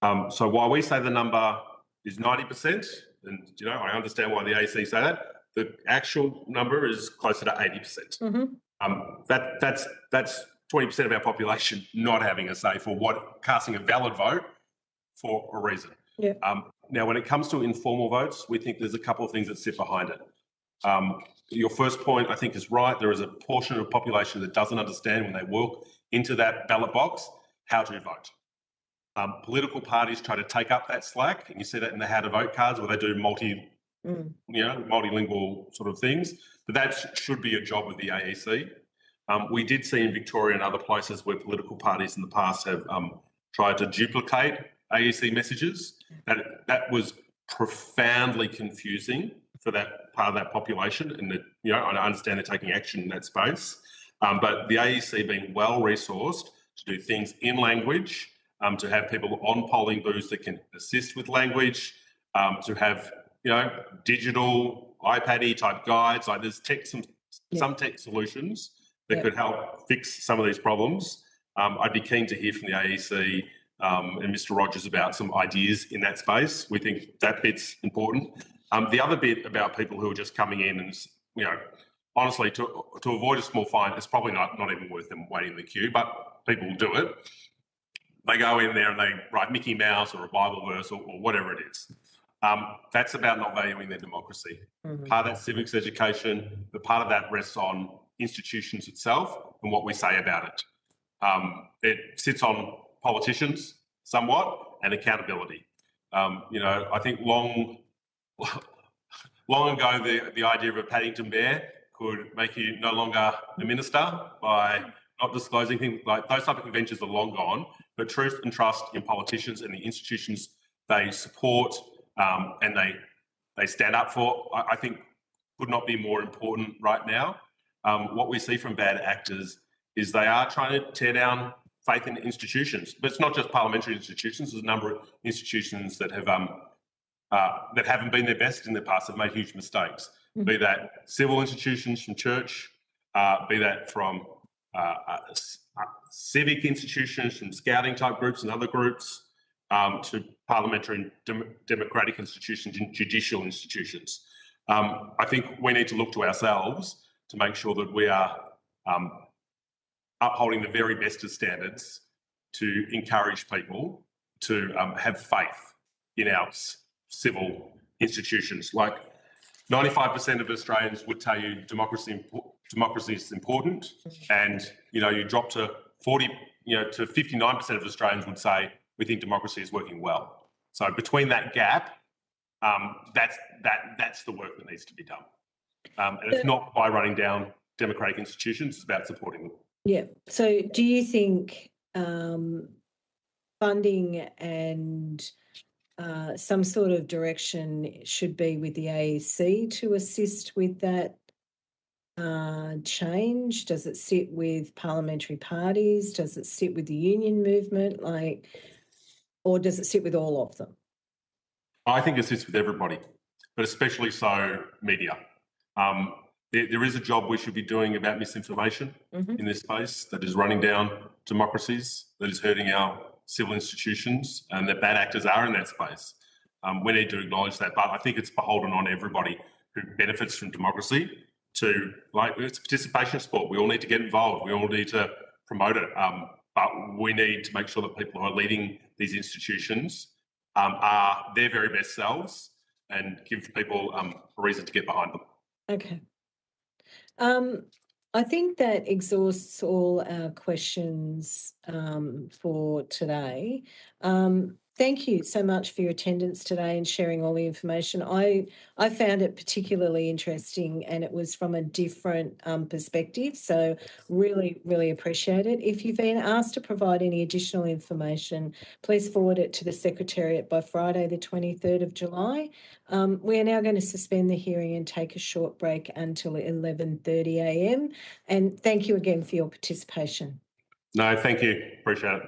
it. So while we say the number is 90%, and I understand why the AC say that, the actual number is closer to 80%. That's 20% of our population not having a say for what, casting a valid vote for a reason. Yeah. Now, when it comes to informal votes, we think there's a couple of things that sit behind it. Your first point, I think, is right. There is a portion of the population that doesn't understand when they walk into that ballot box how to vote. Political parties try to take up that slack, and you see that in the how to vote cards where they do multilingual sort of things. But that should be a job of the AEC. We did see in Victoria and other places where political parties in the past have tried to duplicate AEC messages. That was profoundly confusing for that part of that population, and that, you know, I understand they're taking action in that space. But the AEC being well resourced to do things in language, to have people on polling booths that can assist with language, to have, you know, digital iPad-y type guides. Like there's some tech solutions that could help fix some of these problems. I'd be keen to hear from the AEC and Mr. Rogers about some ideas in that space. We think that bit's important. The other bit about people who are just coming in and, you know, honestly, to avoid a small fine, it's probably not even worth them waiting in the queue, but people do it. They go in there and they write Mickey Mouse or a Bible verse or whatever it is. That's about not valuing their democracy. Part of that civics education, but part of that rests on institutions itself and what we say about it. It sits on politicians somewhat and accountability. You know, I think long ago, the idea of a Paddington Bear could make you no longer a minister by not disclosing things. Like those type of conventions are long gone, but truth and trust in politicians and the institutions they support and they stand up for, I think could not be more important right now. What we see from bad actors is they are trying to tear down faith in institutions, but it's not just parliamentary institutions. There's a number of institutions that have that haven't been their best in the past, have made huge mistakes, be that civil institutions from church, be that from civic institutions, from scouting type groups and other groups, to parliamentary and democratic institutions and judicial institutions. I think we need to look to ourselves to make sure that we are upholding the very best of standards to encourage people to have faith in our civil institutions. Like 95% of Australians would tell you democracy is important, and you know, you drop to 59% of Australians would say we think democracy is working well. So between that gap, that's the work that needs to be done, and it's not by running down democratic institutions; it's about supporting them. Yeah. So, do you think funding and some sort of direction should be with the AEC to assist with that change? Does it sit with parliamentary parties? Does it sit with the union movement? Or does it sit with all of them? I think it sits with everybody, but especially so media. There is a job we should be doing about misinformation in this space that is running down democracies, that is hurting our civil institutions, and that bad actors are in that space. We need to acknowledge that, but I think it's beholden on everybody who benefits from democracy to, like, it's participation sport. We all need to get involved. We all need to promote it. But we need to make sure that people who are leading these institutions are their very best selves and give people a reason to get behind them. Okay. I think that exhausts all our questions for today. Thank you so much for your attendance today and sharing all the information. I found it particularly interesting, and it was from a different perspective. So really, really appreciate it. If you've been asked to provide any additional information, please forward it to the Secretariat by Friday, the 23rd of July. We are now going to suspend the hearing and take a short break until 11:30 a.m. And thank you again for your participation. No, thank you. Appreciate it.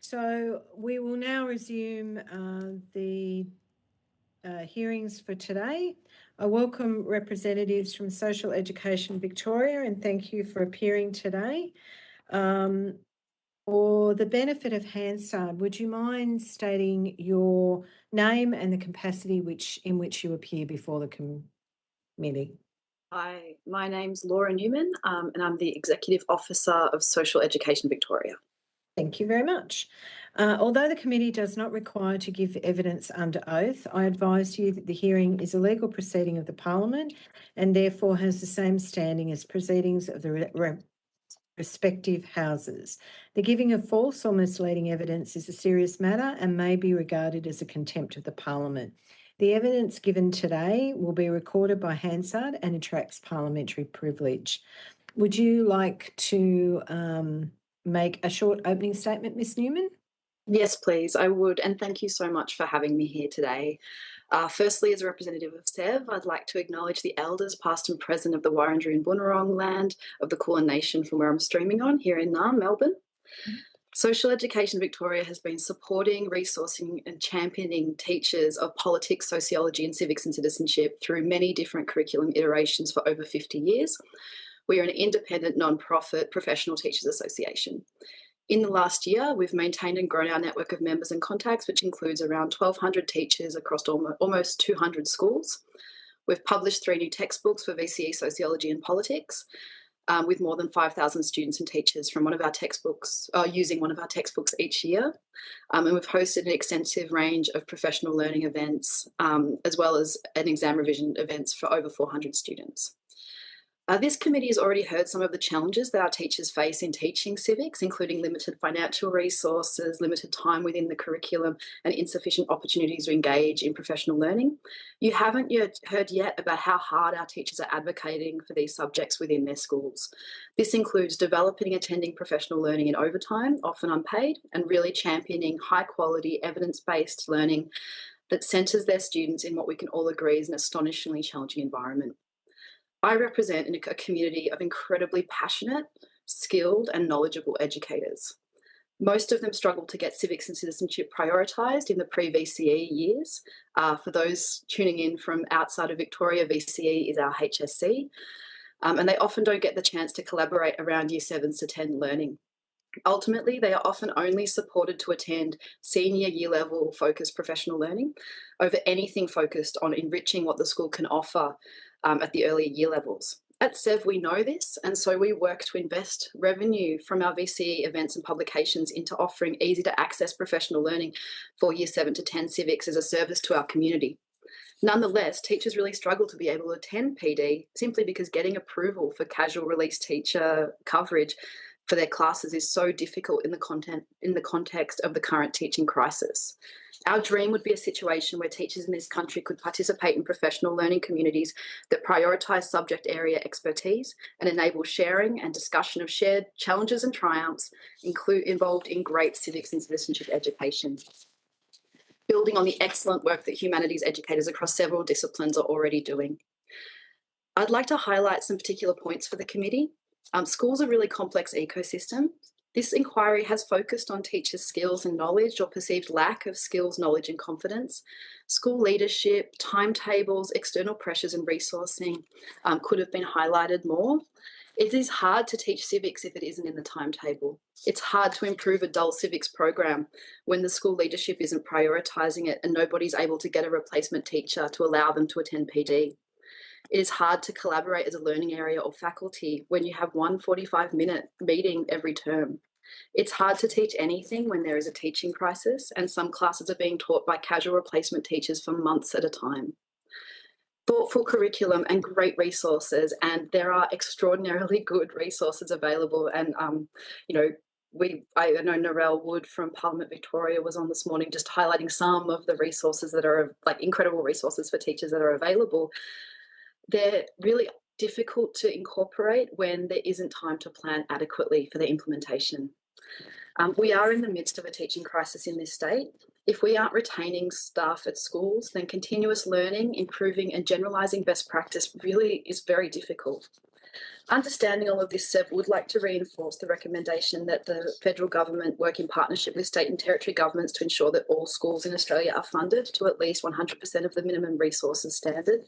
So we will now resume the hearings for today. I welcome representatives from Social Education Victoria and thank you for appearing today. For the benefit of Hansard, would you mind stating your name and the capacity in which you appear before the committee? Hi, my name's Laura Newman and I'm the Executive Officer of Social Education Victoria. Thank you very much. Although the committee does not require to give evidence under oath, I advise you that the hearing is a legal proceeding of the Parliament and therefore has the same standing as proceedings of the respective houses. The giving of false or misleading evidence is a serious matter and may be regarded as a contempt of the Parliament. The evidence given today will be recorded by Hansard and attracts parliamentary privilege. Would you like to make a short opening statement, Ms. Newman? Yes, please, I would, and thank you so much for having me here today. Firstly, as a representative of SEV, I'd like to acknowledge the elders, past and present, of the Wurundjeri and Bunurong land of the Kulin Nation from where I'm streaming on here in Melbourne. Social Education Victoria has been supporting, resourcing and championing teachers of politics, sociology and civics and citizenship through many different curriculum iterations for over 50 years. We are an independent, non-profit professional teachers association. In the last year, we've maintained and grown our network of members and contacts, which includes around 1,200 teachers across almost 200 schools. We've published 3 new textbooks for VCE Sociology and Politics, with more than 5,000 students and teachers from one of our textbooks, using one of our textbooks each year. And we've hosted an extensive range of professional learning events, as well as an exam revision events for over 400 students. This committee has already heard some of the challenges that our teachers face in teaching civics, including limited financial resources, limited time within the curriculum, and insufficient opportunities to engage in professional learning. You haven't heard yet about how hard our teachers are advocating for these subjects within their schools. This includes developing and attending professional learning in overtime, often unpaid, and really championing high-quality, evidence-based learning that centres their students in what we can all agree is an astonishingly challenging environment. I represent a community of incredibly passionate, skilled and knowledgeable educators. Most of them struggle to get civics and citizenship prioritised in the pre-VCE years. For those tuning in from outside of Victoria, VCE is our HSC, and they often don't get the chance to collaborate around Year 7s to 10 learning. Ultimately, they are often only supported to attend senior year level focused professional learning over anything focused on enriching what the school can offer at the earlier year levels. At SEV, we know this, and so we work to invest revenue from our VCE events and publications into offering easy to access professional learning for Year 7 to 10 civics as a service to our community. Nonetheless, teachers really struggle to be able to attend PD simply because getting approval for casual release teacher coverage for their classes is so difficult in the context of the current teaching crisis. Our dream would be a situation where teachers in this country could participate in professional learning communities that prioritise subject area expertise and enable sharing and discussion of shared challenges and triumphs involved in great civics and citizenship education, building on the excellent work that humanities educators across several disciplines are already doing. I'd like to highlight some particular points for the committee. Schools are really complex ecosystems. This inquiry has focused on teachers' skills and knowledge or perceived lack of skills, knowledge and confidence. School leadership, timetables, external pressures and resourcing could have been highlighted more. It is hard to teach civics if it isn't in the timetable. It's hard to improve a dull civics program when the school leadership isn't prioritising it and nobody's able to get a replacement teacher to allow them to attend PD. It is hard to collaborate as a learning area or faculty when you have one 45-minute meeting every term. It's hard to teach anything when there is a teaching crisis and some classes are being taught by casual replacement teachers for months at a time. Thoughtful curriculum and great resources, and there are extraordinarily good resources available. And I know Narelle Wood from Parliament Victoria was on this morning just highlighting some of the resources that are like incredible resources for teachers that are available. They're really difficult to incorporate when there isn't time to plan adequately for the implementation. We are in the midst of a teaching crisis in this state. If we aren't retaining staff at schools, then continuous learning, improving and generalising best practice really is very difficult. Understanding all of this, Seb would like to reinforce the recommendation that the federal government work in partnership with state and territory governments to ensure that all schools in Australia are funded to at least 100% of the minimum resources standard.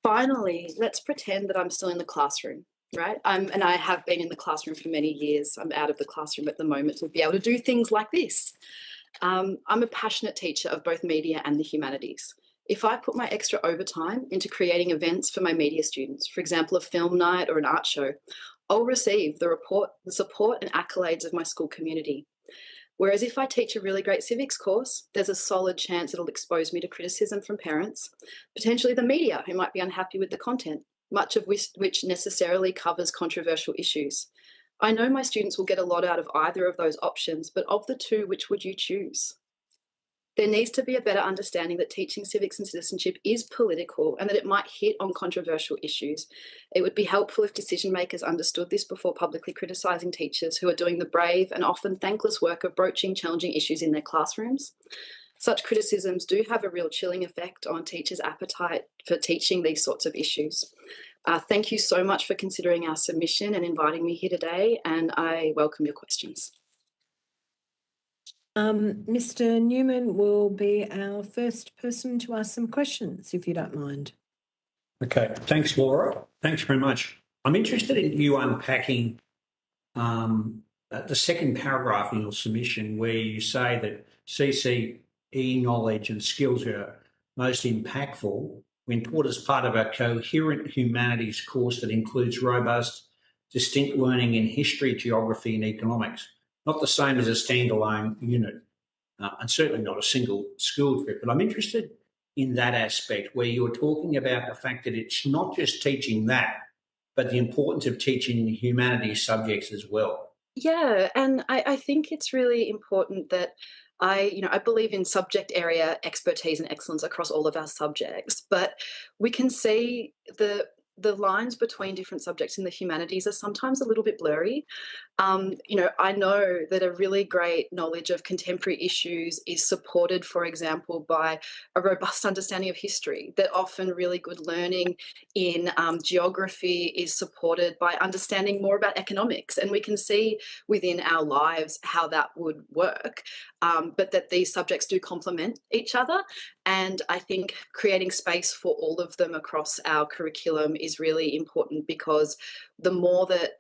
Finally, let's pretend that I'm still in the classroom, right? And I have been in the classroom for many years. I'm out of the classroom at the moment to be able to do things like this. I'm a passionate teacher of both media and the humanities. If I put my extra overtime into creating events for my media students, for example, a film night or an art show, I'll receive the support and accolades of my school community. Whereas if I teach a really great civics course, there's a solid chance it'll expose me to criticism from parents, potentially the media who might be unhappy with the content, much of which necessarily covers controversial issues. I know my students will get a lot out of either of those options, but of the two, which would you choose? There needs to be a better understanding that teaching civics and citizenship is political and that it might hit on controversial issues. It would be helpful if decision makers understood this before publicly criticising teachers who are doing the brave and often thankless work of broaching challenging issues in their classrooms. Such criticisms do have a real chilling effect on teachers' appetite for teaching these sorts of issues. Thank you so much for considering our submission and inviting me here today, and I welcome your questions. Mr. Newman will be our first person to ask some questions, if you don't mind. Okay, thanks, Laura. Thanks very much. I'm interested in you unpacking the second paragraph in your submission where you say that CCE knowledge and skills are most impactful when taught as part of a coherent humanities course that includes robust, distinct learning in history, geography and economics. Not the same as a standalone unit, and certainly not a single school trip. But I'm interested in that aspect where you're talking about the fact that it's not just teaching that, but the importance of teaching humanities subjects as well. Yeah, and I think it's really important that I believe in subject area expertise and excellence across all of our subjects, but we can see the lines between different subjects in the humanities are sometimes a little bit blurry. I know that a really great knowledge of contemporary issues is supported, for example, by a robust understanding of history, that often really good learning in geography is supported by understanding more about economics. And we can see within our lives how that would work, but that these subjects do complement each other. And I think creating space for all of them across our curriculum is really important, because the more that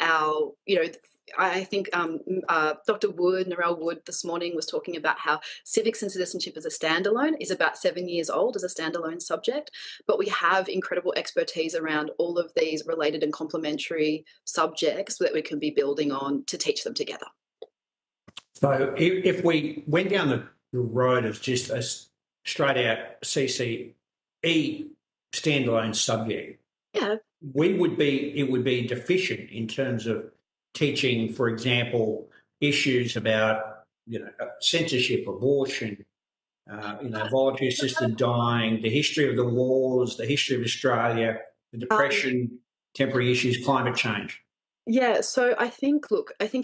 I think Dr. Wood, Narelle Wood, this morning was talking about how civics and citizenship as a standalone is about 7 years old as a standalone subject, but we have incredible expertise around all of these related and complementary subjects that we can be building on to teach them together. So if we went down the road of just a straight out CCE standalone subject, it would be deficient in terms of teaching, for example, issues about censorship, abortion, voluntary assisted dying, the history of the wars, the history of Australia, the depression, temporary issues, climate change. Yeah, so I think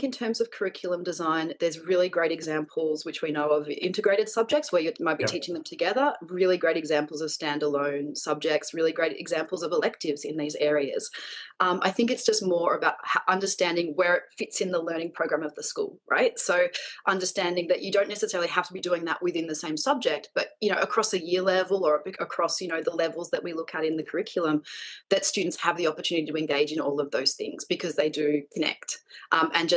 in terms of curriculum design, there's really great examples, which we know of, integrated subjects where you might be teaching them together, really great examples of standalone subjects, really great examples of electives in these areas. I think it's just more about understanding where it fits in the learning program of the school, right? So understanding that you don't necessarily have to be doing that within the same subject, but, across a year level or across, the levels that we look at in the curriculum, that students have the opportunity to engage in all of those things because they do connect. And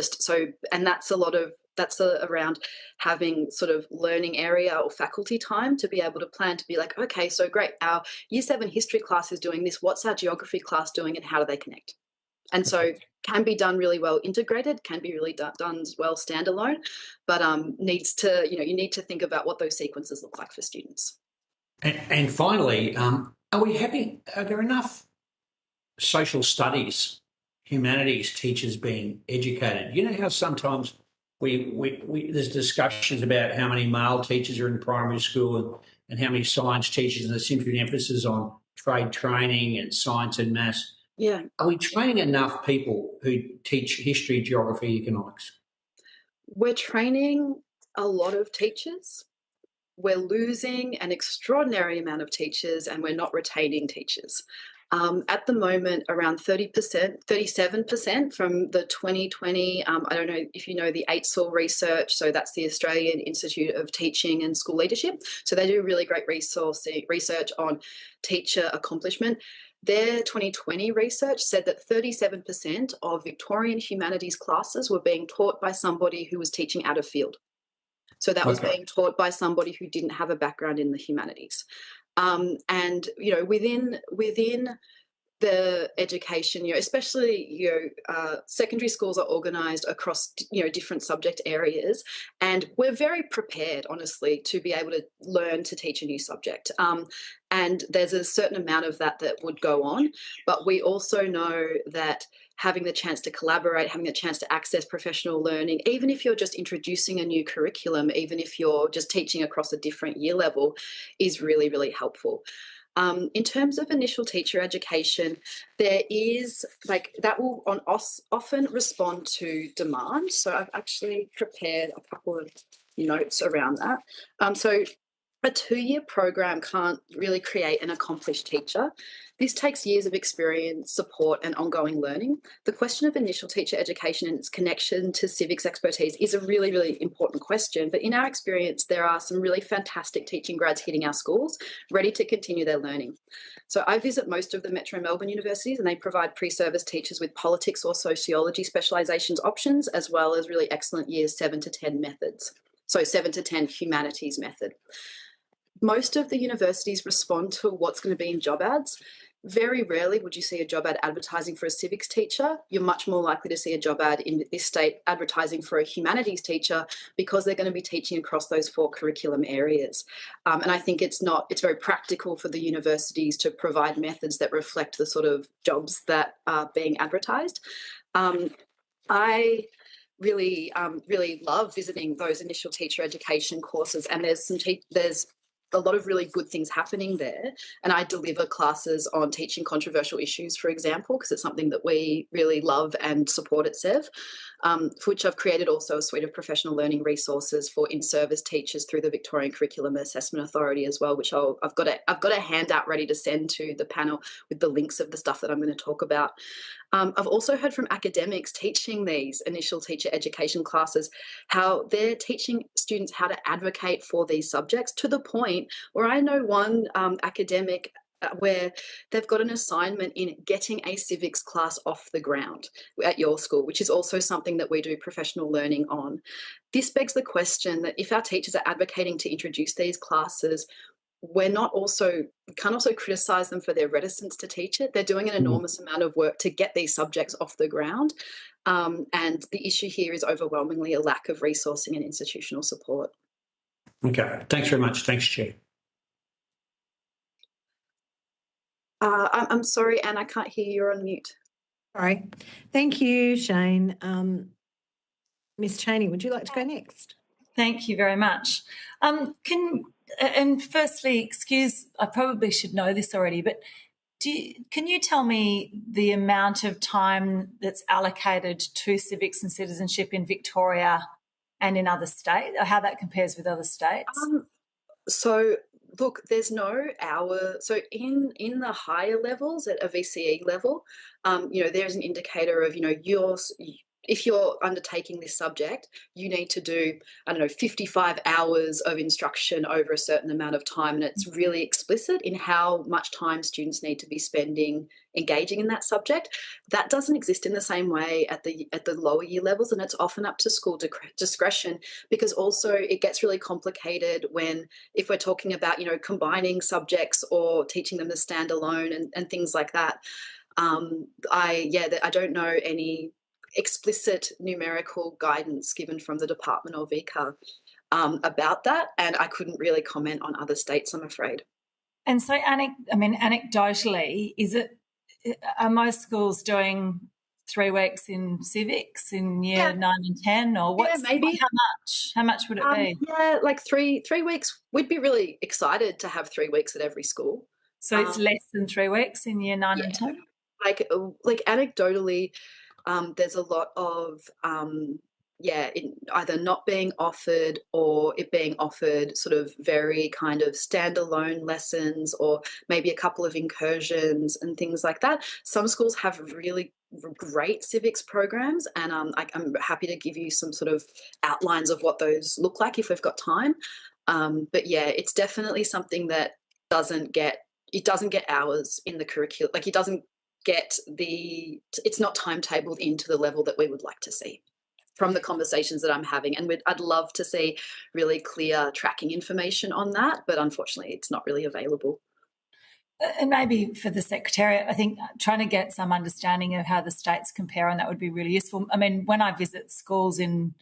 that's around having sort of learning area or faculty time to be able to plan, to be like, okay, so great, our year 7 history class is doing this, what's our geography class doing and how do they connect? And so can be done really well integrated, can be really done well standalone, but you need to think about what those sequences look like for students. And finally, are there enough social studies, humanities teachers being educated? You know how sometimes there's discussions about how many male teachers are in primary school and how many science teachers, and there seems to be an emphasis on trade training and science and maths. Yeah. Are we training enough people who teach history, geography, economics? We're training a lot of teachers. We're losing an extraordinary amount of teachers and we're not retaining teachers. At the moment, around 30%, 37% from the 2020, I don't know if you know the AITSL research, so that's the Australian Institute of Teaching and School Leadership. So they do really great research on teacher accomplishment. Their 2020 research said that 37% of Victorian humanities classes were being taught by somebody who was teaching out of field. So that was being taught by somebody who didn't have a background in the humanities. And, you know, within the education, you know, especially, you know, secondary schools are organised across, you know, different subject areas, and we're very prepared, honestly, to be able to learn to teach a new subject. And there's a certain amount of that would go on, but we also know that having the chance to collaborate, having the chance to access professional learning, even if you're just introducing a new curriculum, even if you're just teaching across a different year level, is really, really helpful. In terms of initial teacher education, there is that will often respond to demand. So I've actually prepared a couple of notes around that. So a 2-year program can't really create an accomplished teacher. This takes years of experience, support, and ongoing learning. The question of initial teacher education and its connection to civics expertise is a really, really important question. But in our experience, there are some really fantastic teaching grads hitting our schools, ready to continue their learning. So I visit most of the Metro Melbourne universities, and they provide pre-service teachers with politics or sociology specialisations options, as well as really excellent years 7 to 10 methods. So 7 to 10 humanities method. Most of the universities respond to what's going to be in job ads. Very rarely would you see a job ad advertising for a civics teacher. You're much more likely to see a job ad in this state advertising for a humanities teacher, because they're going to be teaching across those 4 curriculum areas. And I think it's very practical for the universities to provide methods that reflect the sort of jobs that are being advertised. I really love visiting those initial teacher education courses, and there's a lot of really good things happening there. And I deliver classes on teaching controversial issues, for example, because it's something that we really love and support at SEV, for which I've created also a suite of professional learning resources for in-service teachers through the Victorian Curriculum Assessment Authority as well, which I've got a handout ready to send to the panel with the links of the stuff that I'm going to talk about. I've also heard from academics teaching these initial teacher education classes how they're teaching students how to advocate for these subjects, to the point where I know one academic where they've got an assignment in getting a civics class off the ground at your school, which is also something that we do professional learning on. This begs the question that if our teachers are advocating to introduce these classes, we can't also criticise them for their reticence to teach it. They're doing an enormous amount of work to get these subjects off the ground. And the issue here is overwhelmingly a lack of resourcing and institutional support. Okay, thanks very much. Thanks, Chair. I'm sorry, Anne, I can't hear you. You're on mute. Sorry. Thank you, Shane. Ms. Chaney, would you like to go next? Thank you very much. And firstly, excuse, I probably should know this already, but can you tell me the amount of time that's allocated to civics and citizenship in Victoria and in other states, or how that compares with other states? So look, there's no hour. So in the higher levels at a VCE level, there's an indicator of, if you're undertaking this subject, you need to do, 55 hours of instruction over a certain amount of time. And it's really explicit in how much time students need to be spending engaging in that subject. That doesn't exist in the same way at the lower year levels, and it's often up to school discretion, because also it gets really complicated if we're talking about, combining subjects or teaching them to stand alone and things like that. I don't know any explicit numerical guidance given from the department or VCA about that, and I couldn't really comment on other states, I'm afraid. And so, anecdotally, are most schools doing 3 weeks in civics in year 9 and 10, or what's maybe how much would it be? Like three weeks. We'd be really excited to have 3 weeks at every school. So it's less than 3 weeks in year 9 and 10. Like anecdotally, there's a lot of either not being offered or it being offered sort of very kind of standalone lessons or maybe a couple of incursions and things like that. Some schools have really great civics programs, and I'm happy to give you some sort of outlines of what those look like if we've got time. But yeah, it's definitely something that doesn't get hours in the curriculum. Like, it's not timetabled into the level that we would like to see from the conversations that I'm having. And I'd love to see really clear tracking information on that, but unfortunately it's not really available. And maybe for the Secretariat, I think trying to get some understanding of how the states compare on that would be really useful. I mean, when I visit schools in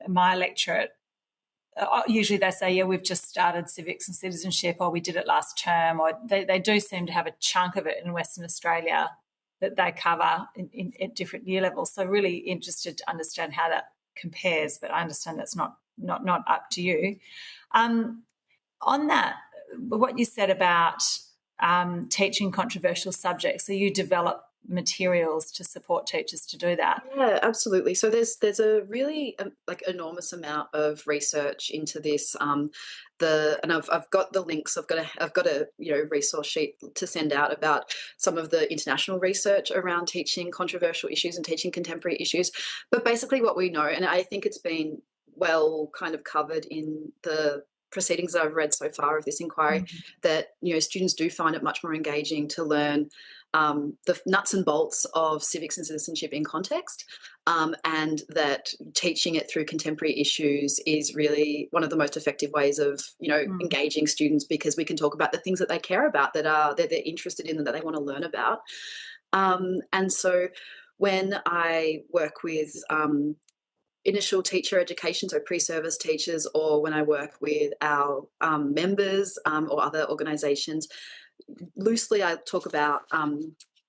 my electorate, usually they say, yeah, we've just started civics and citizenship, or we did it last term, or they do seem to have a chunk of it in Western Australia that they cover at different year levels. So really interested to understand how that compares, but I understand that's not up to you. On that, what you said about teaching controversial subjects, so you develop materials to support teachers to do that? Yeah, absolutely. So there's a really enormous amount of research into this. And I've got the links. I've got a resource sheet to send out about some of the international research around teaching controversial issues and teaching contemporary issues. But basically, what we know, and I think it's been well kind of covered in the proceedings that I've read so far of this inquiry, that students do find it much more engaging to learn the nuts and bolts of civics and citizenship in context, and that teaching it through contemporary issues is really one of the most effective ways of engaging students, because we can talk about the things that they care about, that they're interested in and that they want to learn about. And so when I work with initial teacher education, so pre-service teachers, or when I work with our members or other organisations, loosely I talk about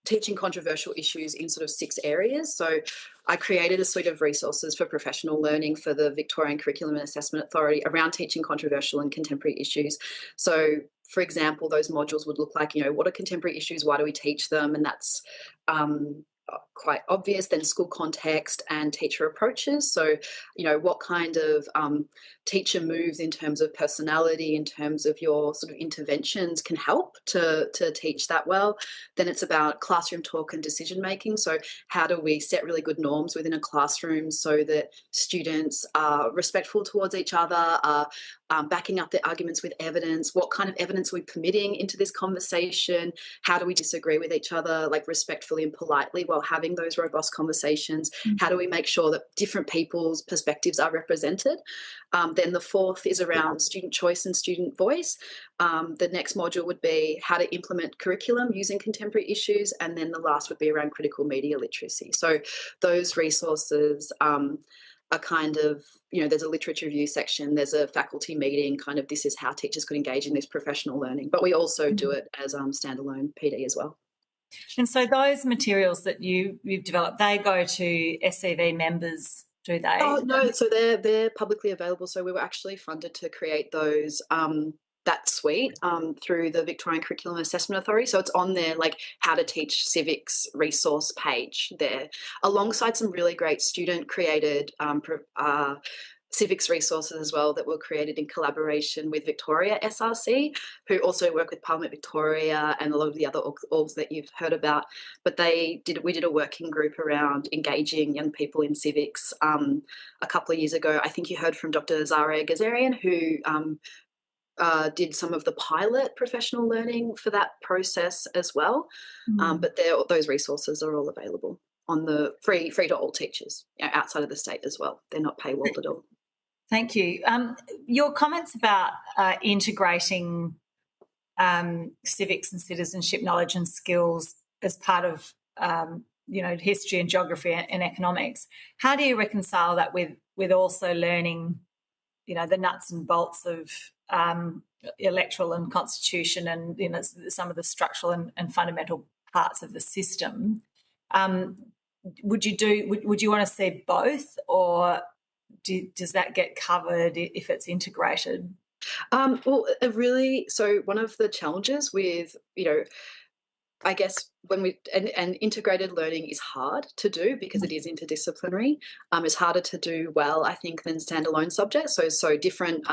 teaching controversial issues in sort of 6 areas. So I created a suite of resources for professional learning for the Victorian Curriculum and Assessment Authority around teaching controversial and contemporary issues. So, for example, those modules would look like, what are contemporary issues? Why do we teach them? And that's quite obvious. Then school context and teacher approaches. So, what kind of teacher moves in terms of personality, in terms of your sort of interventions can help to teach that well. Then it's about classroom talk and decision making. So how do we set really good norms within a classroom so that students are respectful towards each other, are backing up their arguments with evidence? What kind of evidence are we permitting into this conversation? How do we disagree with each other, like respectfully and politely, while having those robust conversations? How do we make sure that different people's perspectives are represented? Then the 4th is around student choice and student voice. The next module would be how to implement curriculum using contemporary issues. And then the last would be around critical media literacy. So those resources are kind of, there's a literature review section, there's a faculty meeting, kind of this is how teachers could engage in this professional learning. But we also do it as standalone PD as well. And so those materials that you've developed, they go to SCV members, do they? Oh, no, so they're publicly available. So we were actually funded to create those that suite through the Victorian Curriculum Assessment Authority. So it's on their how to teach civics resource page there, alongside some really great student created civics resources as well that were created in collaboration with Victoria SRC, who also work with Parliament Victoria and a lot of the other orgs that you've heard about. But we did a working group around engaging young people in civics a couple of years ago. I think you heard from Dr. Zara Gazarian, who did some of the pilot professional learning for that process as well. But those resources are all available on the free to all teachers outside of the state as well. They're not paywalled at all. Thank you. Your comments about integrating civics and citizenship knowledge and skills as part of history and geography and economics. How do you reconcile that with also learning, the nuts and bolts of electoral and constitution and some of the structural and fundamental parts of the system? Would you want to see both, or does that get covered if it's integrated? So one of the challenges with I guess and integrated learning is hard to do because it is interdisciplinary. It's harder to do well, I think, than standalone subjects. So different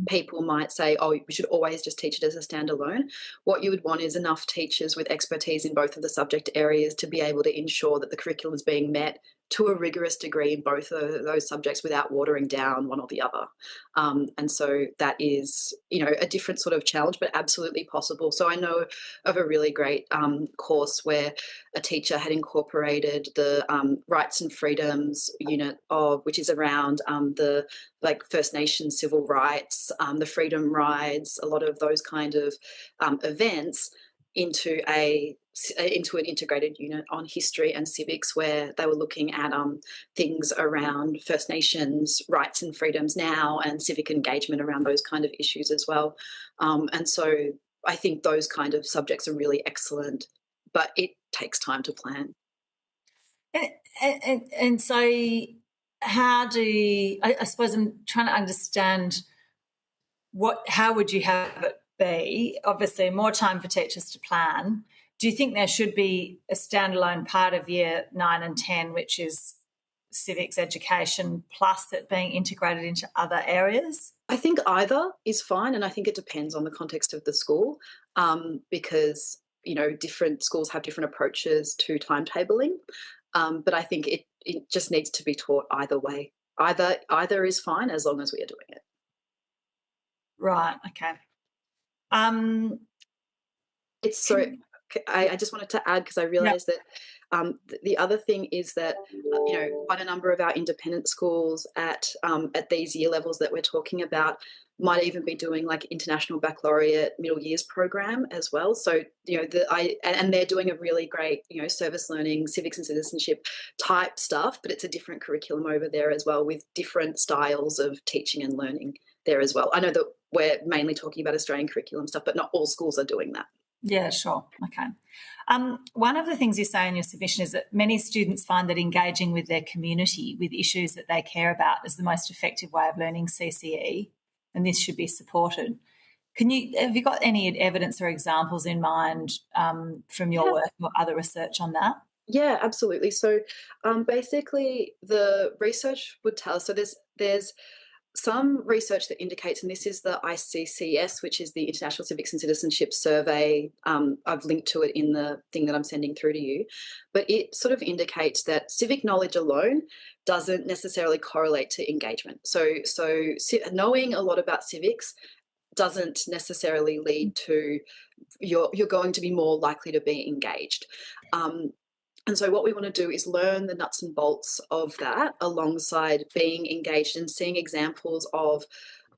people might say, oh, we should always just teach it as a standalone. What you would want is enough teachers with expertise in both of the subject areas to be able to ensure that the curriculum is being met to a rigorous degree in both of those subjects without watering down one or the other. And so that is, a different sort of challenge, but absolutely possible. So I know of a really great course where a teacher had incorporated the rights and freedoms unit which is around the First Nations civil rights, the freedom rides, a lot of those kind of events into an integrated unit on history and civics, where they were looking at things around First Nations rights and freedoms now and civic engagement around those kind of issues as well. And so I think those kind of subjects are really excellent, but it takes time to plan. And so how I suppose I'm trying to understand how would you have it be? Obviously, more time for teachers to plan. Do you think there should be a standalone part of year 9 and 10, which is civics education, plus it being integrated into other areas? I think either is fine, and I think it depends on the context of the school, because different schools have different approaches to timetabling. But I think it just needs to be taught either way. Either is fine as long as we are doing it. Right. Okay. I just wanted to add, because I realised that the other thing is that quite a number of our independent schools at these year levels that we're talking about might even be doing international baccalaureate middle years program as well. So and they're doing a really great service learning, civics and citizenship type stuff, but it's a different curriculum over there as well, with different styles of teaching and learning there as well. I know that we're mainly talking about Australian curriculum stuff, but not all schools are doing that. Yeah, sure. Okay. One of the things you say in your submission is that many students find that engaging with their community with issues that they care about is the most effective way of learning CCE, and this should be supported. Have you got any evidence or examples in mind from your work or other research on that? Yeah, absolutely. So basically the research would tell us, so there's some research that indicates, and this is the ICCS, which is the International Civics and Citizenship Survey. I've linked to it in the thing that I'm sending through to you, but it sort of indicates that civic knowledge alone doesn't necessarily correlate to engagement. So knowing a lot about civics doesn't necessarily lead to you're going to be more likely to be engaged. And so what we want to do is learn the nuts and bolts of that alongside being engaged and seeing examples of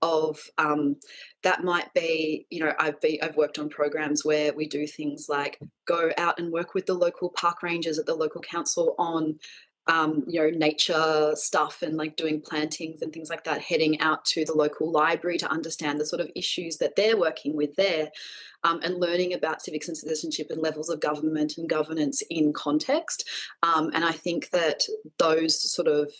that might be, I've worked on programs where we do things like go out and work with the local park rangers at the local council on nature stuff and doing plantings and things like that, heading out to the local library to understand the sort of issues that they're working with there, and learning about civics and citizenship and levels of government and governance in context. And I think that those sort of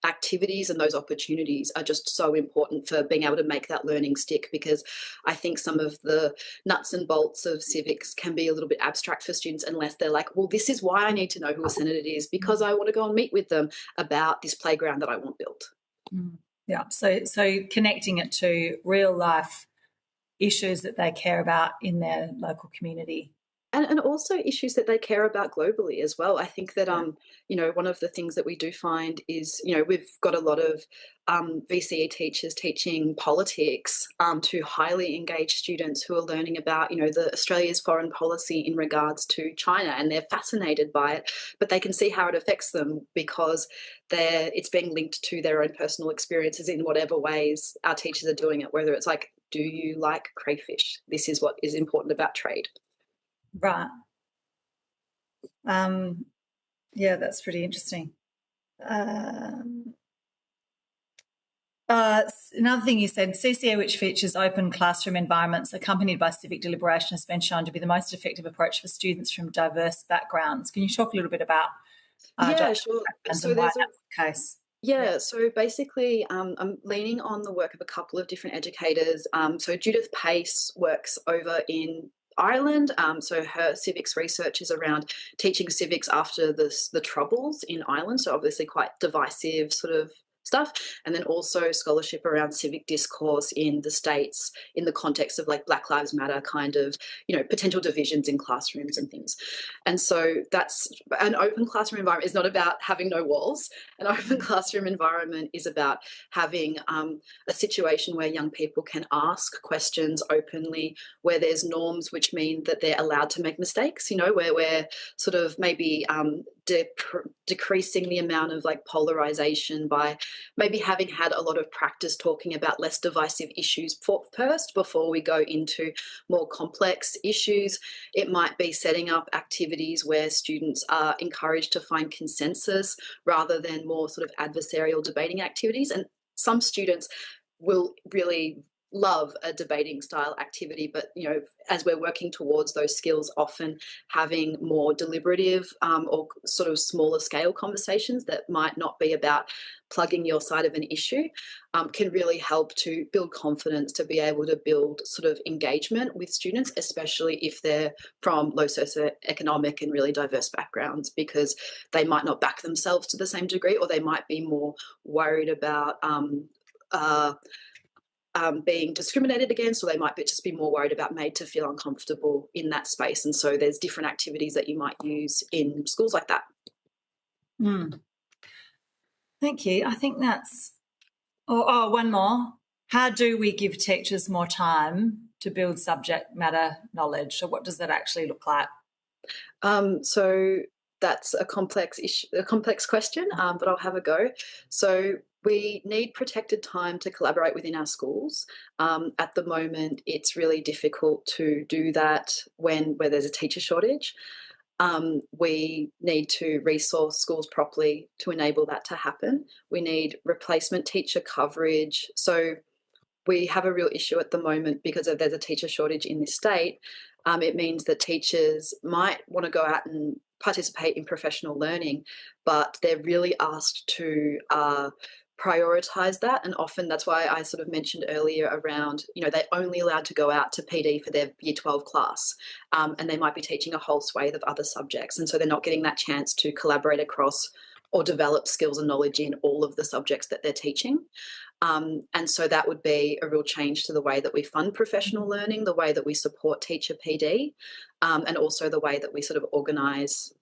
activities and those opportunities are just so important for being able to make that learning stick, because I think some of the nuts and bolts of civics can be a little bit abstract for students unless they're like, well, this is why I need to know who a senator is, because I want to go and meet with them about this playground that I want built. Yeah, so connecting it to real life issues that they care about in their local community. And also issues that they care about globally as well. I think that, one of the things that we do find is, we've got a lot of VCE teachers teaching politics to highly engaged students who are learning about, the Australia's foreign policy in regards to China, and they're fascinated by it, but they can see how it affects them because it's being linked to their own personal experiences in whatever ways our teachers are doing it, whether it's like, do you like crayfish? This is what is important about trade. Right. Yeah, that's pretty interesting. Another thing you said, CCA, which features open classroom environments accompanied by civic deliberation, has been shown to be the most effective approach for students from diverse backgrounds. Can you talk a little bit about sure. So why that's the case? Yeah, so basically I'm leaning on the work of a couple of different educators. So Judith Pace works over in Ireland. So her civics research is around teaching civics after the Troubles in Ireland. So obviously quite divisive sort of stuff, and then also scholarship around civic discourse in the States in the context of like Black Lives Matter kind of, potential divisions in classrooms and things. And so that's an open classroom environment is not about having no walls. An open classroom environment is about having a situation where young people can ask questions openly, where there's norms which mean that they're allowed to make mistakes, where we're sort of maybe decreasing the amount of like polarization by maybe having had a lot of practice talking about less divisive issues first before we go into more complex issues. It might be setting up activities where students are encouraged to find consensus rather than more sort of adversarial debating activities. And some students will really love a debating style activity, but as we're working towards those skills, often having more deliberative or sort of smaller scale conversations that might not be about plugging your side of an issue can really help to build confidence, to be able to build sort of engagement with students, especially if they're from low socioeconomic and really diverse backgrounds, because they might not back themselves to the same degree, or they might be more worried about being discriminated against, or they might just be more worried about made to feel uncomfortable in that space. And so there's different activities that you might use in schools like that. Thank you. I think that's... Oh, one more. How do we give teachers more time to build subject matter knowledge? So what does that actually look like? So that's a complex issue, a complex question, but I'll have a go. So we need protected time to collaborate within our schools. At the moment, it's really difficult to do that where there's a teacher shortage. We need to resource schools properly to enable that to happen. We need replacement teacher coverage. So we have a real issue at the moment because there's a teacher shortage in this state. It means that teachers might want to go out and participate in professional learning, but they're really asked to prioritise that. And often that's why I sort of mentioned earlier around, they're only allowed to go out to PD for their Year 12 class, and they might be teaching a whole swathe of other subjects. And so they're not getting that chance to collaborate across or develop skills and knowledge in all of the subjects that they're teaching. And so that would be a real change to the way that we fund professional learning, the way that we support teacher PD, and also the way that we sort of organise,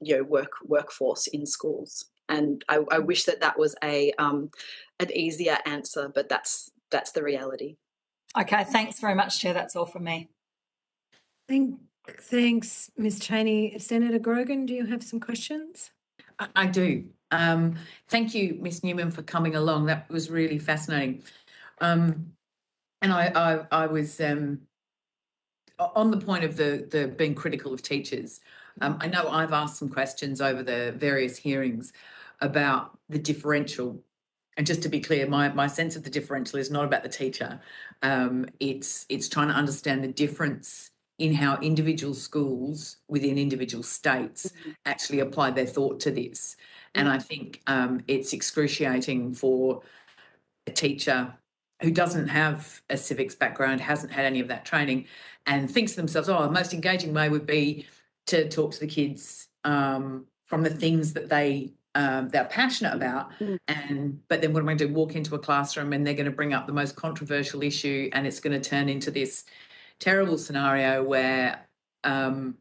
workforce in schools. And I wish that was an easier answer, but that's the reality. Okay, thanks very much, Chair. That's all from me. Thanks, Ms. Chaney. Senator Grogan, do you have some questions? I do. Thank you, Ms. Newman, for coming along. That was really fascinating. And I was on the point of the being critical of teachers. I know I've asked some questions over the various hearings about the differential. And just to be clear, my sense of the differential is not about the teacher. It's trying to understand the difference in how individual schools within individual states actually apply their thought to this. And I think it's excruciating for a teacher who doesn't have a civics background, hasn't had any of that training, and thinks to themselves, the most engaging way would be to talk to the kids from the things that they're passionate about. But then what am I going to do? Walk into a classroom and they're going to bring up the most controversial issue, and it's going to turn into this terrible scenario where I don't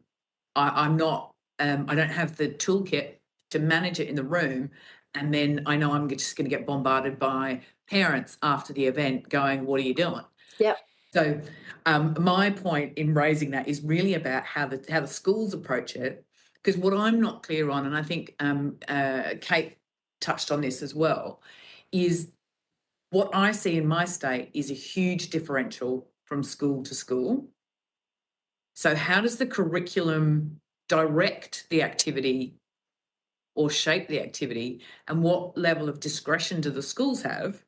have the toolkit to manage it in the room, and then I know I'm just going to get bombarded by parents after the event going, what are you doing? Yep. So my point in raising that is really about how the schools approach it, because what I'm not clear on, and I think Kate touched on this as well, is what I see in my state is a huge differential from school to school. So how does the curriculum direct the activity or shape the activity, and what level of discretion do the schools have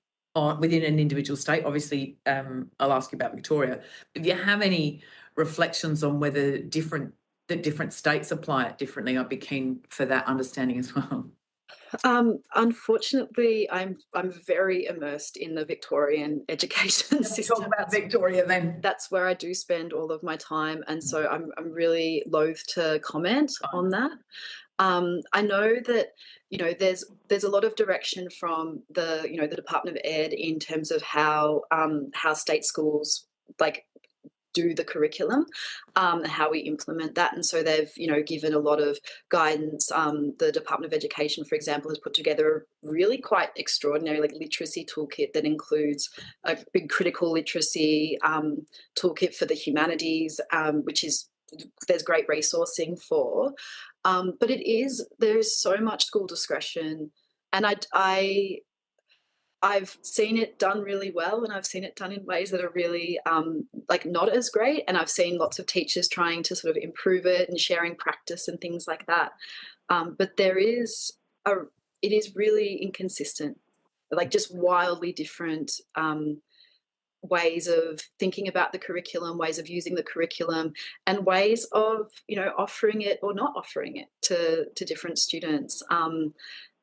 within an individual state? Obviously, I'll ask you about Victoria. If you have any reflections on whether different states apply it differently, I'd be keen for that understanding as well. Unfortunately, I'm very immersed in the Victorian education system. Talk about Victoria then. That's where I do spend all of my time, and so I'm really loath to comment on that. I know that there's a lot of direction from the the Department of Ed in terms of how state schools do the curriculum, how we implement that. And so they've, given a lot of guidance. The Department of Education, for example, has put together a really quite extraordinary literacy toolkit that includes a big critical literacy toolkit for the humanities, which there's great resourcing for. But there is so much school discretion, and I've seen it done really well, and I've seen it done in ways that are really not as great. And I've seen lots of teachers trying to sort of improve it and sharing practice and things like that. But it is really inconsistent, just wildly different ways of thinking about the curriculum, ways of using the curriculum, and ways of offering it or not offering it to different students.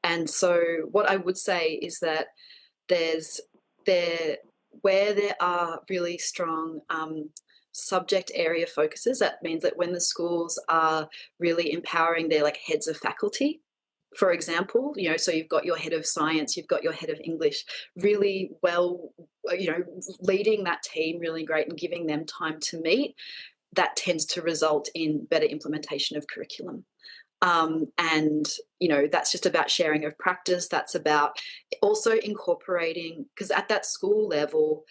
And so what I would say is that where there are really strong subject area focuses, that means that when the schools are really empowering their heads of faculty, for example, so you've got your head of science, you've got your head of English, really well, leading that team really great and giving them time to meet, that tends to result in better implementation of curriculum. And that's just about sharing of practice. That's about also incorporating, because at that school level,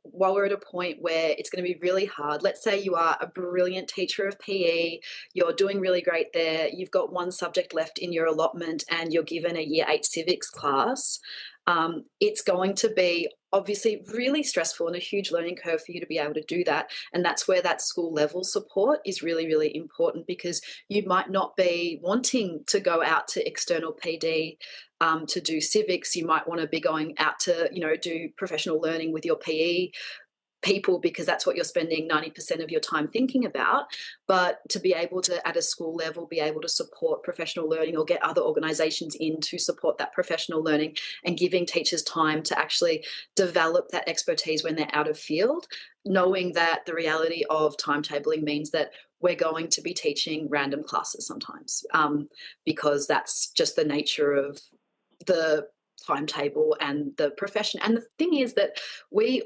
while we're at a point where it's going to be really hard, let's say you are a brilliant teacher of PE, you're doing really great there, you've got one subject left in your allotment and you're given a year 8 civics class, it's going to be obviously really stressful and a huge learning curve for you to be able to do that. And that's where that school level support is really, really important, because you might not be wanting to go out to external PD to do civics. You might want to be going out to, do professional learning with your PE people, because that's what you're spending 90% of your time thinking about. But to be able to, at a school level, be able to support professional learning or get other organisations in to support that professional learning, and giving teachers time to actually develop that expertise when they're out of field, knowing that the reality of timetabling means that we're going to be teaching random classes sometimes, because that's just the nature of the timetable and the profession. And the thing is that we're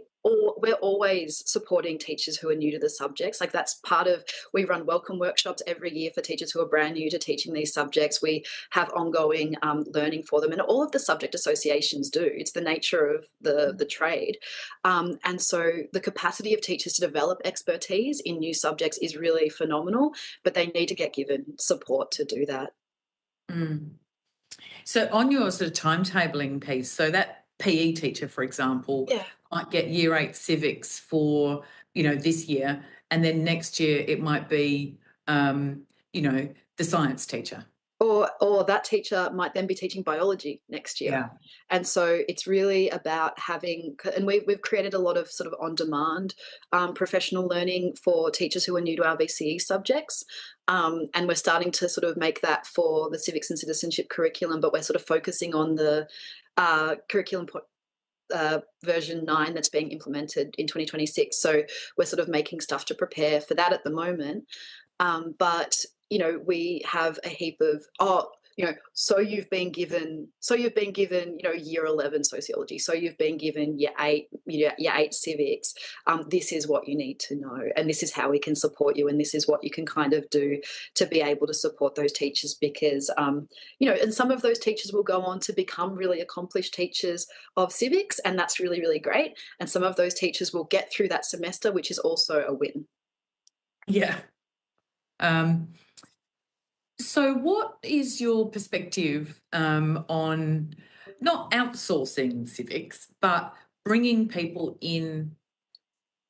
always supporting teachers who are new to the subjects. That's part of, we run welcome workshops every year for teachers who are brand new to teaching these subjects. We have ongoing learning for them, and all of the subject associations do. It's the nature of the trade. And so the capacity of teachers to develop expertise in new subjects is really phenomenal, but they need to get given support to do that. Mm. So on your sort of timetabling piece, so that PE teacher, for example, might get year 8 civics for, this year, and then next year it might be, the science teacher. Or that teacher might then be teaching biology next year. Yeah. And so it's really about having, and we've created a lot of sort of on-demand professional learning for teachers who are new to our VCE subjects. And we're starting to sort of make that for the civics and citizenship curriculum, but we're sort of focusing on the curriculum version 9 that's being implemented in 2026. So we're sort of making stuff to prepare for that at the moment. But we have a heap of, so you've been given, year 11 sociology, so you've been given year 8 civics. This is what you need to know, and this is how we can support you, and this is what you can kind of do to be able to support those teachers, because, and some of those teachers will go on to become really accomplished teachers of civics, and that's really, really great. And some of those teachers will get through that semester, which is also a win. Yeah. So what is your perspective on not outsourcing civics, but bringing people in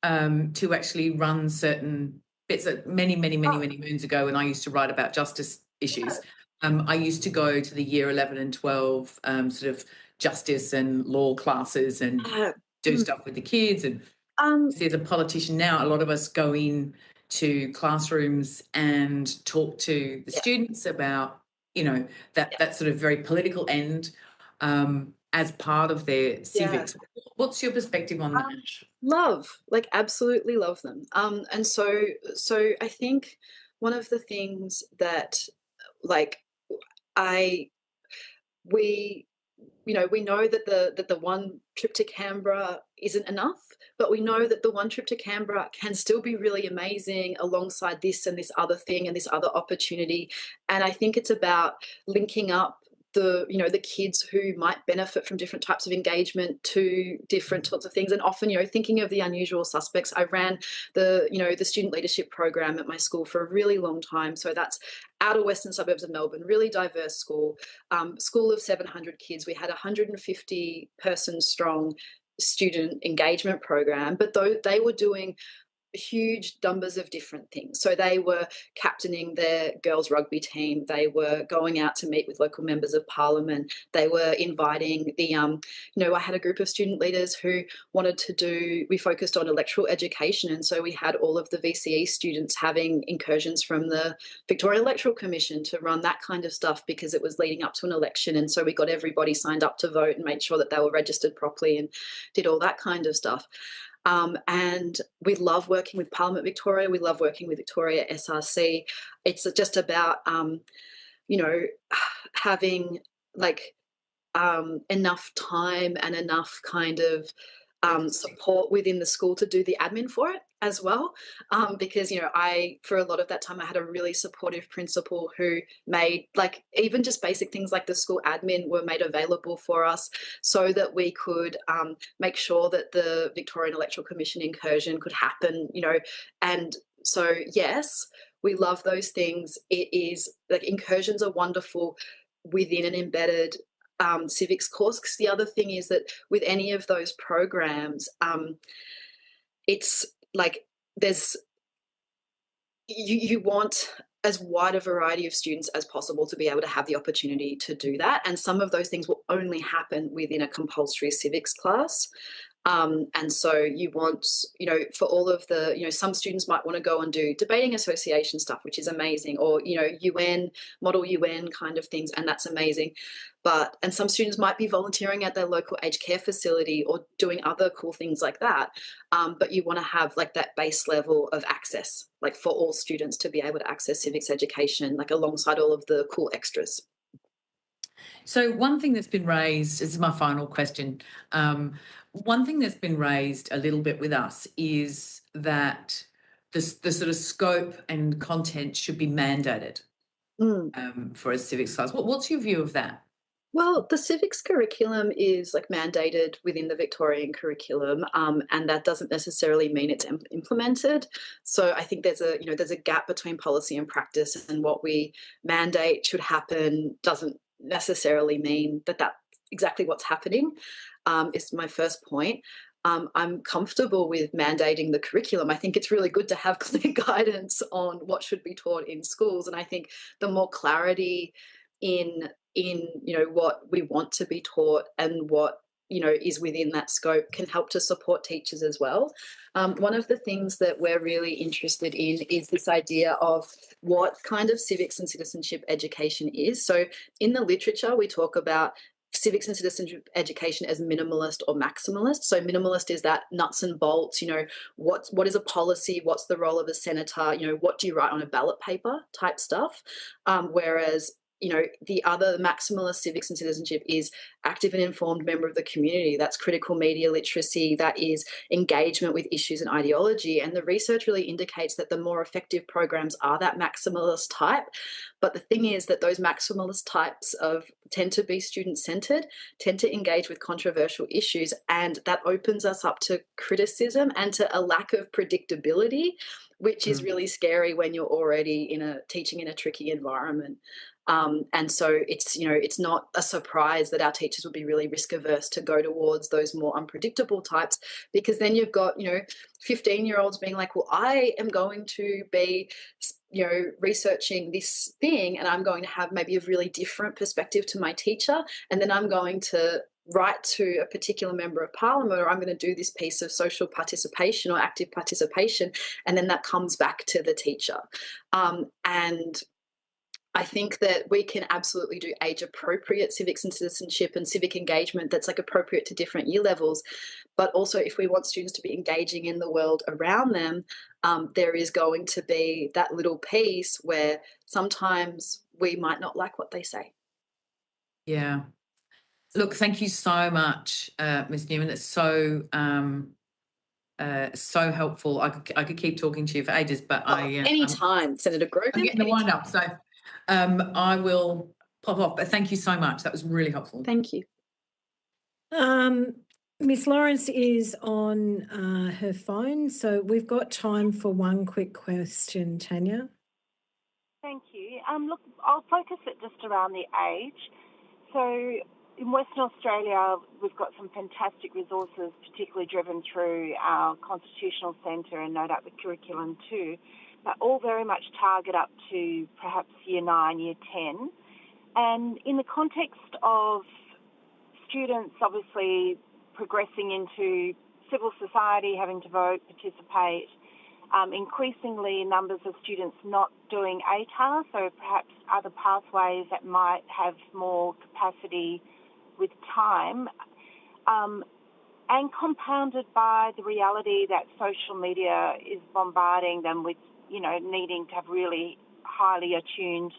to actually run certain bits? Many moons ago, when I used to write about justice issues, I used to go to the year 11 and 12 sort of justice and law classes and do stuff with the kids. And as a politician now, a lot of us go in to classrooms and talk to the students about, that sort of very political end as part of their civics. Yeah. What's your perspective on that? Absolutely love them. And so I think one of the things that we know that the one trip to Canberra isn't enough, but we know that the one trip to Canberra can still be really amazing alongside this and this other thing and this other opportunity. And I think it's about linking up the kids who might benefit from different types of engagement to different sorts of things. And often, thinking of the unusual suspects, I ran the student leadership program at my school for a really long time. So that's outer western suburbs of Melbourne, really diverse school, school of 700 kids. We had 150 person strong student engagement program, but they were doing huge numbers of different things. So they were captaining their girls rugby team. They were going out to meet with local members of parliament. They were inviting I had a group of student leaders who we focused on electoral education. And so we had all of the VCE students having incursions from the Victorian Electoral Commission to run that kind of stuff because it was leading up to an election. And so we got everybody signed up to vote and made sure that they were registered properly and did all that kind of stuff. And we love working with Parliament Victoria. We love working with Victoria SRC. It's just about, having enough time and enough kind of support within the school to do the admin for it as well. Because, for a lot of that time, I had a really supportive principal who made even just basic things like the school admin were made available for us so that we could make sure that the Victorian Electoral Commission incursion could happen, and so, yes, we love those things. It is incursions are wonderful within an embedded civics course, because the other thing is that with any of those programs, it's there's you want as wide a variety of students as possible to be able to have the opportunity to do that, and some of those things will only happen within a compulsory civics class. And so you want, for all of the, some students might want to go and do debating association stuff, which is amazing, or, UN, model UN kind of things, and that's amazing. And some students might be volunteering at their local aged care facility or doing other cool things like that. But you want to have that base level of access, for all students to be able to access civics education, alongside all of the cool extras. So one thing that's been raised, this is my final question, one thing that's been raised a little bit with us is that the sort of scope and content should be mandated for a civics class. What's your view of that? Well, the civics curriculum is mandated within the Victorian curriculum, and that doesn't necessarily mean it's implemented. So I think there's a gap between policy and practice, and what we mandate should happen doesn't necessarily mean that that's exactly what's happening, is my first point. I'm comfortable with mandating the curriculum. I think it's really good to have clear guidance on what should be taught in schools, and I think the more clarity in what we want to be taught and what is within that scope can help to support teachers as well. One of the things that we're really interested in is this idea of what kind of civics and citizenship education is. So in the literature, we talk about civics and citizenship education as minimalist or maximalist. So minimalist is that nuts and bolts, what is a policy, what's the role of a senator, what do you write on a ballot paper type stuff. Whereas the other maximalist civics and citizenship is active and informed member of the community. That's critical media literacy. That is engagement with issues and ideology. And the research really indicates that the more effective programs are that maximalist type. But the thing is that those maximalist types tend to be student-centered, tend to engage with controversial issues, and that opens us up to criticism and to a lack of predictability, which is really scary when you're already teaching in a tricky environment. And so it's not a surprise that our teachers would be really risk averse to go towards those more unpredictable types, because then you've got 15-year-olds being like, well, I am going to be researching this thing, and I'm going to have maybe a really different perspective to my teacher, and then I'm going to write to a particular member of parliament, or I'm going to do this piece of social participation or active participation, and then that comes back to the teacher. And I think that we can absolutely do age-appropriate civics and citizenship and civic engagement that's like appropriate to different year levels. But also, if we want students to be engaging in the world around them, there is going to be that little piece where sometimes we might not like what they say. Yeah. Look, thank you so much, Ms. Newman. It's so so helpful. I could keep talking to you for ages, but anytime, Senator Grogan. I'm getting the wind up, so I will pop off. But thank you so much. That was really helpful. Thank you. Miss Lawrence is on her phone, so we've got time for one quick question, Tanya. Thank you. Look, I'll focus it just around the age. So in Western Australia, we've got some fantastic resources, particularly driven through our Constitutional Centre and no doubt the curriculum too, but all very much target up to perhaps Year 9, Year 10. And in the context of students obviously progressing into civil society, having to vote, participate, increasingly numbers of students not doing ATAR, so perhaps other pathways that might have more capacity with time, and compounded by the reality that social media is bombarding them with, needing to have really highly attuned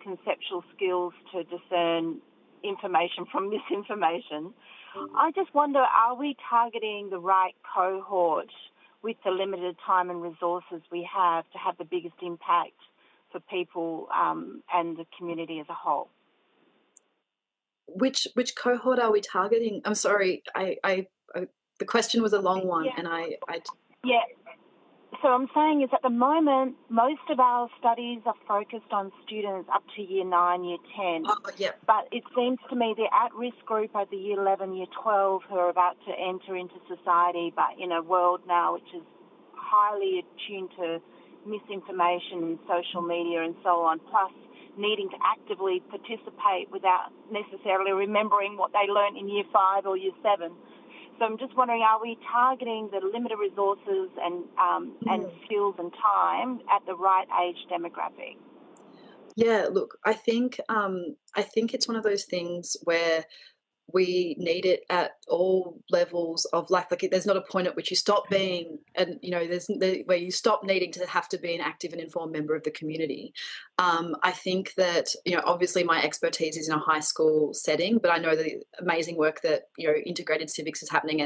conceptual skills to discern information from misinformation. I just wonder, are we targeting the right cohort with the limited time and resources we have to have the biggest impact for people and the community as a whole? Which cohort are we targeting? I'm sorry, I the question was a long one, and I yeah. So I'm saying is at the moment, most of our studies are focused on students up to Year 9, Year 10. Oh, yeah. But it seems to me the at-risk group are the Year 11, Year 12 who are about to enter into society, but in a world now which is highly attuned to misinformation and social media and so on, plus needing to actively participate without necessarily remembering what they learnt in Year 5 or Year 7. So I'm just wondering, are we targeting the limited resources and skills and time at the right age demographic? Yeah, look, I think it's one of those things where we need it at all levels of life. Like, there's not a point at which you stop being, and where you stop needing to have to be an active and informed member of the community. I think that obviously my expertise is in a high school setting, but I know the amazing work that integrated civics is happening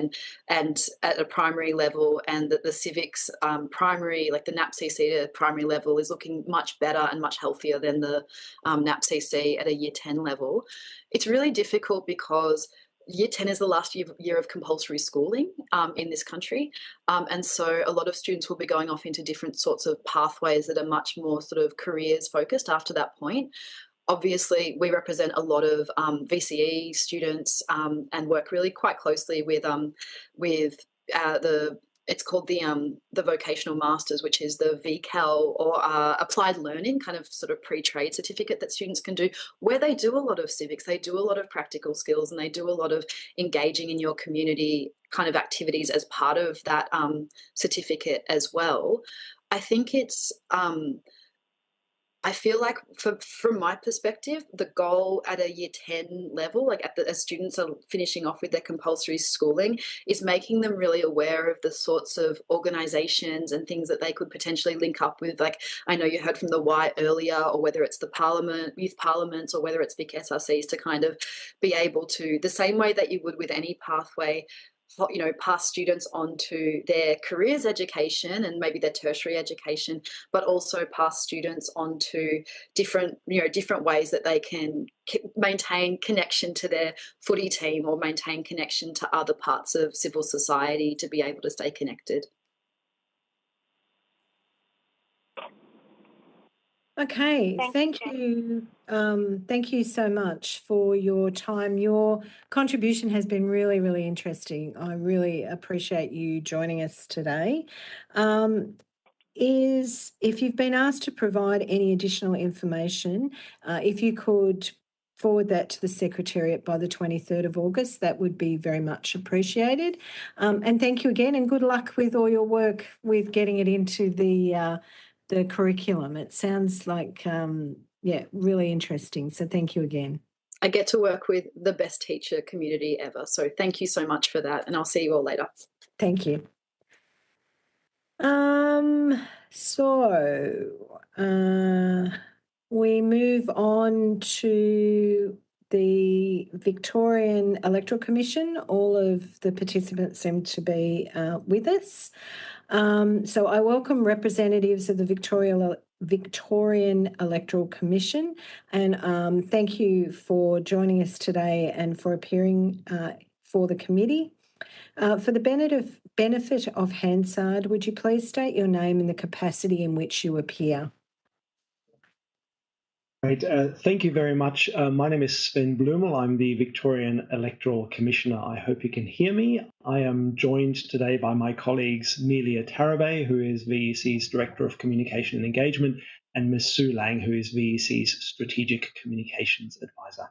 and at a primary level, and that the civics primary, like the NAPCC at primary level, is looking much better and much healthier than the NAPCC at a Year 10 level. It's really difficult because Year 10 is the last year of compulsory schooling in this country. And so a lot of students will be going off into different sorts of pathways that are much more sort of careers focused after that point. Obviously, we represent a lot of VCE students and work really quite closely with it's called the vocational masters, which is the VCAL or applied learning kind of sort of pre-trade certificate that students can do, where they do a lot of civics, they do a lot of practical skills, and they do a lot of engaging in your community kind of activities as part of that certificate as well. I think it's I feel like from my perspective, the goal at a Year 10 level, like as students are finishing off with their compulsory schooling, is making them really aware of the sorts of organisations and things that they could potentially link up with. Like, I know you heard from the Y earlier, or whether it's the Parliament, youth parliaments, or whether it's Vic SRCs, to kind of be able to, the same way that you would with any pathway, pass students on to their careers education and maybe their tertiary education, but also pass students on to different ways that they can maintain connection to their footy team or maintain connection to other parts of civil society to be able to stay connected. Okay, thank you. Thank you so much for your time. Your contribution has been really, really interesting. I really appreciate you joining us today. If you've been asked to provide any additional information, if you could forward that to the Secretariat by the 23rd of August, that would be very much appreciated. And thank you again, and good luck with all your work with getting it into the curriculum. It sounds like yeah, really interesting. So thank you again. I get to work with the best teacher community ever. So thank you so much for that. And I'll see you all later. Thank you. We move on to the Victorian Electoral Commission. All of the participants seem to be with us. So I welcome representatives of the Victorian Electoral Commission, and thank you for joining us today and for appearing for the committee. For the benefit of Hansard, would you please state your name and the capacity in which you appear? Great. Thank you very much. My name is Sven Blumel. I'm the Victorian Electoral Commissioner. I hope you can hear me. I am joined today by my colleagues Melia Tarabay, who is VEC's Director of Communication and Engagement, and Ms. Sue Lang, who is VEC's Strategic Communications Advisor.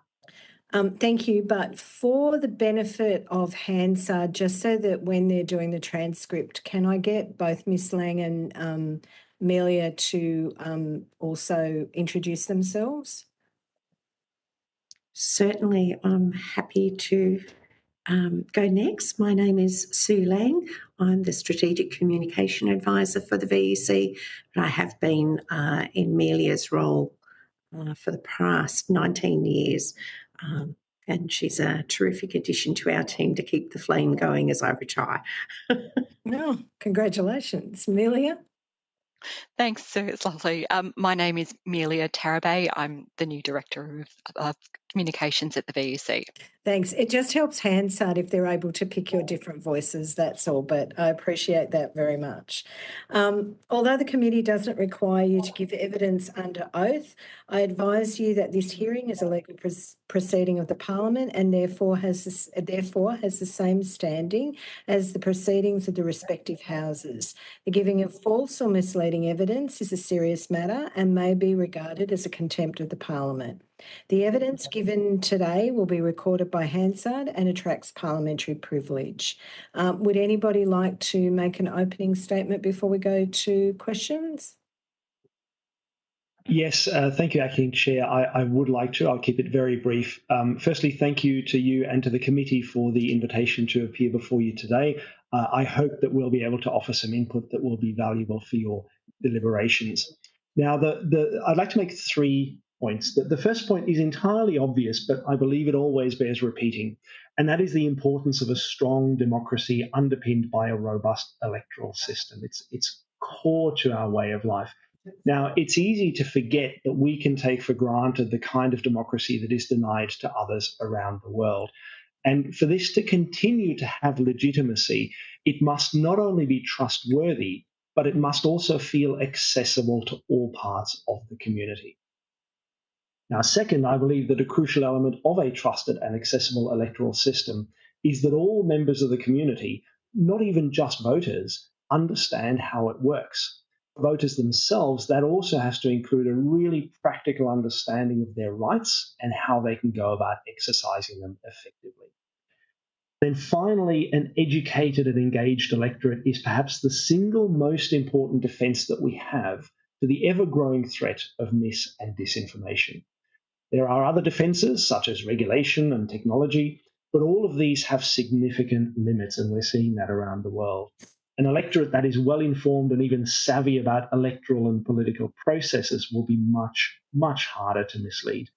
Thank you. But for the benefit of Hansard, just so that when they're doing the transcript, can I get both Ms. Lang and Melia to also introduce themselves? Certainly, I'm happy to go next. My name is Sue Lang. I'm the Strategic Communication Advisor for the VEC, and I have been in Melia's role for the past 19 years. And she's a terrific addition to our team to keep the flame going as I retire. Oh, congratulations. Melia? Thanks, Sue. It's lovely. My name is Melia Tarabay. I'm the new Director of Communications at the VEC. Thanks. It just helps Hansard if they're able to pick your different voices, that's all, but I appreciate that very much. Although the committee doesn't require you to give evidence under oath, I advise you that this hearing is a legal proceeding of the Parliament and therefore has the same standing as the proceedings of the respective houses. The giving of false or misleading evidence is a serious matter and may be regarded as a contempt of the Parliament. The evidence given today will be recorded by Hansard and attracts parliamentary privilege. Would anybody like to make an opening statement before we go to questions? Yes, thank you, Acting Chair. I would like to. I'll keep it very brief. Firstly, thank you to you and to the committee for the invitation to appear before you today. I hope that we'll be able to offer some input that will be valuable for your deliberations. Now, I'd like to make 3 points. The first point is entirely obvious, but I believe it always bears repeating, and that is the importance of a strong democracy underpinned by a robust electoral system. It's core to our way of life. Now, it's easy to forget that we can take for granted the kind of democracy that is denied to others around the world. And for this to continue to have legitimacy, it must not only be trustworthy, but it must also feel accessible to all parts of the community. Now, second, I believe that a crucial element of a trusted and accessible electoral system is that all members of the community, not even just voters, understand how it works. For voters themselves, that also has to include a really practical understanding of their rights and how they can go about exercising them effectively. Then finally, an educated and engaged electorate is perhaps the single most important defence that we have to the ever-growing threat of mis- and disinformation. There are other defences, such as regulation and technology, but all of these have significant limits, and we're seeing that around the world. An electorate that is well-informed and even savvy about electoral and political processes will be much, much harder to mislead.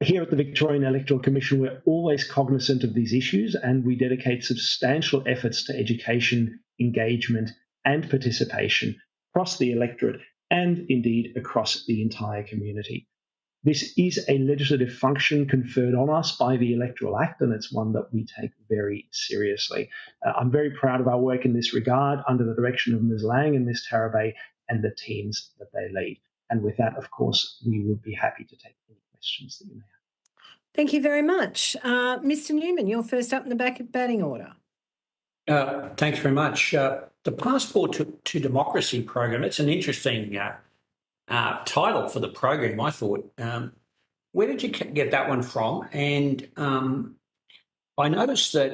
Here at the Victorian Electoral Commission, we're always cognizant of these issues, and we dedicate substantial efforts to education, engagement, and participation across the electorate and indeed across the entire community. This is a legislative function conferred on us by the Electoral Act, and it's one that we take very seriously. I'm very proud of our work in this regard under the direction of Ms. Lang and Ms. Tarabay and the teams that they lead. And with that, of course, we would be happy to take any questions that you may have. Thank you very much. Mr. Newman, you're first up in the back of batting order. Thanks very much. The Passport to Democracy program, it's an interesting title for the program, I thought. Where did you get that one from? And I noticed that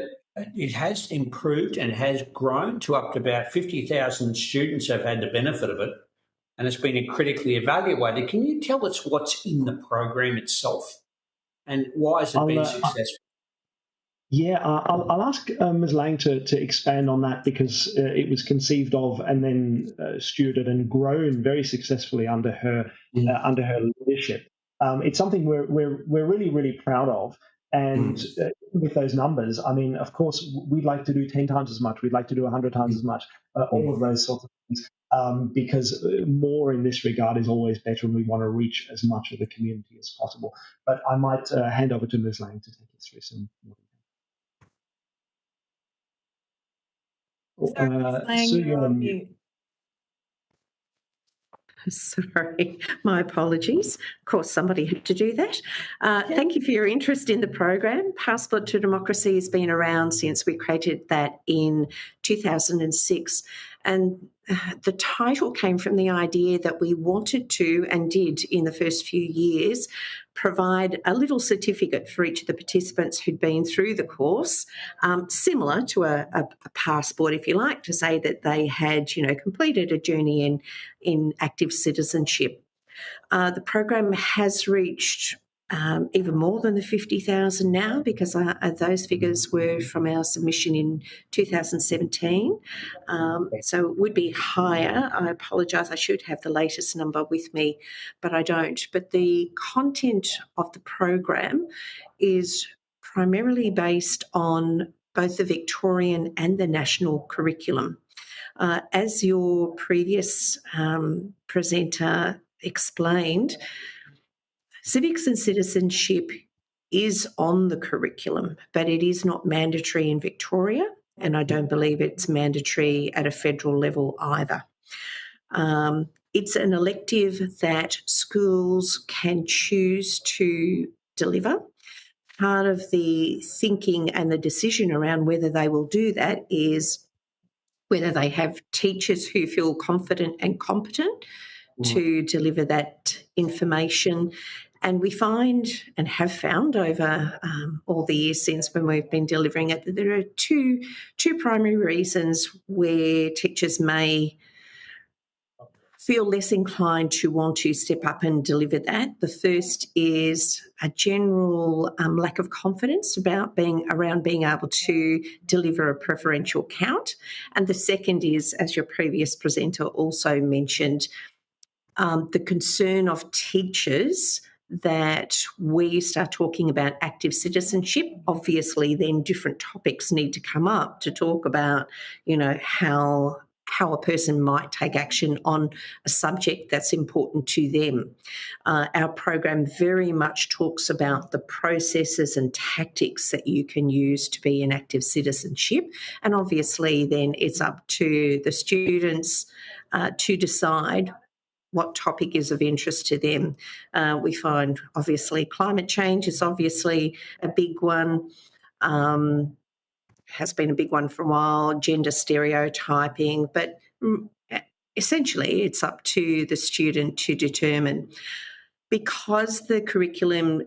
it has improved and has grown to up to about 50,000 students have had the benefit of it. and it's been critically evaluated. Can you tell us what's in the program itself and why has it been successful? I'll ask Ms. Lang to expand on that, because it was conceived of and then stewarded and grown very successfully under her leadership. It's something we're really proud of. And with those numbers, I mean, of course, we'd like to do 10 times as much. We'd like to do 100 times as much. All of those sorts of things, because more in this regard is always better, and we want to reach as much of the community as possible. But I might hand over to Ms. Lang to take us through some more. Sue, you're on mute. Sorry, my apologies. Of course, somebody had to do that. Thank you for your interest in the program. Passport to Democracy has been around since we created that in 2006. And the title came from the idea that we wanted to, and did in the first few years, provide a little certificate for each of the participants who'd been through the course, similar to a passport, if you like, to say that they had, completed a journey in active citizenship. The program has reached even more than the 50,000 now, because those figures were from our submission in 2017. So it would be higher. I apologise, I should have the latest number with me, but I don't. But the content of the program is primarily based on both the Victorian and the national curriculum. As your previous presenter explained, civics and citizenship is on the curriculum, but it is not mandatory in Victoria, and I don't believe it's mandatory at a federal level either. It's an elective that schools can choose to deliver. Part of the thinking and the decision around whether they will do that is whether they have teachers who feel confident and competent to deliver that information. And we find, and have found over all the years since when we've been delivering it, that there are two primary reasons where teachers may feel less inclined to want to step up and deliver that. The first is a general lack of confidence about being able to deliver a preferential count. And the second is, as your previous presenter also mentioned, the concern of teachers that where you start talking about active citizenship, obviously then different topics need to come up to talk about, how a person might take action on a subject that's important to them. Our program very much talks about the processes and tactics that you can use to be an active citizenship, and obviously then it's up to the students to decide what topic is of interest to them. We find, obviously, climate change is obviously a big one, has been a big one for a while, gender stereotyping, but essentially it's up to the student to determine. Because the curriculum,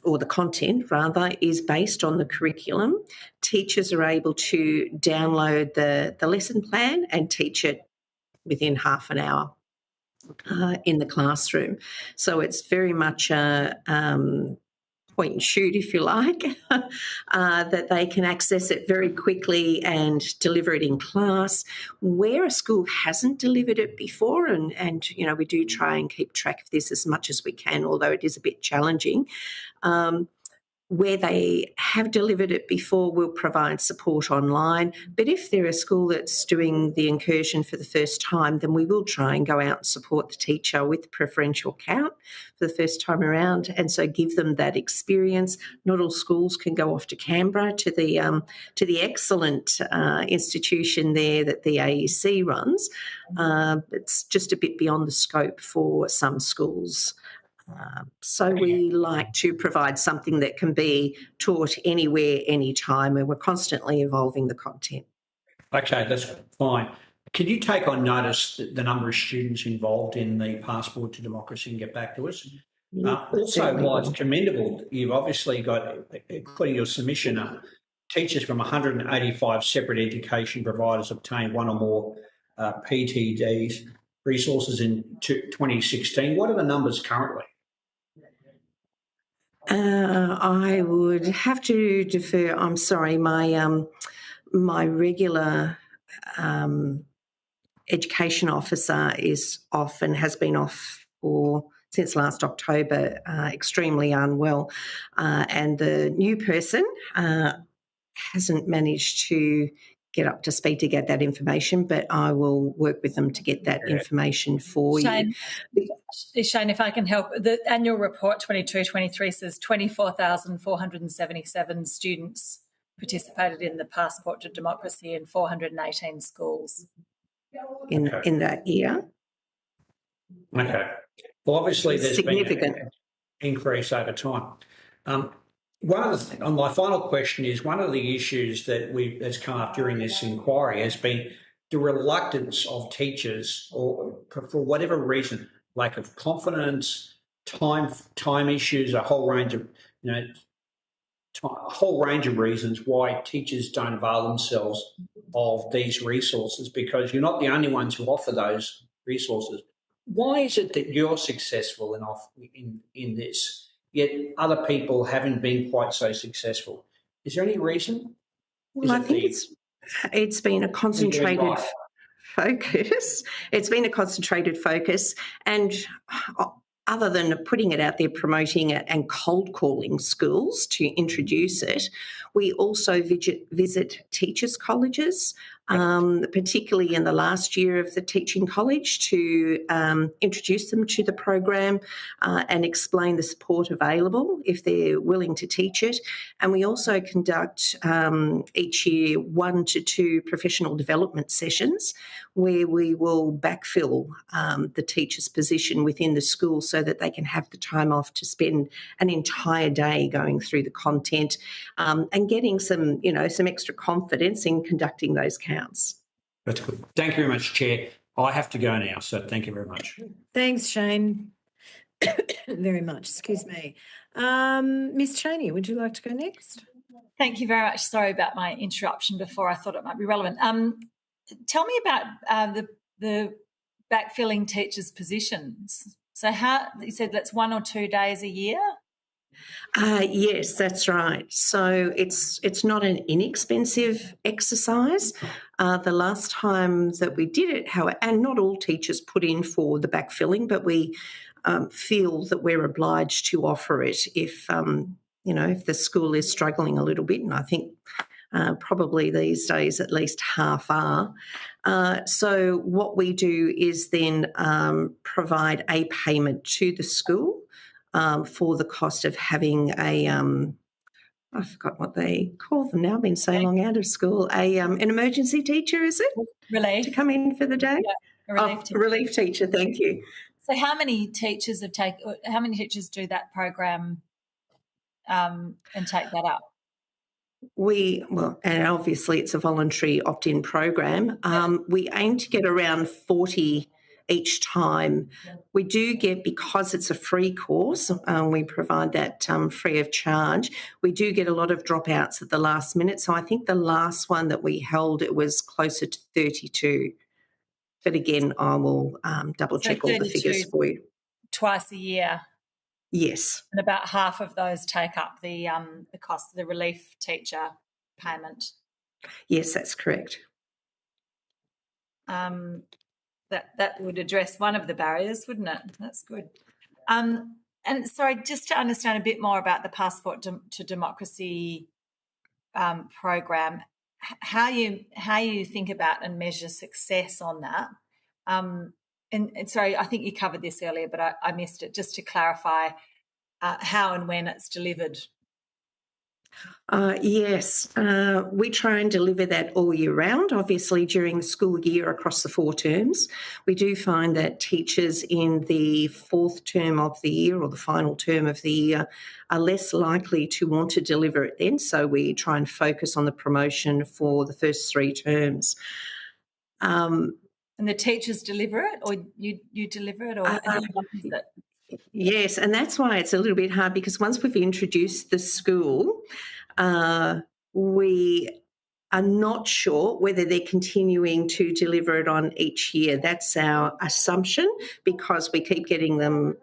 or the content rather, is based on the curriculum, teachers are able to download the lesson plan and teach it within half an hour. In the classroom. So it's very much a point and shoot, if you like, that they can access it very quickly and deliver it in class. Where a school hasn't delivered it before, and we do try and keep track of this as much as we can, although it is a bit challenging, where they have delivered it before, we'll provide support online. But if they're a school that's doing the incursion for the first time, then we will try and go out and support the teacher with preferential count for the first time around, and so give them that experience. Not all schools can go off to Canberra to the excellent institution there that the AEC runs. It's just a bit beyond the scope for some schools. So we like to provide something that can be taught anywhere, anytime, and we're constantly evolving the content. Okay, that's fine. Can you take on notice the number of students involved in the Passport to Democracy and get back to us? Also, while it's commendable, you've obviously got, according to your submission, teachers from 185 separate education providers obtained one or more PTDs, resources in 2016. What are the numbers currently? I would have to defer. I'm sorry, my regular education officer is off and has been off since last October, extremely unwell, and the new person hasn't managed to get up to speed to get that information, but I will work with them to get that information for Shane, you. Shane, if I can help, the annual report 22-23 says 24,477 students participated in the Passport to Democracy in 418 schools. In that year. Okay. Well, obviously there's significant been an increase over time. My final question is, one of the issues that's come up during this inquiry has been the reluctance of teachers, or for whatever reason, lack of confidence, time issues, a whole range of reasons why teachers don't avail themselves of these resources, because you're not the only ones who offer those resources. Why is it that you're successful in this, yet other people haven't been quite so successful? Is there any reason? Well, I think it's been a concentrated focus. It's been a concentrated focus, and other than putting it out there, promoting it and cold calling schools to introduce it, we also visit teachers' colleges, particularly in the last year of the teaching college, to introduce them to the program and explain the support available if they're willing to teach it. And we also conduct each year 1 to 2 professional development sessions where we will backfill the teacher's position within the school so that they can have the time off to spend an entire day going through the content and getting some extra confidence in conducting those counts. That's good. Thank you very much, Chair. I have to go now, so thank you very much. Thanks, Shane. Very much. Excuse me. Ms. Chaney, would you like to go next? Thank you very much. Sorry about my interruption before. I thought it might be relevant. Tell me about the backfilling teachers' positions. So you said that's 1 or 2 days a year? Yes, that's right. So it's not an inexpensive exercise. The last time that we did it, however, and not all teachers put in for the backfilling, but we feel that we're obliged to offer it if the school is struggling a little bit, and I think probably these days at least half are. So what we do is then provide a payment to the school for the cost of having I forgot what they call them now. I've been so long out of school. An emergency teacher, is it? Relief. To come in for the day? Yeah, a relief teacher. Relief teacher, thank you. So how many teachers do that program and take that up? And obviously it's a voluntary opt-in program. We aim to get around 40 each time. We do get, because it's a free course, we provide that free of charge. We do get a lot of dropouts at the last minute. So I think the last one that we held, it was closer to 32. But again, I will double check all the figures for you. Twice a year? Yes. And about half of those take up the cost of the relief teacher payment? Yes, that's correct. That would address one of the barriers, wouldn't it? That's good. And sorry, just to understand a bit more about the Passport to Democracy program, how you think about and measure success on that. And sorry, I think you covered this earlier, but I missed it. Just to clarify, how and when it's delivered. Yes, we try and deliver that all year round, obviously during the school year across the 4 terms. We do find that teachers in the 4th term of the year or the final term of the year are less likely to want to deliver it then, so we try and focus on the promotion for the first 3 terms. And the teachers deliver it, or you deliver it, or how is it? Yes, and that's why it's a little bit hard, because once we've introduced the school, we are not sure whether they're continuing to deliver it on each year. That's our assumption, because we keep getting them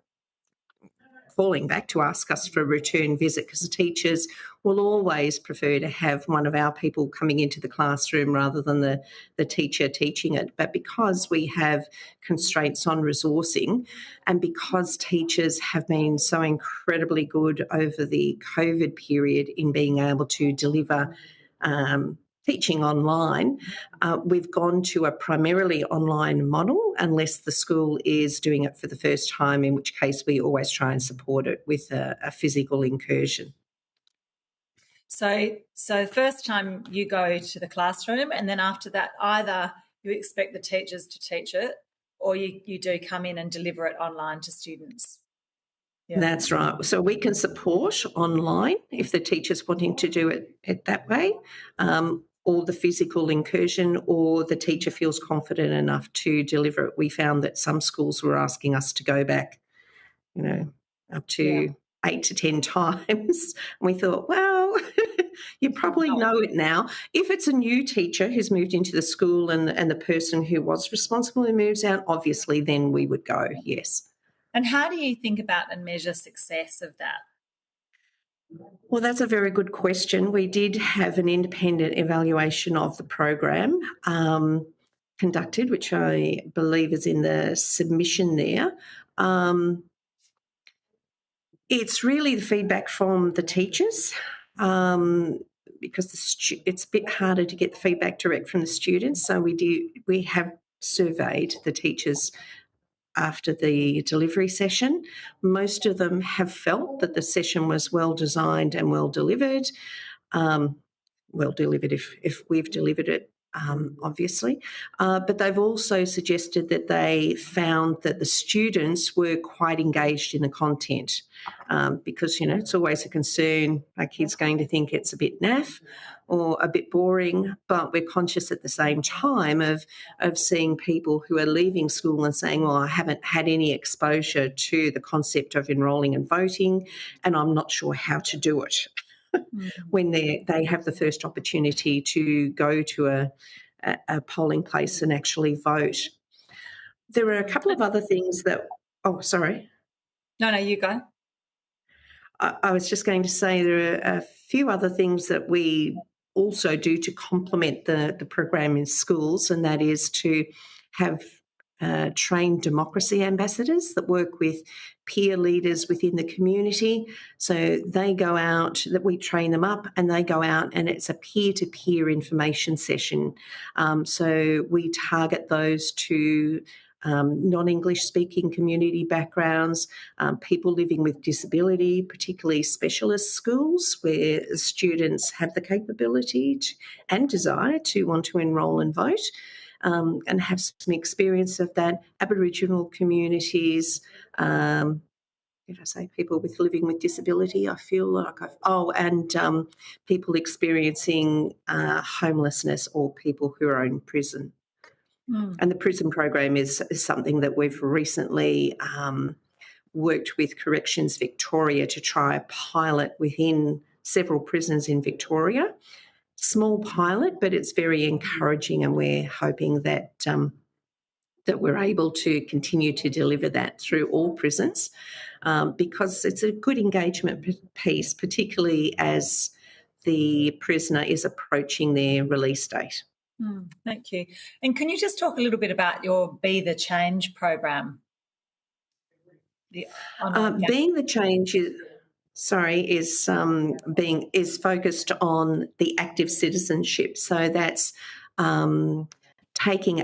calling back to ask us for a return visit, because the teachers will always prefer to have one of our people coming into the classroom rather than the teacher teaching it. But because we have constraints on resourcing, and because teachers have been so incredibly good over the COVID period in being able to deliver teaching online, we've gone to a primarily online model, unless the school is doing it for the first time, in which case we always try and support it with a physical incursion. So first time you go to the classroom, and then after that, either you expect the teachers to teach it, or you do come in and deliver it online to students. Yeah. That's right. So we can support online if the teacher's wanting to do it that way, or the physical incursion, or the teacher feels confident enough to deliver it. We found that some schools were asking us to go back, up to 8 to 10 times. And we thought, well, you probably know it now. If it's a new teacher who's moved into the school and the person who was responsible moves out, obviously then we would go, yes. And how do you think about and measure success of that? Well, that's a very good question. We did have an independent evaluation of the program conducted, which I believe is in the submission there. It's really the feedback from the teachers, because it's a bit harder to get the feedback direct from the students. So we have surveyed the teachers after the delivery session. Most of them have felt that the session was well designed and well delivered. Well delivered if we've delivered it, obviously. But they've also suggested that they found that the students were quite engaged in the content, because, it's always a concern, our kids going to think it's a bit naff or a bit boring, but we're conscious at the same time of seeing people who are leaving school and saying, well, I haven't had any exposure to the concept of enrolling and voting, and I'm not sure how to do it. When they have the first opportunity to go to a polling place and actually vote. There are a couple of other things that... Oh, sorry. No, you go. I was just going to say there are a few other things that we also do to complement the program in schools, and that is to have trained democracy ambassadors that work with peer leaders within the community. So they go out, that we train them up, and they go out and it's a peer-to-peer information session. So we target those to non-English speaking community backgrounds, people living with disability, particularly specialist schools where students have the capability and desire to want to enrol and vote. And have some experience of that. Aboriginal communities, did I say people living with disability? I feel like people experiencing homelessness or people who are in prison. And the prison program is something that we've recently worked with Corrections Victoria to try a pilot within several prisons in Victoria. Small pilot, but it's very encouraging, and we're hoping that that we're able to continue to deliver that through all prisons, because it's a good engagement piece, particularly as the prisoner is approaching their release date. Thank you. And can you just talk a little bit about your Be the Change program? Being the Change is focused on the active citizenship. So that's taking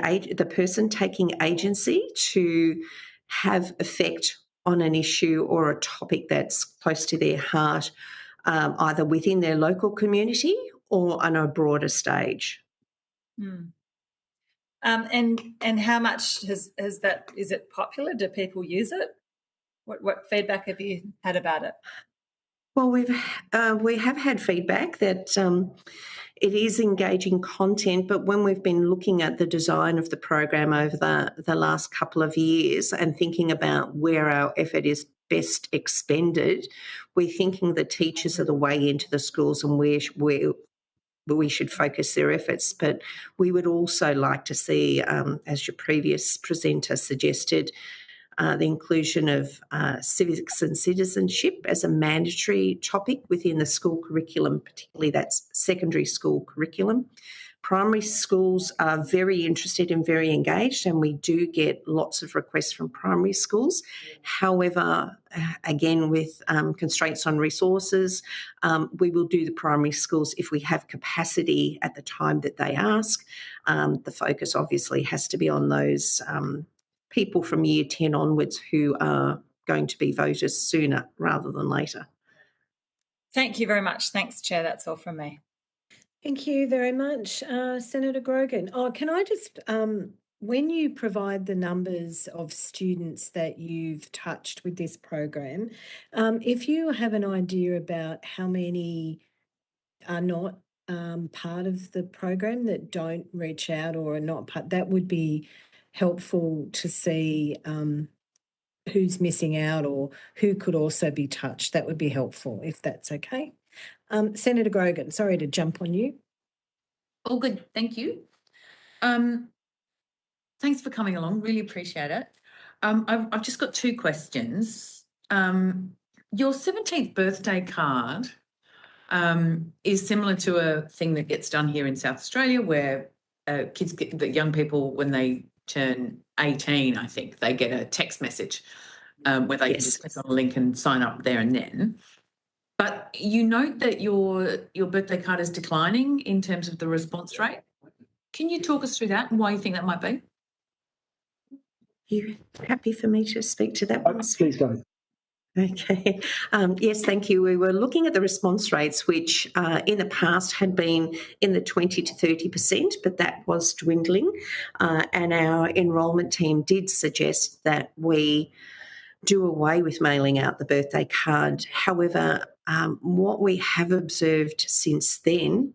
agency to have effect on an issue or a topic that's close to their heart, either within their local community or on a broader stage. And how much has that? Is it popular? Do people use it? What feedback have you had about it? Well, we have had feedback that it is engaging content, but when we've been looking at the design of the program over the last couple of years and thinking about where our effort is best expended, we're thinking the teachers are the way into the schools and where we should focus their efforts. But we would also like to see, as your previous presenter suggested, the inclusion of civics and citizenship as a mandatory topic within the school curriculum, particularly that's secondary school curriculum. Primary schools are very interested and very engaged, and we do get lots of requests from primary schools. However, again, with constraints on resources, we will do the primary schools if we have capacity at the time that they ask. The focus obviously has to be on those people from year 10 onwards who are going to be voters sooner rather than later. Thank you very much. Thanks, Chair. That's all from me. Thank you very much. Senator Grogan. Oh, can I just, when you provide the numbers of students that you've touched with this program, if you have an idea about how many are not part of the program, that don't reach out or are not part, that would be helpful to see who's missing out or who could also be touched. That would be helpful, if that's okay. Senator Grogan, sorry to jump on you. All good, thank you. Thanks for coming along, really appreciate it. I've just got two questions. Your 17th birthday card is similar to a thing that gets done here in South Australia where kids get, the young people, when they turn 18, I think, they get a text message where they can just click on a link and sign up there and then. But you note that your birthday card is declining in terms of the response rate. Can you talk us through that and why you think that might be? You happy for me to speak to that one? Please go ahead. Okay. Yes, thank you. We were looking at the response rates, which in the past had been in the 20 to 30%, but that was dwindling. And our enrolment team did suggest that we do away with mailing out the birthday card. However, what we have observed since then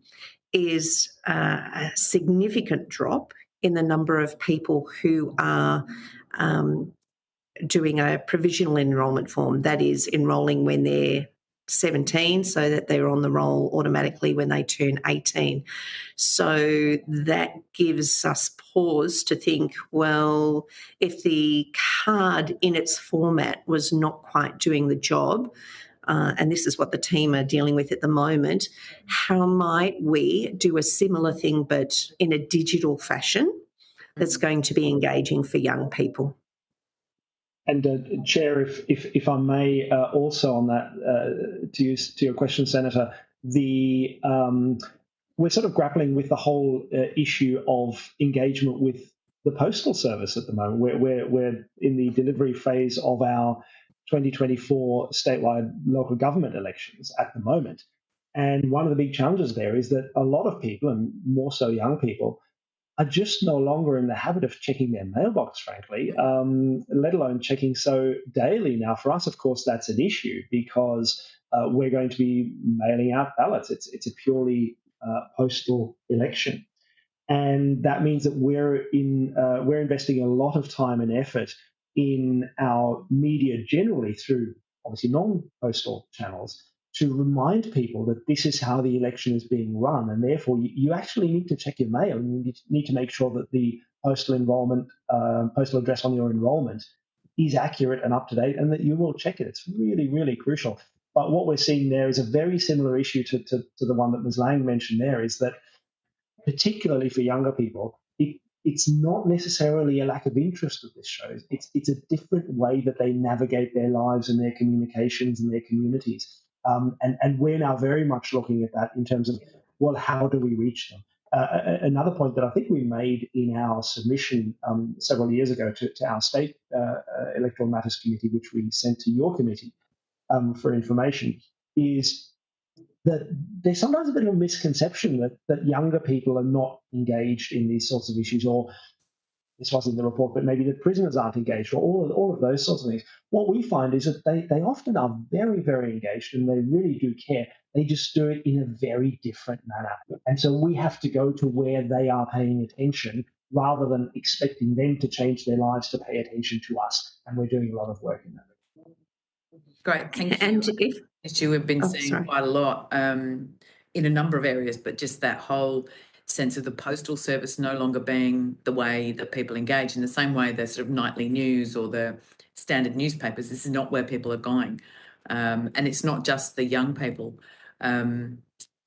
is a significant drop in the number of people who are doing a provisional enrolment form, that is enrolling when they're 17 so that they're on the roll automatically when they turn 18. So that gives us pause to think, well, if the card in its format was not quite doing the job, and this is what the team are dealing with at the moment, how might we do a similar thing but in a digital fashion that's going to be engaging for young people? And Chair, if I may, also on that, to your question, Senator, we're sort of grappling with the whole issue of engagement with the postal service at the moment. We're in the delivery phase of our 2024 statewide local government elections at the moment, and one of the big challenges there is that a lot of people, and more so young people, are just no longer in the habit of checking their mailbox, frankly, let alone checking so daily. Now, for us, of course, that's an issue because we're going to be mailing out ballots. It's a purely postal election. And that means that we're investing a lot of time and effort in our media generally through obviously non-postal channels to remind people that this is how the election is being run, and therefore you actually need to check your mail. You need to make sure that the postal address on your enrolment is accurate and up to date, and that you will check it. It's really, really crucial. But what we're seeing there is a very similar issue to the one that Ms. Lang mentioned there, is that particularly for younger people, it's not necessarily a lack of interest that this shows. It's a different way that they navigate their lives and their communications and their communities. And we're now very much looking at that in terms of, well, how do we reach them? Another point that I think we made in our submission several years ago to our state Electoral Matters Committee, which we sent to your committee for information, is that there's sometimes a bit of a misconception that younger people are not engaged in these sorts of issues, or this wasn't in the report, but maybe that prisoners aren't engaged, or all of those sorts of things. What we find is that they often are very, very engaged and they really do care. They just do it in a very different manner. And so we have to go to where they are paying attention rather than expecting them to change their lives to pay attention to us. And we're doing a lot of work in that. Great, thank you. And issue we've been seeing quite a lot in a number of areas, but just that whole sense of the postal service no longer being the way that people engage, in the same way the sort of nightly news or the standard newspapers. This is not where people are going. And it's not just the young people.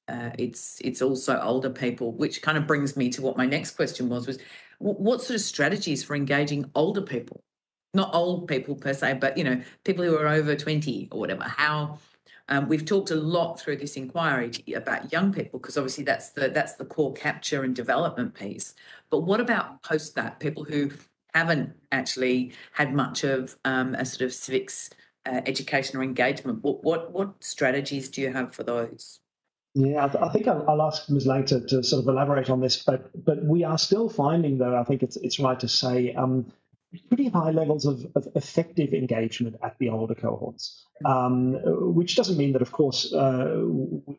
It's also older people, which kind of brings me to what my next question was what sort of strategies for engaging older people? Not old people per se, but, you know, people who are over 20 or whatever. How we've talked a lot through this inquiry about young people, because obviously that's the core capture and development piece. But what about post that, people who haven't actually had much of a sort of civics education or engagement? What strategies do you have for those? Yeah, I think I'll ask Ms. Lang to sort of elaborate on this, but we are still finding, though, I think it's right to say, pretty high levels of effective engagement at the older cohorts, which doesn't mean that, of course,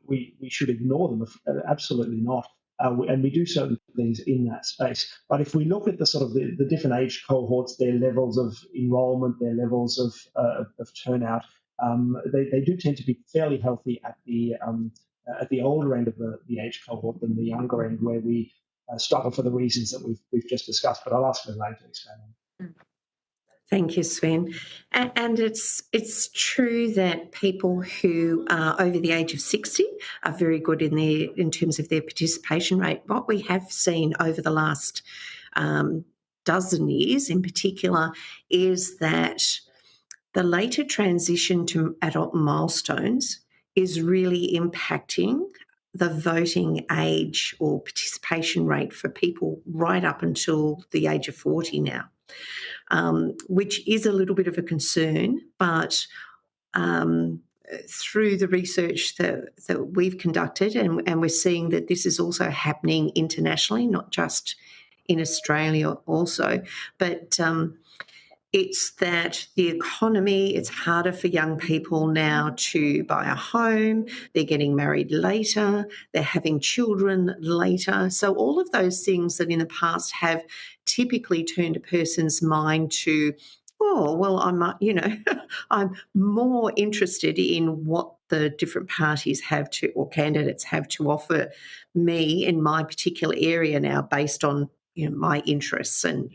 we should ignore them. Absolutely not. And we do certain things in that space. But if we look at the sort of the different age cohorts, their levels of enrolment, their levels of turnout, they do tend to be fairly healthy at the older end of the age cohort than the younger end, where we struggle for the reasons that we've just discussed. But I'll ask Ms. Lang to expand on. Thank you, Sven. And it's true that people who are over the age of 60 are very good in terms of their participation rate. What we have seen over the last dozen years in particular is that the later transition to adult milestones is really impacting the voting age or participation rate for people right up until the age of 40 now. Which is a little bit of a concern, but through the research that we've conducted, and we're seeing that this is also happening internationally, not just in Australia also, but it's that the economy, it's harder for young people now to buy a home, they're getting married later, they're having children later. So all of those things that in the past have typically turned a person's mind to, oh, well, I'm more interested in what the different parties have to, or candidates have to offer me in my particular area now based on, my interests and,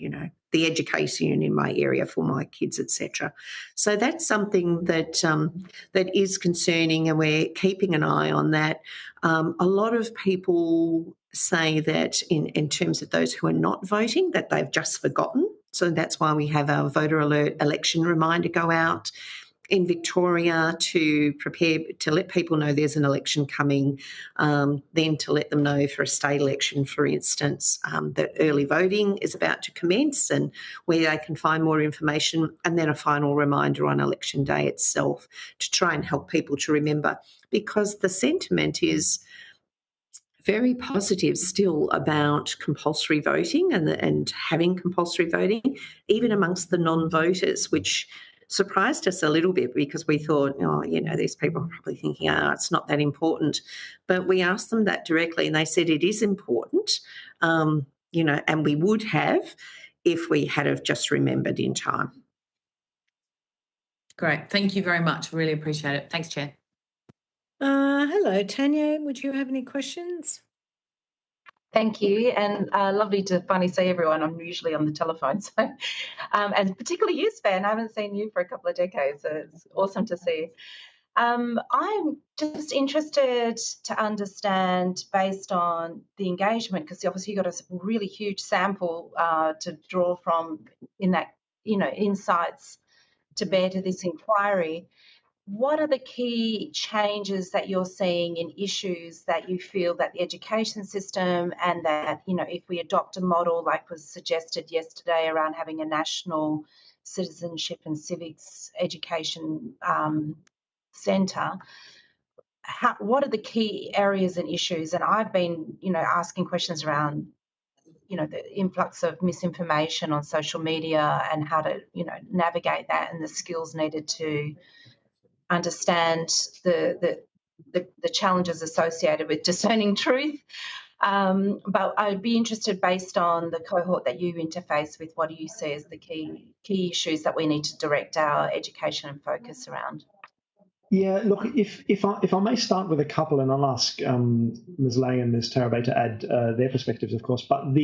the education in my area for my kids, etc. So that's something that that is concerning, and we're keeping an eye on that. A lot of people say that in terms of those who are not voting, that they've just forgotten. So that's why we have our voter alert election reminder go out in Victoria to prepare, to let people know there's an election coming, then to let them know for a state election, for instance, that early voting is about to commence and where they can find more information, and then a final reminder on election day itself to try and help people to remember, because the sentiment is very positive still about compulsory voting and having compulsory voting, even amongst the non-voters, which surprised us a little bit, because we thought, these people are probably thinking, it's not that important. But we asked them that directly, and they said it is important, and we would have if we had have just remembered in time. Great. Thank you very much. Really appreciate it. Thanks, Chair. Hello, Tanya. Would you have any questions? Thank you, and lovely to finally see everyone. I'm usually on the telephone, so and particularly you, Sven. I haven't seen you for a couple of decades, so it's awesome to see. I'm just interested to understand, based on the engagement, because obviously you got a really huge sample to draw from in that, insights to bear to this inquiry. What are the key changes that you're seeing in issues that you feel that the education system, and that, if we adopt a model like was suggested yesterday around having a national citizenship and civics education centre, what are the key areas and issues? And I've been, asking questions around, the influx of misinformation on social media and how to, navigate that, and the skills needed to understand the challenges associated with discerning truth. But I'd be interested, based on the cohort that you interface with, what do you see as the key issues that we need to direct our education and focus around? Yeah, look, if I may start with a couple, and I'll ask Ms. Lang and Ms. Tarabay to add their perspectives, of course. But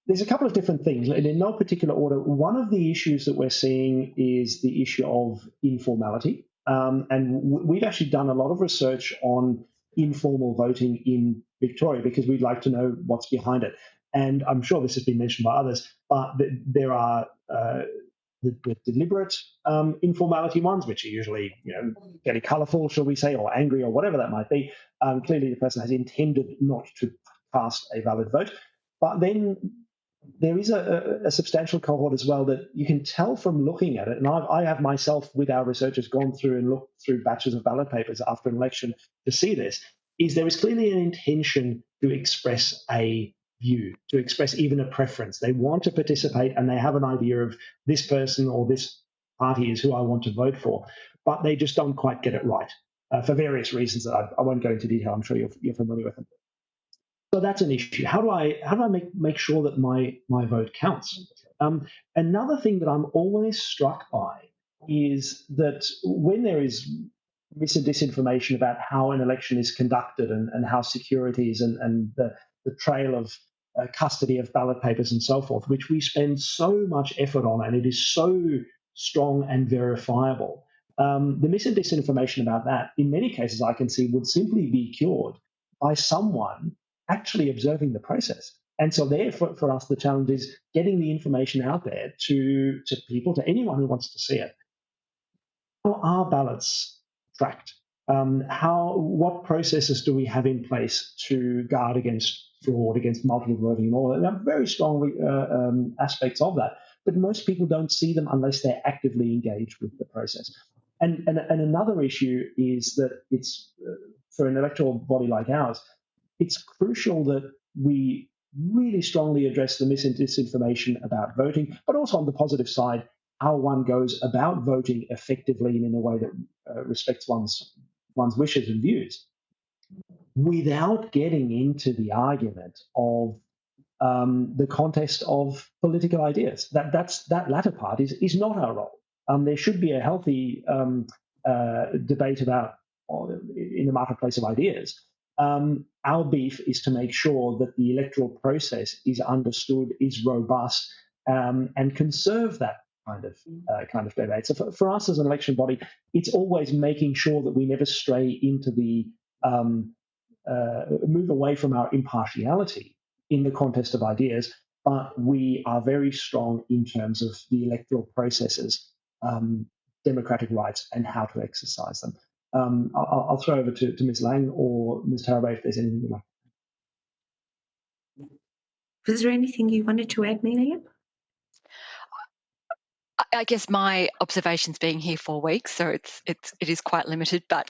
there's a couple of different things, and in no particular order. One of the issues that we're seeing is the issue of informality, and we've actually done a lot of research on informal voting in Victoria because we'd like to know what's behind it. And I'm sure this has been mentioned by others, but there are the deliberate informality ones, which are usually, fairly colourful, shall we say, or angry, or whatever that might be. Clearly, the person has intended not to cast a valid vote. But then there is a substantial cohort as well that you can tell from looking at it. And I have myself, with our researchers, gone through and looked through batches of ballot papers after an election to see this. Is there is clearly an intention to express a view, to express even a preference. They want to participate and they have an idea of this person or this party is who I want to vote for, but they just don't quite get it right for various reasons that I won't go into detail. I'm sure you're familiar with them. So that's an issue. How do I make sure that my vote counts? Another thing that I'm always struck by is that when there is mis and disinformation about how an election is conducted and how secure it is and the trail of custody of ballot papers and so forth, which we spend so much effort on, and it is so strong and verifiable. The mis and disinformation about that, in many cases, I can see would simply be cured by someone actually observing the process. And so there, for us, the challenge is getting the information out there to people, to anyone who wants to see it. How are ballots tracked? What processes do we have in place to guard against fraud, against multiple voting and all that? There are very strong aspects of that, but most people don't see them unless they're actively engaged with the process. And another issue is that it's, for an electoral body like ours, it's crucial that we really strongly address the mis and disinformation about voting, but also on the positive side, how one goes about voting effectively and in a way that respects one's wishes and views, without getting into the argument of the contest of political ideas. That latter part is not our role. There should be a healthy debate about in the marketplace of ideas. Our beef is to make sure that the electoral process is understood, is robust, and conserve that kind of debate. So for us as an election body, it's always making sure that we never stray into the move away from our impartiality in the contest of ideas, but we are very strong in terms of the electoral processes, democratic rights, and how to exercise them. I'll throw over to Ms. Lang or Ms. Tarabay if there's anything you'd like. Was there anything you wanted to add, Amelia? I guess my observations being here 4 weeks, so it is quite limited. But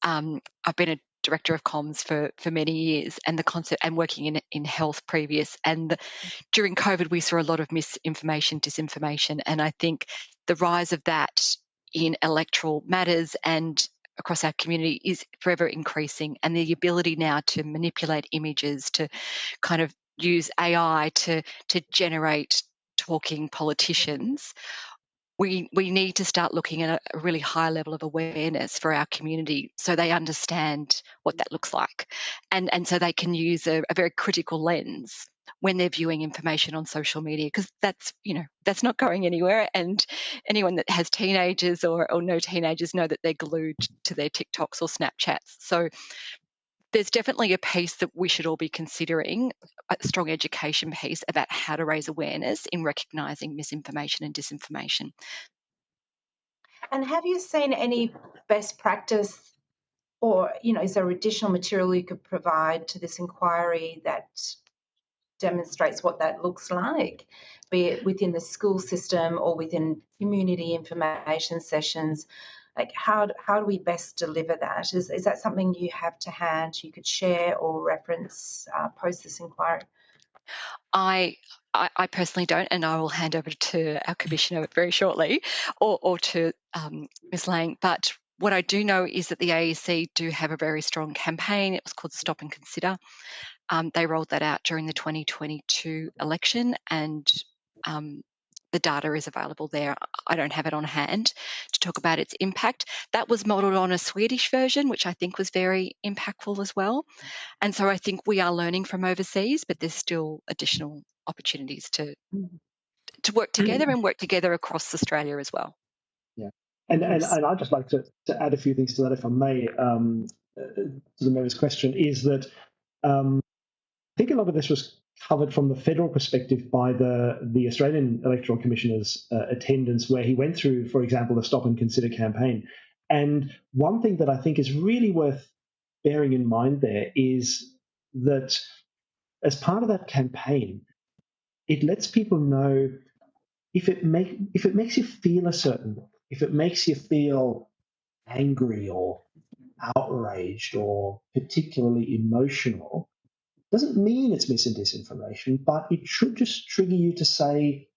I've been a director of comms for many years, and the concept and working in health previous. And during COVID, we saw a lot of misinformation, disinformation, and I think the rise of that in electoral matters and across our community is forever increasing. And the ability now to manipulate images, to kind of use AI to generate talking politicians. We need to start looking at a really high level of awareness for our community so they understand what that looks like. And so they can use a very critical lens when they're viewing information on social media, because that's not going anywhere. And anyone that has teenagers or no teenagers know that they're glued to their TikToks or Snapchats. So there's definitely a piece that we should all be considering, a strong education piece about how to raise awareness in recognising misinformation and disinformation. And have you seen any best practice, or is there additional material you could provide to this inquiry that demonstrates what that looks like, be it within the school system or within community information sessions? Like how do we best deliver that? Is that something you have to hand you could share or reference post this inquiry? I personally don't, and I will hand over to our Commissioner very shortly, or to Ms. Lang. But what I do know is that the AEC do have a very strong campaign. It was called Stop and Consider. They rolled that out during the 2022 election, and the the data is available there. I don't have it on hand to talk about its impact. That was modelled on a Swedish version, which I think was very impactful as well. And so I think we are learning from overseas, but there's still additional opportunities to work together and work together across Australia as well. Yeah, and I'd just like to add a few things to that, if I may, to the member's question, is that I think a lot of this was covered from the federal perspective by the Australian Electoral Commissioner's attendance, where he went through, for example, the Stop and Consider campaign. And one thing that I think is really worth bearing in mind there is that as part of that campaign, it lets people know if it makes you feel a certain way, if it makes you feel angry or outraged or particularly emotional, doesn't mean it's mis and disinformation, but it should just trigger you to say,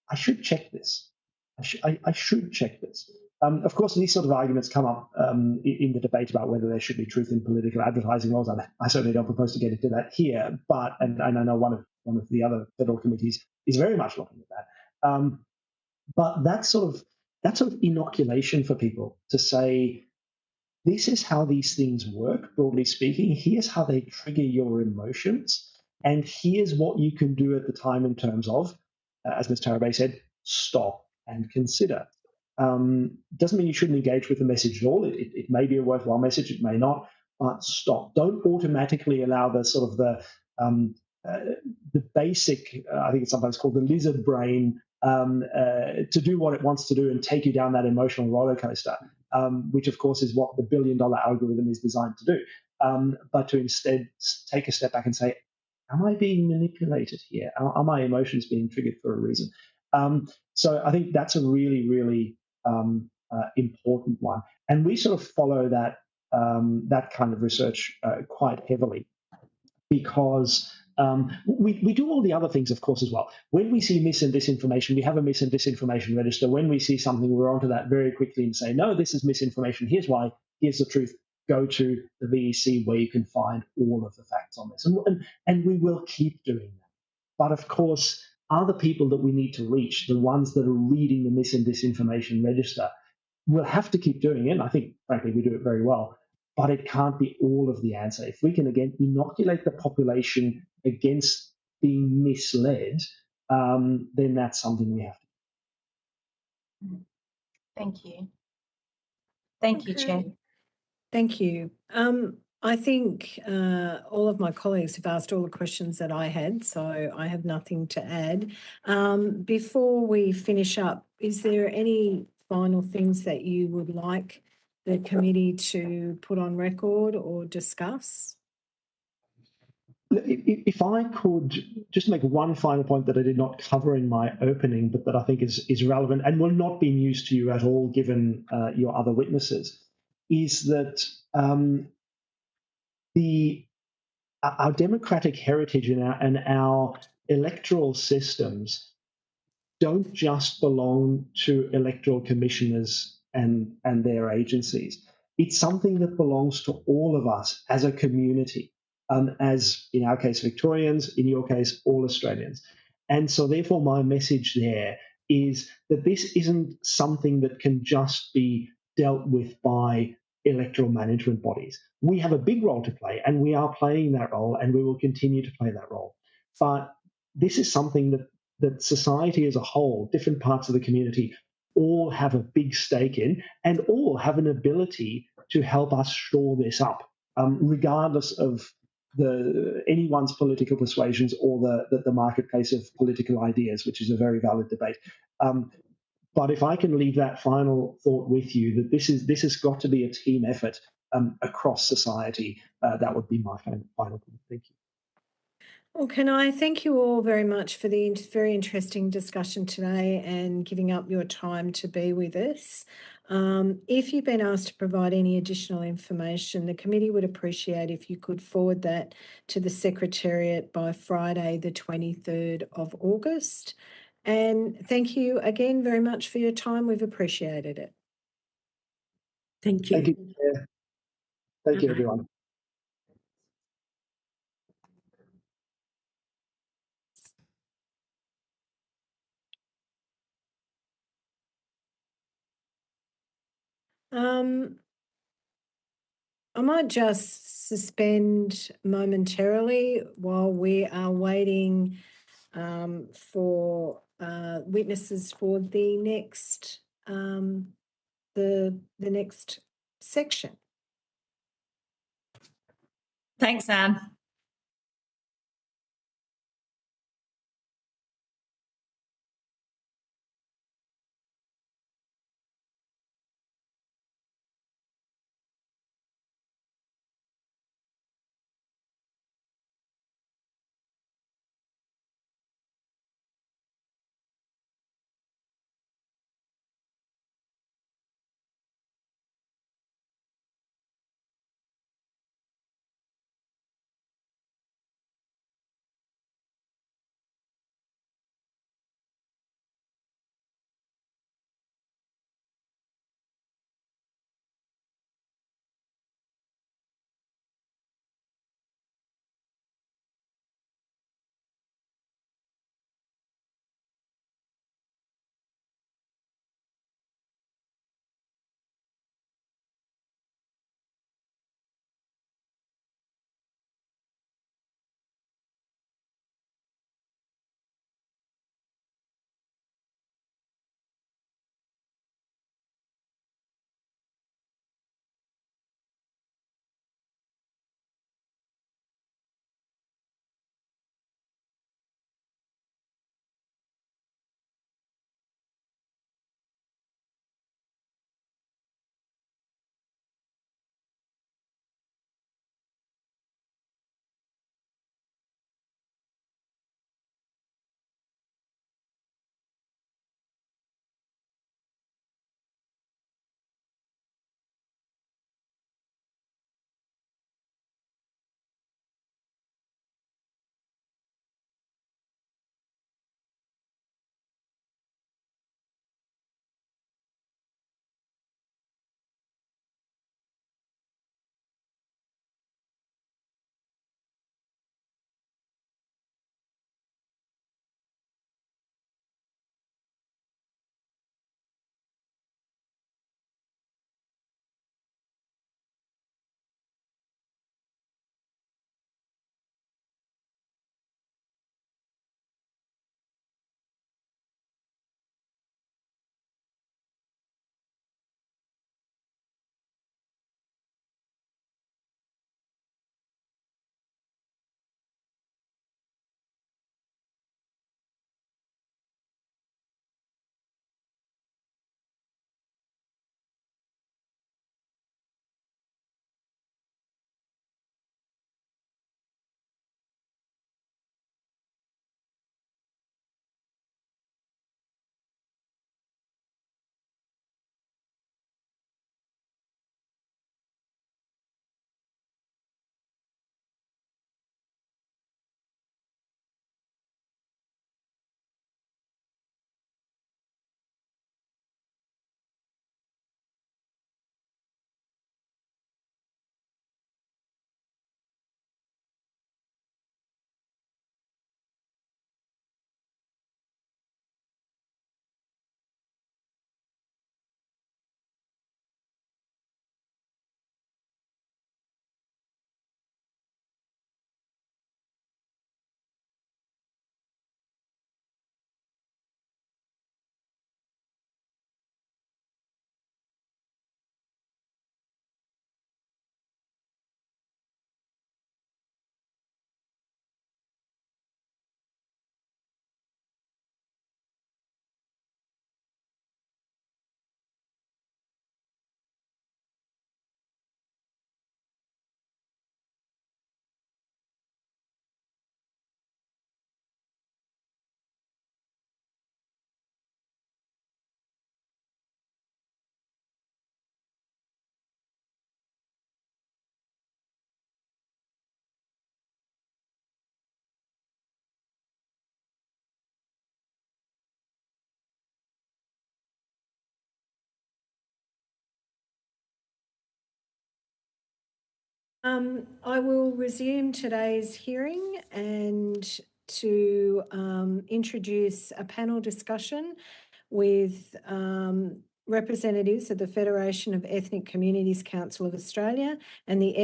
I should check this. I should check this. Of course, these sort of arguments come up in the debate about whether there should be truth in political advertising laws. I certainly don't propose to get into that here, but and I know one of the other federal committees is very much looking at that. But that sort of inoculation for people to say, this is how these things work, broadly speaking. Here's how they trigger your emotions. And here's what you can do at the time in terms of, as Ms. Tarabay said, stop and consider. Doesn't mean you shouldn't engage with the message at all. It may be a worthwhile message, it may not, but stop. Don't automatically allow the sort of the basic, I think it's sometimes called the lizard brain, to do what it wants to do and take you down that emotional roller coaster, which of course is what the billion-dollar algorithm is designed to do. But to instead take a step back and say, am I being manipulated here? Are my emotions being triggered for a reason? So I think that's a really, really important one. And we sort of follow that kind of research quite heavily, because we do all the other things, of course, as well. When we see mis and disinformation, we have a mis and disinformation register. When we see something, we're onto that very quickly and say, no, this is misinformation. Here's why. Here's the truth. Go to the VEC where you can find all of the facts on this. And we will keep doing that. But of course, other people that we need to reach, the ones that are reading the mis and disinformation register, we'll have to keep doing it. And I think, frankly, we do it very well. But it can't be all of the answer. If we can, again, inoculate the population against being misled, then that's something we have to do. Thank you. Thank you, Chair. Thank you. I think all of my colleagues have asked all the questions that I had, so I have nothing to add. Before we finish up, is there any final things that you would like the committee to put on record or discuss? If I could just make one final point that I did not cover in my opening, but that I think is relevant and will not be news to you at all, given your other witnesses, is that our democratic heritage and our electoral systems don't just belong to electoral commissioners and their agencies. It's something that belongs to all of us as a community, as in our case Victorians, in your case all Australians. And so therefore my message there is that this isn't something that can just be dealt with by electoral management bodies. We have a big role to play, and we are playing that role, and we will continue to play that role. But this is something that society as a whole, different parts of the community, all have a big stake in, and all have an ability to help us shore this up, regardless of anyone's political persuasions or the marketplace of political ideas, which is a very valid debate. But if I can leave that final thought with you, that this has got to be a team effort across society, that would be my final point. Thank you. Well, can I thank you all very much for the very interesting discussion today and giving up your time to be with us. If you've been asked to provide any additional information, the committee would appreciate if you could forward that to the Secretariat by Friday, the 23rd of August. And thank you again very much for your time. We've appreciated it. Thank you. Thank you, Chair. Thank you, everyone. I might just suspend momentarily while we are waiting for witnesses for the next the next section. Thanks, Anne. I will resume today's hearing and to introduce a panel discussion with representatives of the Federation of Ethnic Communities Council of Australia and the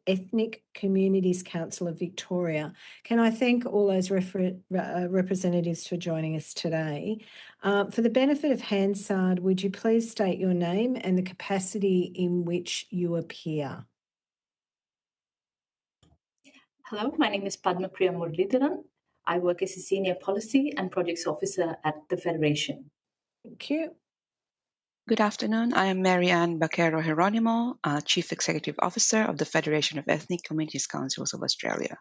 Ethnic Communities Council of Victoria. Can I thank all those representatives for joining us today? For the benefit of Hansard, would you please state your name and the capacity in which you appear? Hello, my name is Padma Priya Muralidharan. I work as a Senior Policy and Projects Officer at the Federation. Thank you. Good afternoon. I am Marianne Baquero Geronimo, Chief Executive Officer of the Federation of Ethnic Communities Councils of Australia.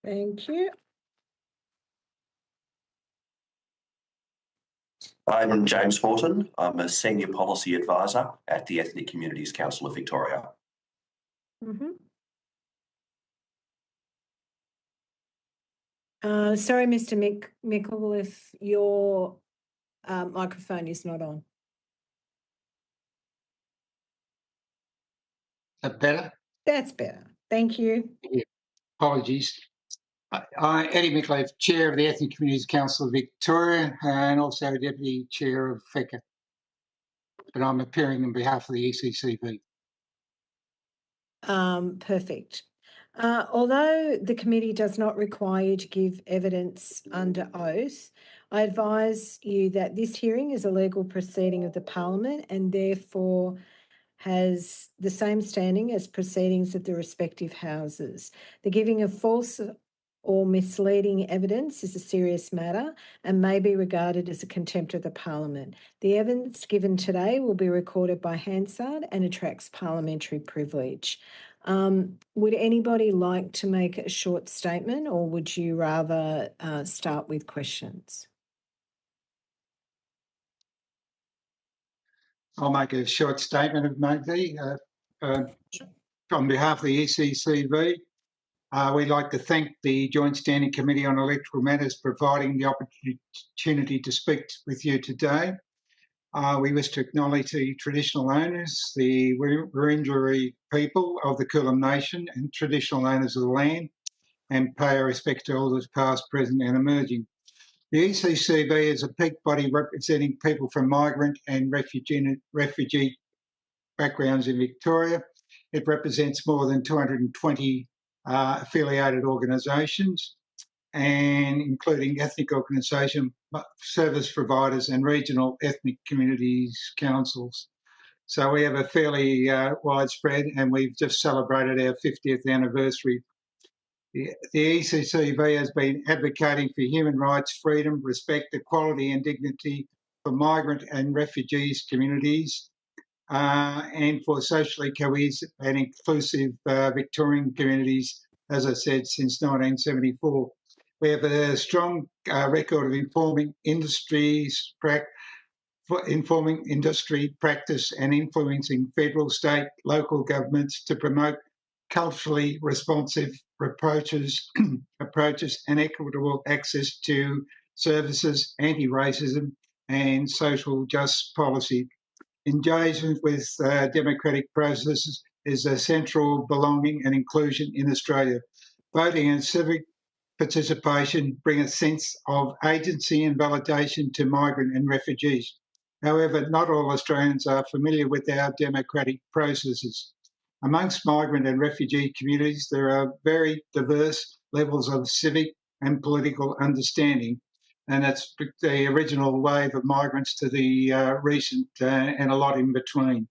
Thank you. I'm James Horton. I'm a Senior Policy Advisor at the Ethnic Communities Council of Victoria. Sorry, Mr. Mickle, if your microphone is not on. Is that better? That's better. Thank you. Yeah. Apologies. Eddie Mickleve, Chair of the Ethnic Communities Council of Victoria and also Deputy Chair of FECA. And I'm appearing on behalf of the ECCV. Perfect. Although the committee does not require you to give evidence under oath, I advise you that this hearing is a legal proceeding of the Parliament and therefore has the same standing as proceedings of the respective houses. The giving of false or misleading evidence is a serious matter and may be regarded as a contempt of the Parliament. The evidence given today will be recorded by Hansard and attracts parliamentary privilege. Would anybody like to make a short statement, or would you rather start with questions? I'll make a short statement of maybe. On behalf of the ECCV, we'd like to thank the Joint Standing Committee on Electoral Matters for providing the opportunity to speak with you today. We wish to acknowledge the traditional owners, the Wurundjeri people of the Kulin Nation and traditional owners of the land, and pay our respect to elders past, present and emerging. The ECCV is a peak body representing people from migrant and refugee backgrounds in Victoria. It represents more than 220 affiliated organisations, and including ethnic organisation, service providers and regional ethnic communities councils. So we have a fairly widespread, and we've just celebrated our 50th anniversary. The ECCV has been advocating for human rights, freedom, respect, equality and dignity for migrant and refugees communities, and for socially cohesive and inclusive Victorian communities, as I said, since 1974. We have a strong record of informing industry practice and influencing federal, state, local governments to promote culturally responsive approaches and equitable access to services, anti-racism and social justice policy. Engagement with democratic processes is a central belonging and inclusion in Australia. Voting and civic participation bring a sense of agency and validation to migrant and refugees. However, not all Australians are familiar with our democratic processes. Amongst migrant and refugee communities, there are very diverse levels of civic and political understanding, and that's the original wave of migrants to the recent and a lot in between.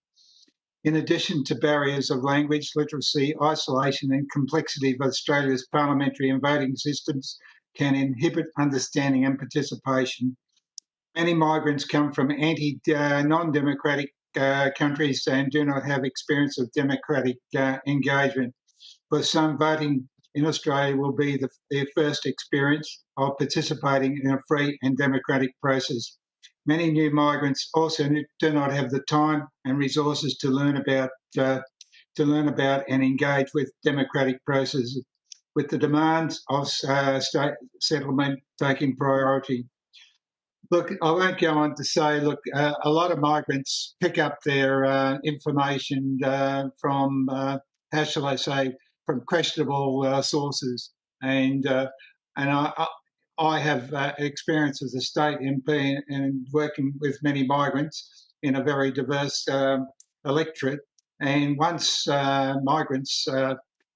In addition to barriers of language, literacy, isolation and complexity of Australia's parliamentary and voting systems can inhibit understanding and participation. Many migrants come from non-democratic countries and do not have experience of democratic engagement. For some, voting in Australia will be their first experience of participating in a free and democratic process. Many new migrants also do not have the time and resources to learn about and engage with democratic processes, with the demands of state settlement taking priority. Look, I won't go on to say, a lot of migrants pick up their information from, how shall I say, from questionable sources. And I have experience as a state MP and working with many migrants. in a very diverse electorate. And once migrants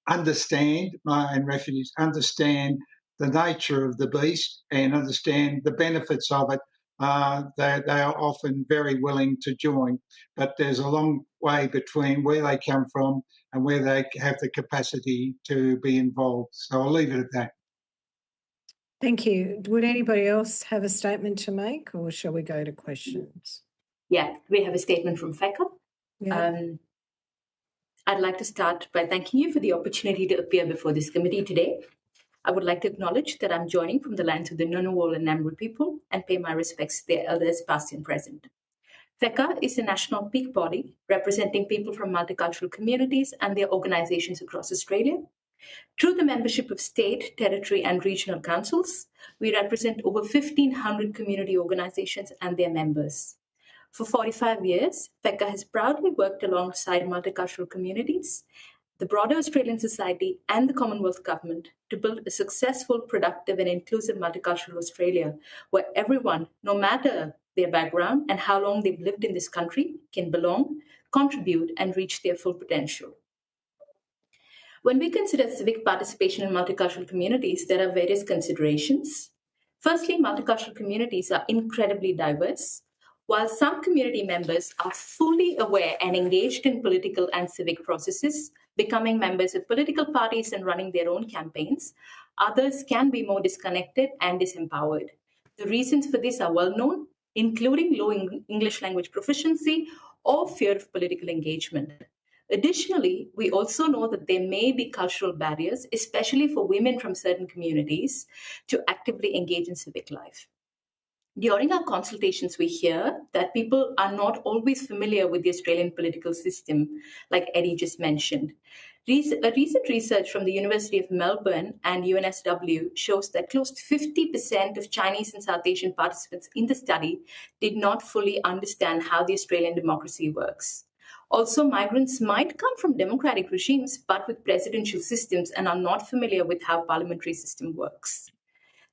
understand, and refugees understand the nature of the beast and understand the benefits of it, they are often very willing to join. But there's a long way between where they come from and where they have the capacity to be involved. So I'll leave it at that. Thank you. Would anybody else have a statement to make, or shall we go to questions? Yeah, we have a statement from Feka. Yeah. I'd like to start by thanking you for the opportunity to appear before this committee today. I would like to acknowledge that I'm joining from the lands of the Ngunnawal and Ngambri people and pay my respects to their elders past and present. FECA is a national peak body representing people from multicultural communities and their organisations across Australia. Through the membership of state, territory and regional councils, we represent over 1,500 community organisations and their members. For 45 years, FECA has proudly worked alongside multicultural communities, the broader Australian society and the Commonwealth Government to build a successful, productive and inclusive multicultural Australia where everyone, no matter their background and how long they've lived in this country, can belong, contribute and reach their full potential. When we consider civic participation in multicultural communities, there are various considerations. Firstly, multicultural communities are incredibly diverse. While some community members are fully aware and engaged in political and civic processes, becoming members of political parties and running their own campaigns, others can be more disconnected and disempowered. The reasons for this are well known, including low English language proficiency or fear of political engagement. Additionally, we also know that there may be cultural barriers, especially for women from certain communities, to actively engage in civic life. During our consultations, we hear that people are not always familiar with the Australian political system, like Eddie just mentioned. A recent research from the University of Melbourne and UNSW shows that close to 50% of Chinese and South Asian participants in the study did not fully understand how the Australian democracy works. Also, migrants might come from democratic regimes, but with presidential systems and are not familiar with how parliamentary system works.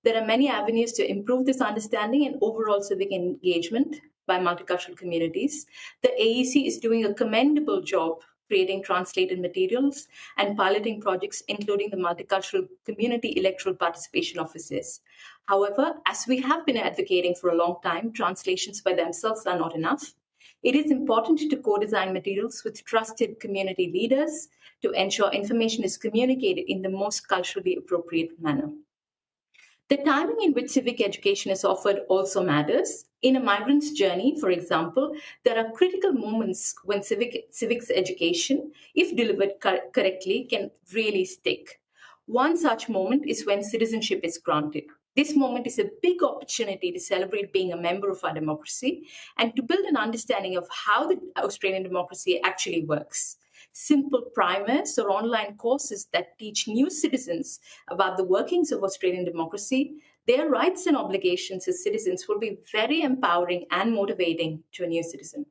There are many avenues to improve this understanding and overall civic engagement by multicultural communities. The AEC is doing a commendable job creating translated materials and piloting projects, including the multicultural community electoral participation offices. However, as we have been advocating for a long time, translations by themselves are not enough. It is important to co-design materials with trusted community leaders to ensure information is communicated in the most culturally appropriate manner. The timing in which civic education is offered also matters. In a migrant's journey, for example, there are critical moments when civics education, if delivered correctly, can really stick. One such moment is when citizenship is granted. This moment is a big opportunity to celebrate being a member of our democracy and to build an understanding of how the Australian democracy actually works. Simple primers or online courses that teach new citizens about the workings of Australian democracy, their rights and obligations as citizens will be very empowering and motivating to a new citizen.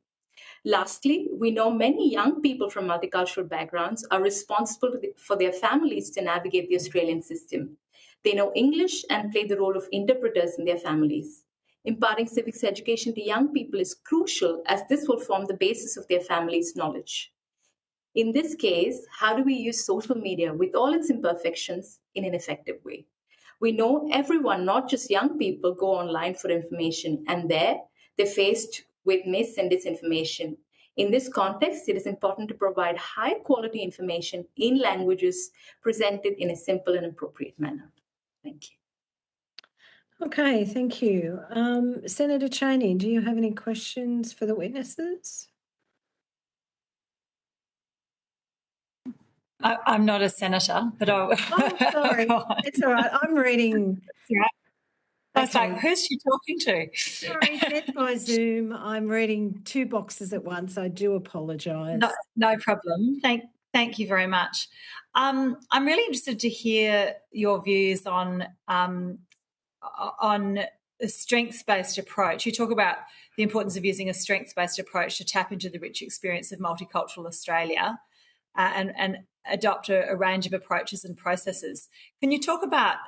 Lastly, we know many young people from multicultural backgrounds are responsible for their families to navigate the Australian system. They know English and play the role of interpreters in their families. Imparting civics education to young people is crucial as this will form the basis of their family's knowledge. In this case, how do we use social media with all its imperfections in an effective way? We know everyone, not just young people, go online for information, and there they're faced with mis and disinformation. In this context, it is important to provide high quality information in languages presented in a simple and appropriate manner. Thank you. Okay, thank you. Senator Chaney, do you have any questions for the witnesses? I'm not a senator, but Oh, sorry. It's all right. I'm reading. Yeah. I was Okay. like, who's she talking to? Sorry, it's my Zoom. I'm reading two boxes at once. I do apologise. No problem. Thank you very much. I'm really interested to hear your views on a strengths-based approach. You talk about the importance of using a strengths-based approach to tap into the rich experience of multicultural Australia and adopt a range of approaches and processes. Can you talk about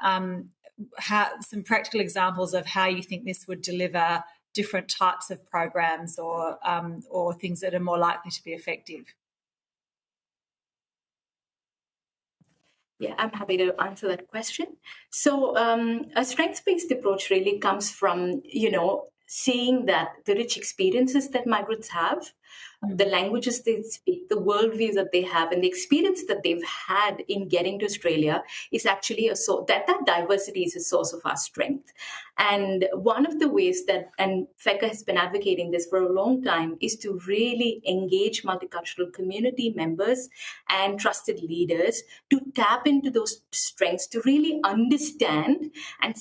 how some practical examples of how you think this would deliver different types of programs or things that are more likely to be effective? Yeah, I'm happy to answer that question. So a strengths-based approach really comes from, seeing that the rich experiences that migrants have, the languages they speak, the worldview that they have, and the experience that they've had in getting to Australia is actually that diversity is a source of our strength. And one of the ways that, and FECA has been advocating this for a long time, is to really engage multicultural community members and trusted leaders to tap into those strengths, to really understand and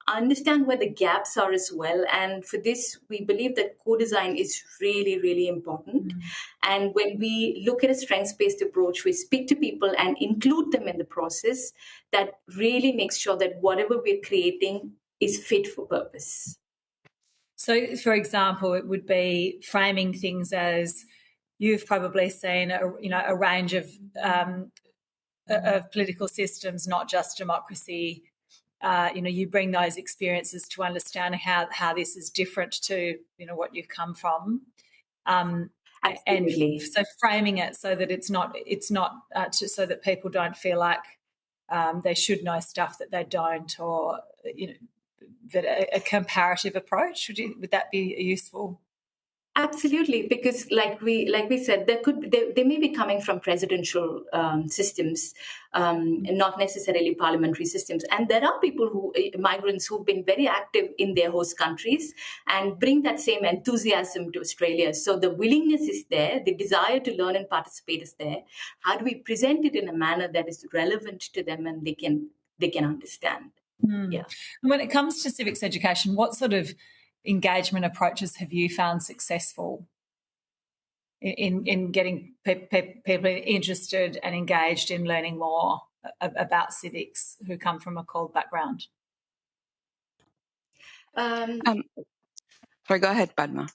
understand where the gaps are as well. And for this, we believe that co-design is really, really important. And when we look at a strengths-based approach, we speak to people and include them in the process. That really makes sure that whatever we're creating is fit for purpose. So, for example, it would be framing things as you've probably seen, a range of political systems, not just democracy. You bring those experiences to understand how this is different to what you've come from. Absolutely. And so framing it so that it's not so that people don't feel like they should know stuff that they don't, or that a comparative approach would that be useful? Absolutely, because like we said, they may be coming from presidential systems, not necessarily parliamentary systems. And there are people migrants who've been very active in their host countries and bring that same enthusiasm to Australia. So the willingness is there, the desire to learn and participate is there. How do we present it in a manner that is relevant to them and they can understand? Yeah. And when it comes to civics education, what sort of engagement approaches have you found successful in getting people interested and engaged in learning more about civics who come from a CALD background? Sorry, go ahead, Padma.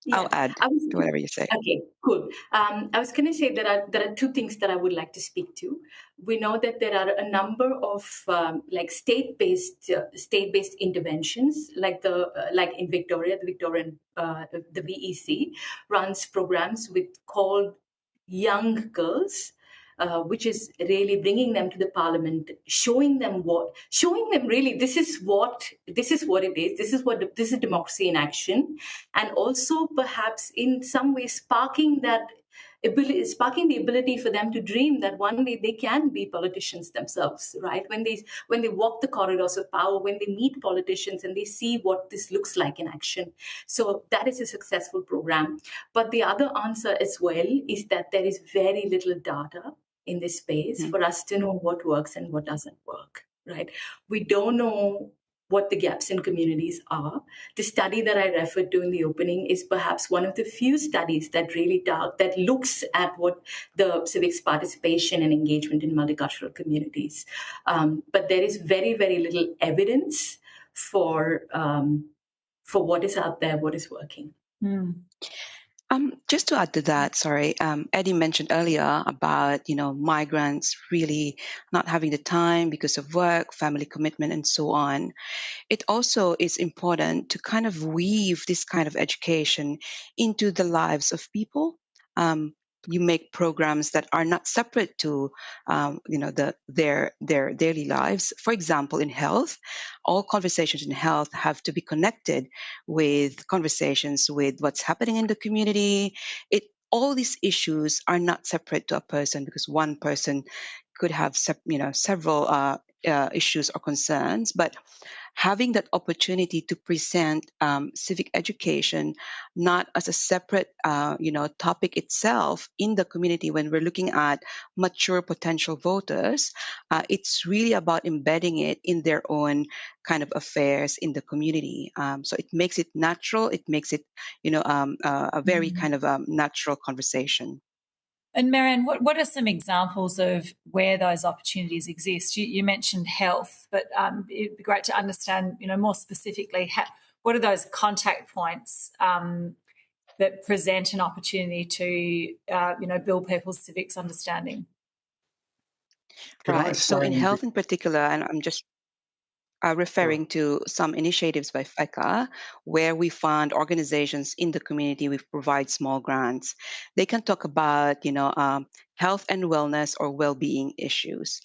Yeah, I'll add to whatever you say. Okay, cool. I was going to say there are two things that I would like to speak to. We know that there are a number of state-based interventions, like in Victoria, the VEC runs programs called Young Girls. Which is really bringing them to the parliament, showing them really this is what it is. This is democracy in action, and also perhaps in some way sparking the ability for them to dream that one day they can be politicians themselves, right? When they walk the corridors of power, when they meet politicians and they see what this looks like in action. So that is a successful program. But the other answer as well is that there is very little data in this space for us to know what works and what doesn't work, right? We don't know what the gaps in communities are. The study that I referred to in the opening is perhaps one of the few studies that really that looks at what the civics participation and engagement in multicultural communities. But there is very, very little evidence for what is out there, what is working. Just to add to that, sorry, Eddie mentioned earlier about, migrants really not having the time because of work, family commitment, and so on. It also is important to kind of weave this kind of education into the lives of people. You make programs that are not separate to, their daily lives. For example, in health, all conversations in health have to be connected with conversations with what's happening in the community. All these issues are not separate to a person, because one person could have, several issues or concerns, but having that opportunity to present civic education not as a separate topic itself in the community when we're looking at mature potential voters, it's really about embedding it in their own kind of affairs in the community. So it makes it natural. It makes it a very kind of natural conversation. And Marianne, what are some examples of where those opportunities exist? You mentioned health, but it'd be great to understand, more specifically, what are those contact points that present an opportunity to, build people's civics understanding? Right. So in health in particular, and I'm just referring to some initiatives by FECA where we fund organizations in the community. We provide small grants. They can talk about, health and wellness or well-being issues.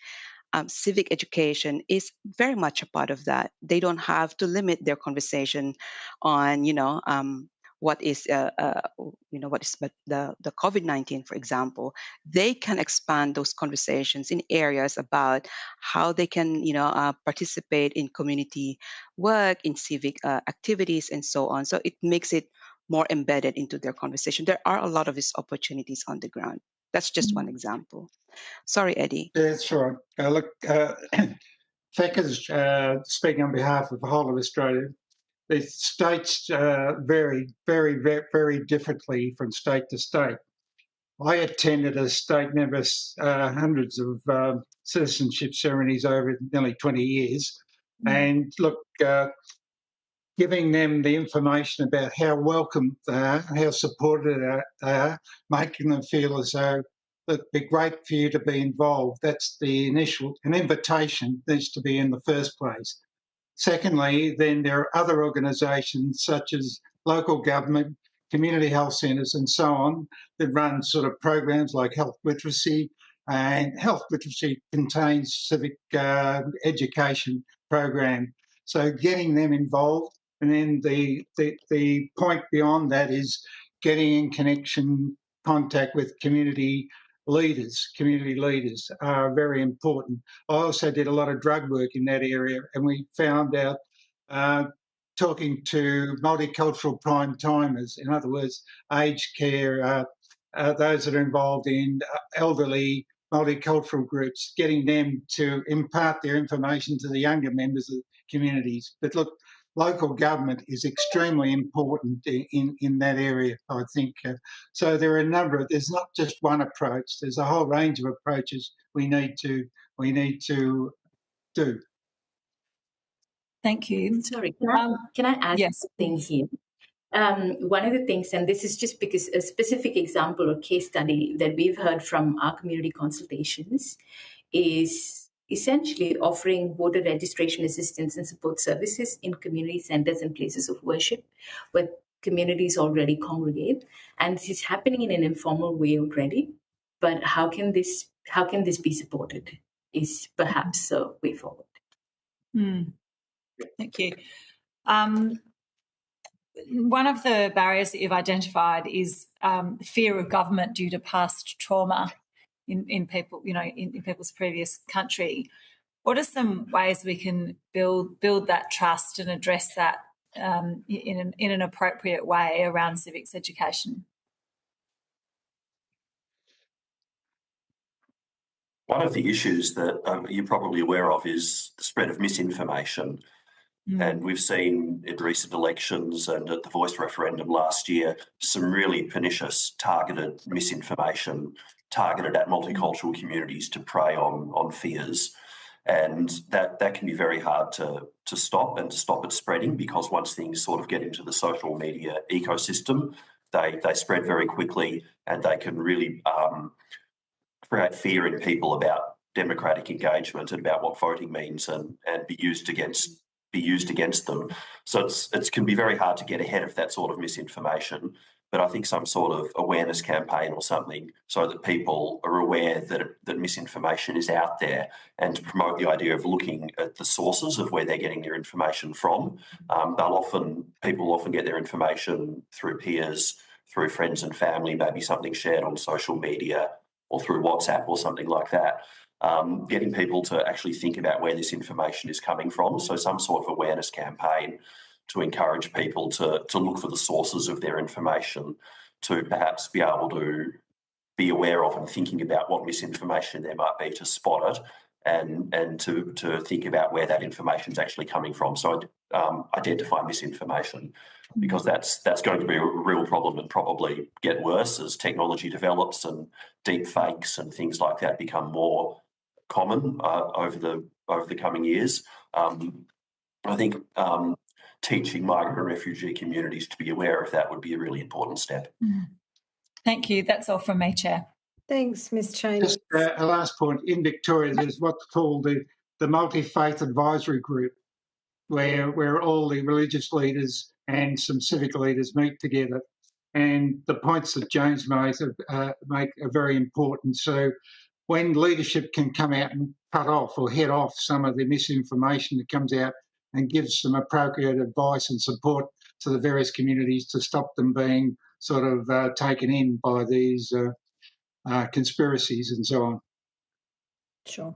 Civic education is very much a part of that. They don't have to limit their conversation on, what is, what is the COVID-19, for example. They can expand those conversations in areas about how they can, participate in community work, in civic activities, and so on. So it makes it more embedded into their conversation. There are a lot of these opportunities on the ground. That's just one example. Sorry, Eddie. Yeah, that's right. Look, FECA's speaking on behalf of the whole of Australia. The states vary very, very, very differently from state to state. I attended as state member hundreds of citizenship ceremonies over nearly 20 years. And look, giving them the information about how welcome they are, how supported they are, making them feel as though it'd be great for you to be involved. That's the initial, an invitation needs to be in the first place. Secondly, then there are other organisations such as local government, community health centres and so on that run sort of programs like health literacy, and health literacy contains civic education program. So getting them involved, and then the point beyond that is getting in contact with community leaders. Community leaders are very important. I also did a lot of drug work in that area, and we found out talking to multicultural prime timers, in other words, aged care, those that are involved in elderly multicultural groups, getting them to impart their information to the younger members of communities. But look, local government is extremely important in that area, I think. So there are a number of, there's not just one approach, there's a whole range of approaches we need to do. Thank you. Sorry, can I add something here? One of the things, and this is just because a specific example or case study that we've heard from our community consultations is essentially offering voter registration assistance and support services in community centers and places of worship where communities already congregate. And this is happening in an informal way already. But how can this be supported is perhaps a way forward. Thank you. One of the barriers that you've identified is fear of government due to past trauma in people, in people's previous country. What are some ways we can build that trust and address that in an appropriate way around civics education? One of the issues that you're probably aware of is the spread of misinformation. And we've seen in recent elections and at the Voice referendum last year some really pernicious targeted misinformation targeted at multicultural communities to prey on fears. And that can be very hard to stop and to stop it spreading, because once things sort of get into the social media ecosystem, they spread very quickly, and they can really create fear in people about democratic engagement and about what voting means, and be used against them. So it can be very hard to get ahead of that sort of misinformation. But I think some sort of awareness campaign or something, so that people are aware that misinformation is out there, and to promote the idea of looking at the sources of where they're getting their information from. People often get their information through peers, through friends and family, maybe something shared on social media or through WhatsApp or something like that. Getting people to actually think about where this information is coming from. So some sort of awareness campaign to encourage people to look for the sources of their information, to perhaps be able to be aware of and thinking about what misinformation there might be, to spot it, and to think about where that information is actually coming from. So identify misinformation, because that's going to be a real problem and probably get worse as technology develops and deep fakes and things like that become more common over the coming years. I think teaching migrant and refugee communities to be aware of that would be a really important step. Thank you. That's all from me, Chair. Thanks, Ms. Cheney. Just a last point. In Victoria, there's what's called the Multi-Faith Advisory Group, where all the religious leaders and some civic leaders meet together. And the points that James made are very important. So when leadership can come out and cut off or head off some of the misinformation that comes out and gives some appropriate advice and support to the various communities to stop them being sort of taken in by these conspiracies and so on. Sure.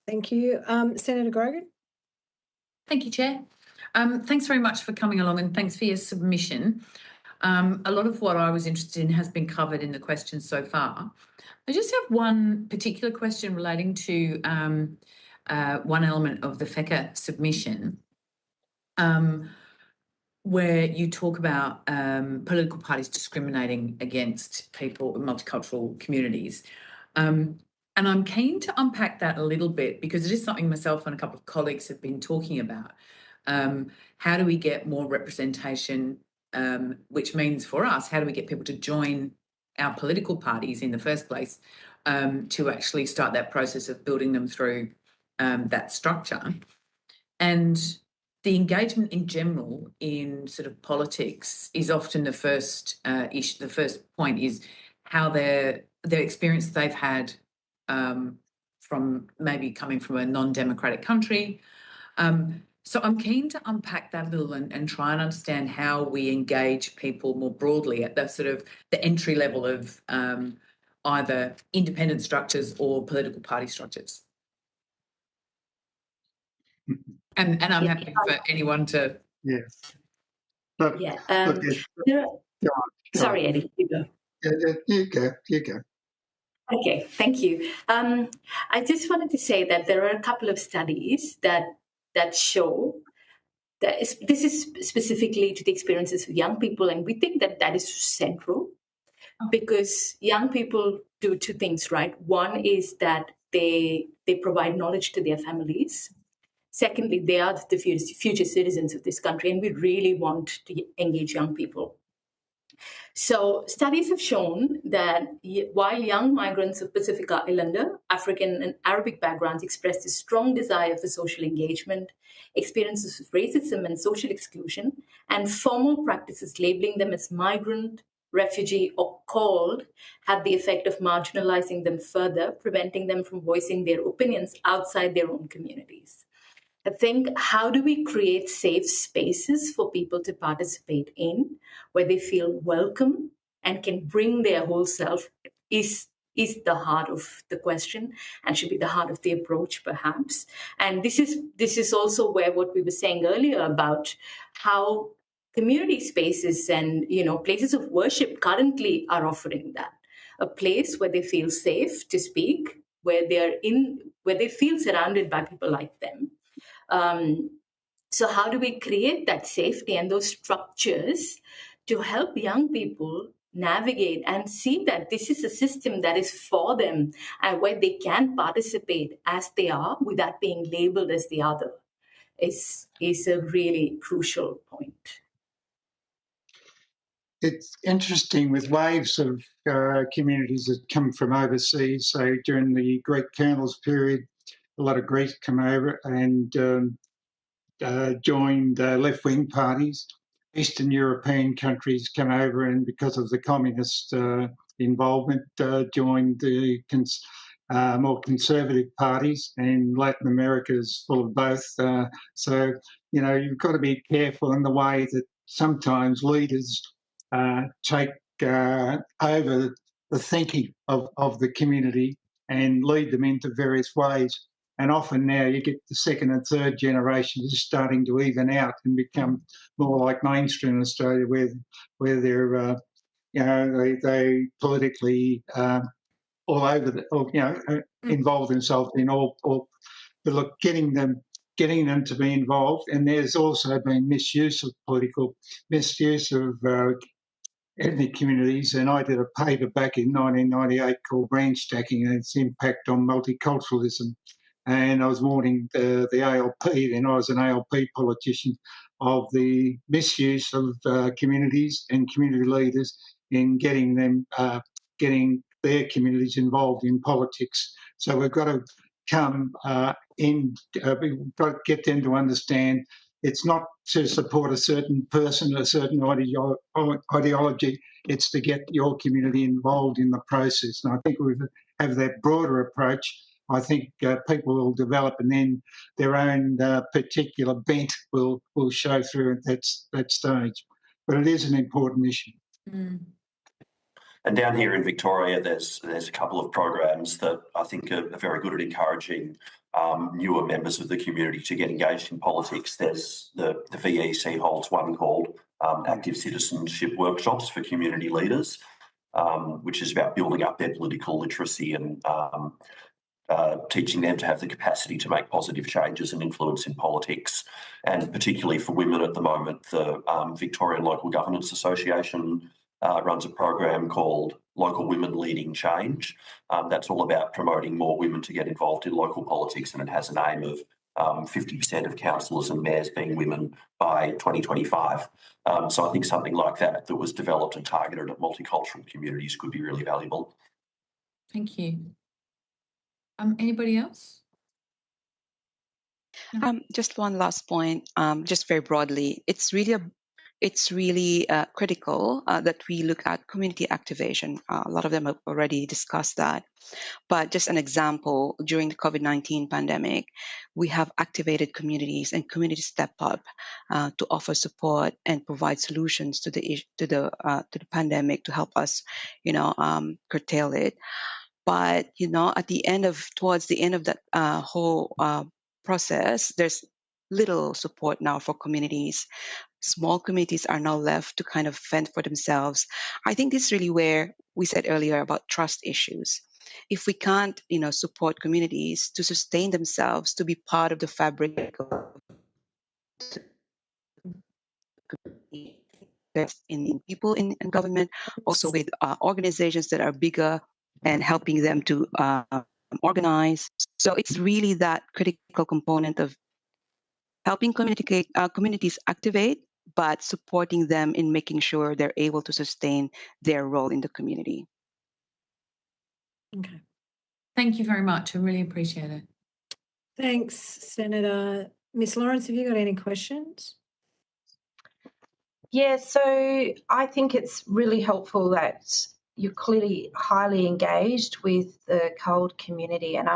Thank you. Senator Grogan? Thank you, Chair. Thanks very much for coming along and thanks for your submission. A lot of what I was interested in has been covered in the questions so far. I just have one particular question relating to one element of the FECA submission, where you talk about political parties discriminating against people in multicultural communities. And I'm keen to unpack that a little bit because it is something myself and a couple of colleagues have been talking about. How do we get more representation, which means for us, how do we get people to join our political parties in the first place to actually start that process of building them through that structure? And the engagement in general in sort of politics is often the first issue. The first point is how their experience they've had from maybe coming from a non-democratic country. So I'm keen to unpack that a little and try and understand how we engage people more broadly at the sort of the entry level of either independent structures or political party structures. And I'm happy for anyone to. Yes. Sorry, Eddie, you go. You go. Okay, thank you. I just wanted to say that there are a couple of studies that show that this is specifically to the experiences of young people, and we think that is central because young people do two things, right? One is that they provide knowledge to their families. Secondly, they are the future citizens of this country, and we really want to engage young people. So studies have shown that while young migrants of Pacific Islander, African and Arabic backgrounds expressed a strong desire for social engagement, experiences of racism and social exclusion, and formal practices labeling them as migrant, refugee, or called had the effect of marginalizing them further, preventing them from voicing their opinions outside their own communities. I think, how do we create safe spaces for people to participate in where they feel welcome and can bring their whole self is the heart of the question and should be the heart of the approach, perhaps. And this is also where what we were saying earlier about how community spaces and places of worship currently are offering that. A place where they feel safe to speak, where they feel surrounded by people like them. So how do we create that safety and those structures to help young people navigate and see that this is a system that is for them and where they can participate as they are without being labeled as the other is a really crucial point. It's interesting with waves of communities that come from overseas. So during the Greek colonials period, a lot of Greeks come over and joined left-wing parties. Eastern European countries come over and because of the communist involvement joined the more conservative parties, and Latin America is full of both. So, you've got to be careful in the way that sometimes leaders take over the thinking of the community and lead them into various ways. And often now you get the second and third generations starting to even out and become more like mainstream Australia, where they're they politically all over involve themselves in all. But look, getting them to be involved, and there's also been misuse of ethnic communities, and I did a paper back in 1998 called Branch Stacking and its impact on multiculturalism. And I was warning the ALP, then I was an ALP politician, of the misuse of communities and community leaders in getting their communities involved in politics. So we've got to come in. We've got to get them to understand it's not to support a certain person, a certain ideology. It's to get your community involved in the process. And I think we have that broader approach. I think people will develop, and then their own particular bent will show through at that stage. But it is an important issue. Mm. And down here in Victoria, there's a couple of programs that I think are very good at encouraging newer members of the community to get engaged in politics. There's the VEC holds one called Active Citizenship Workshops for Community Leaders, which is about building up their political literacy and teaching them to have the capacity to make positive changes and influence in politics. And particularly for women at the moment, the Victorian Local Governance Association runs a program called Local Women Leading Change. That's all about promoting more women to get involved in local politics, and it has an aim of 50% of councillors and mayors being women by 2025. So I think something like that was developed and targeted at multicultural communities could be really valuable. Thank you. Anybody else? Just one last point, just very broadly. It's really critical that we look at community activation. A lot of them have already discussed that. But just an example, during the COVID-19 pandemic, we have activated communities, and communities step up to offer support and provide solutions to the pandemic to help us, curtail it. But towards the end of that whole process, there's little support now for communities. Small communities are now left to kind of fend for themselves. I think this is really where we said earlier about trust issues. If we can't, support communities to sustain themselves, to be part of the fabric of in people in government, also with organizations that are bigger and helping them to organize. So it's really that critical component of helping communities activate, but supporting them in making sure they're able to sustain their role in the community. Okay. Thank you very much. I really appreciate it. Thanks, Senator. Ms. Lawrence, have you got any questions? Yeah, so I think it's really helpful that you're clearly highly engaged with the COLD community. And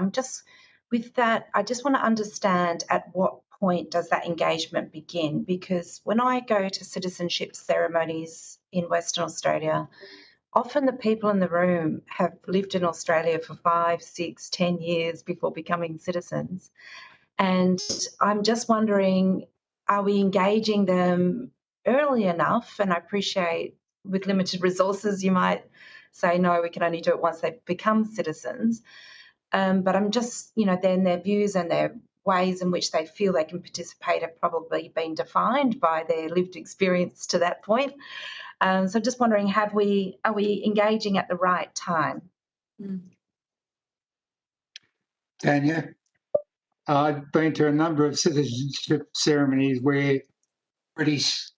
with that, I just want to understand at what point does that engagement begin? Because when I go to citizenship ceremonies in Western Australia, often the people in the room have lived in Australia for 5, 6, 10 years before becoming citizens. And I'm just wondering, are we engaging them early enough? And I appreciate with limited resources, you might say, no, we can only do it once they become citizens. But I'm just, then their views and their ways in which they feel they can participate have probably been defined by their lived experience to that point. So I'm just wondering, are we engaging at the right time? Tanya, I've been to a number of citizenship ceremonies where British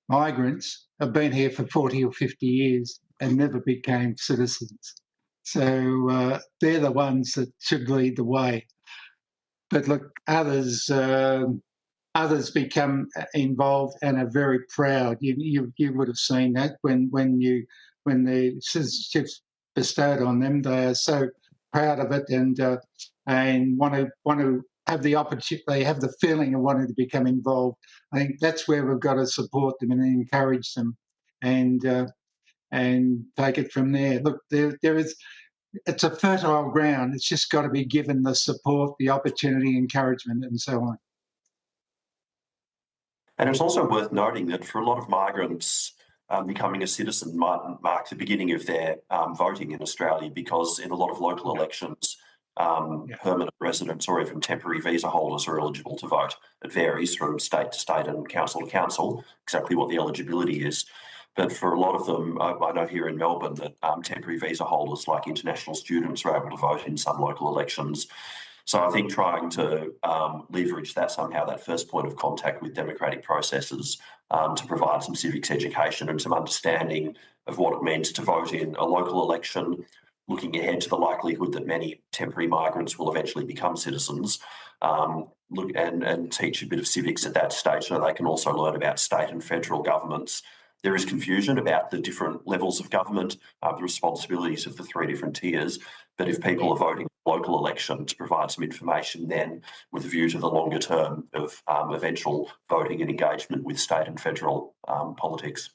migrants have been here for 40 or 50 years and never became citizens. So they're the ones that should lead the way. But look, others become involved and are very proud. You would have seen that when the citizenship's bestowed on them, they are so proud of it and want to have the opportunity. They have the feeling of wanting to become involved. I think that's where we've got to support them and encourage them, and take it from there. Look, there is. It's a fertile ground. It's just got to be given the support, the opportunity, encouragement, and so on. And it's also worth noting that for a lot of migrants, becoming a citizen might mark the beginning of their voting in Australia, because in a lot of local elections, permanent residents or even temporary visa holders are eligible to vote. It varies from state to state and council to council exactly what the eligibility is. But for a lot of them, I know here in Melbourne that temporary visa holders, like international students, are able to vote in some local elections. So I think trying to leverage that somehow, that first point of contact with democratic processes, to provide some civics education and some understanding of what it means to vote in a local election, looking ahead to the likelihood that many temporary migrants will eventually become citizens, look and teach a bit of civics at that stage so they can also learn about state and federal governments. There is confusion about the different levels of government, the responsibilities of the three different tiers, but if people are voting local election to provide some information then with a view to the longer term of eventual voting and engagement with state and federal politics.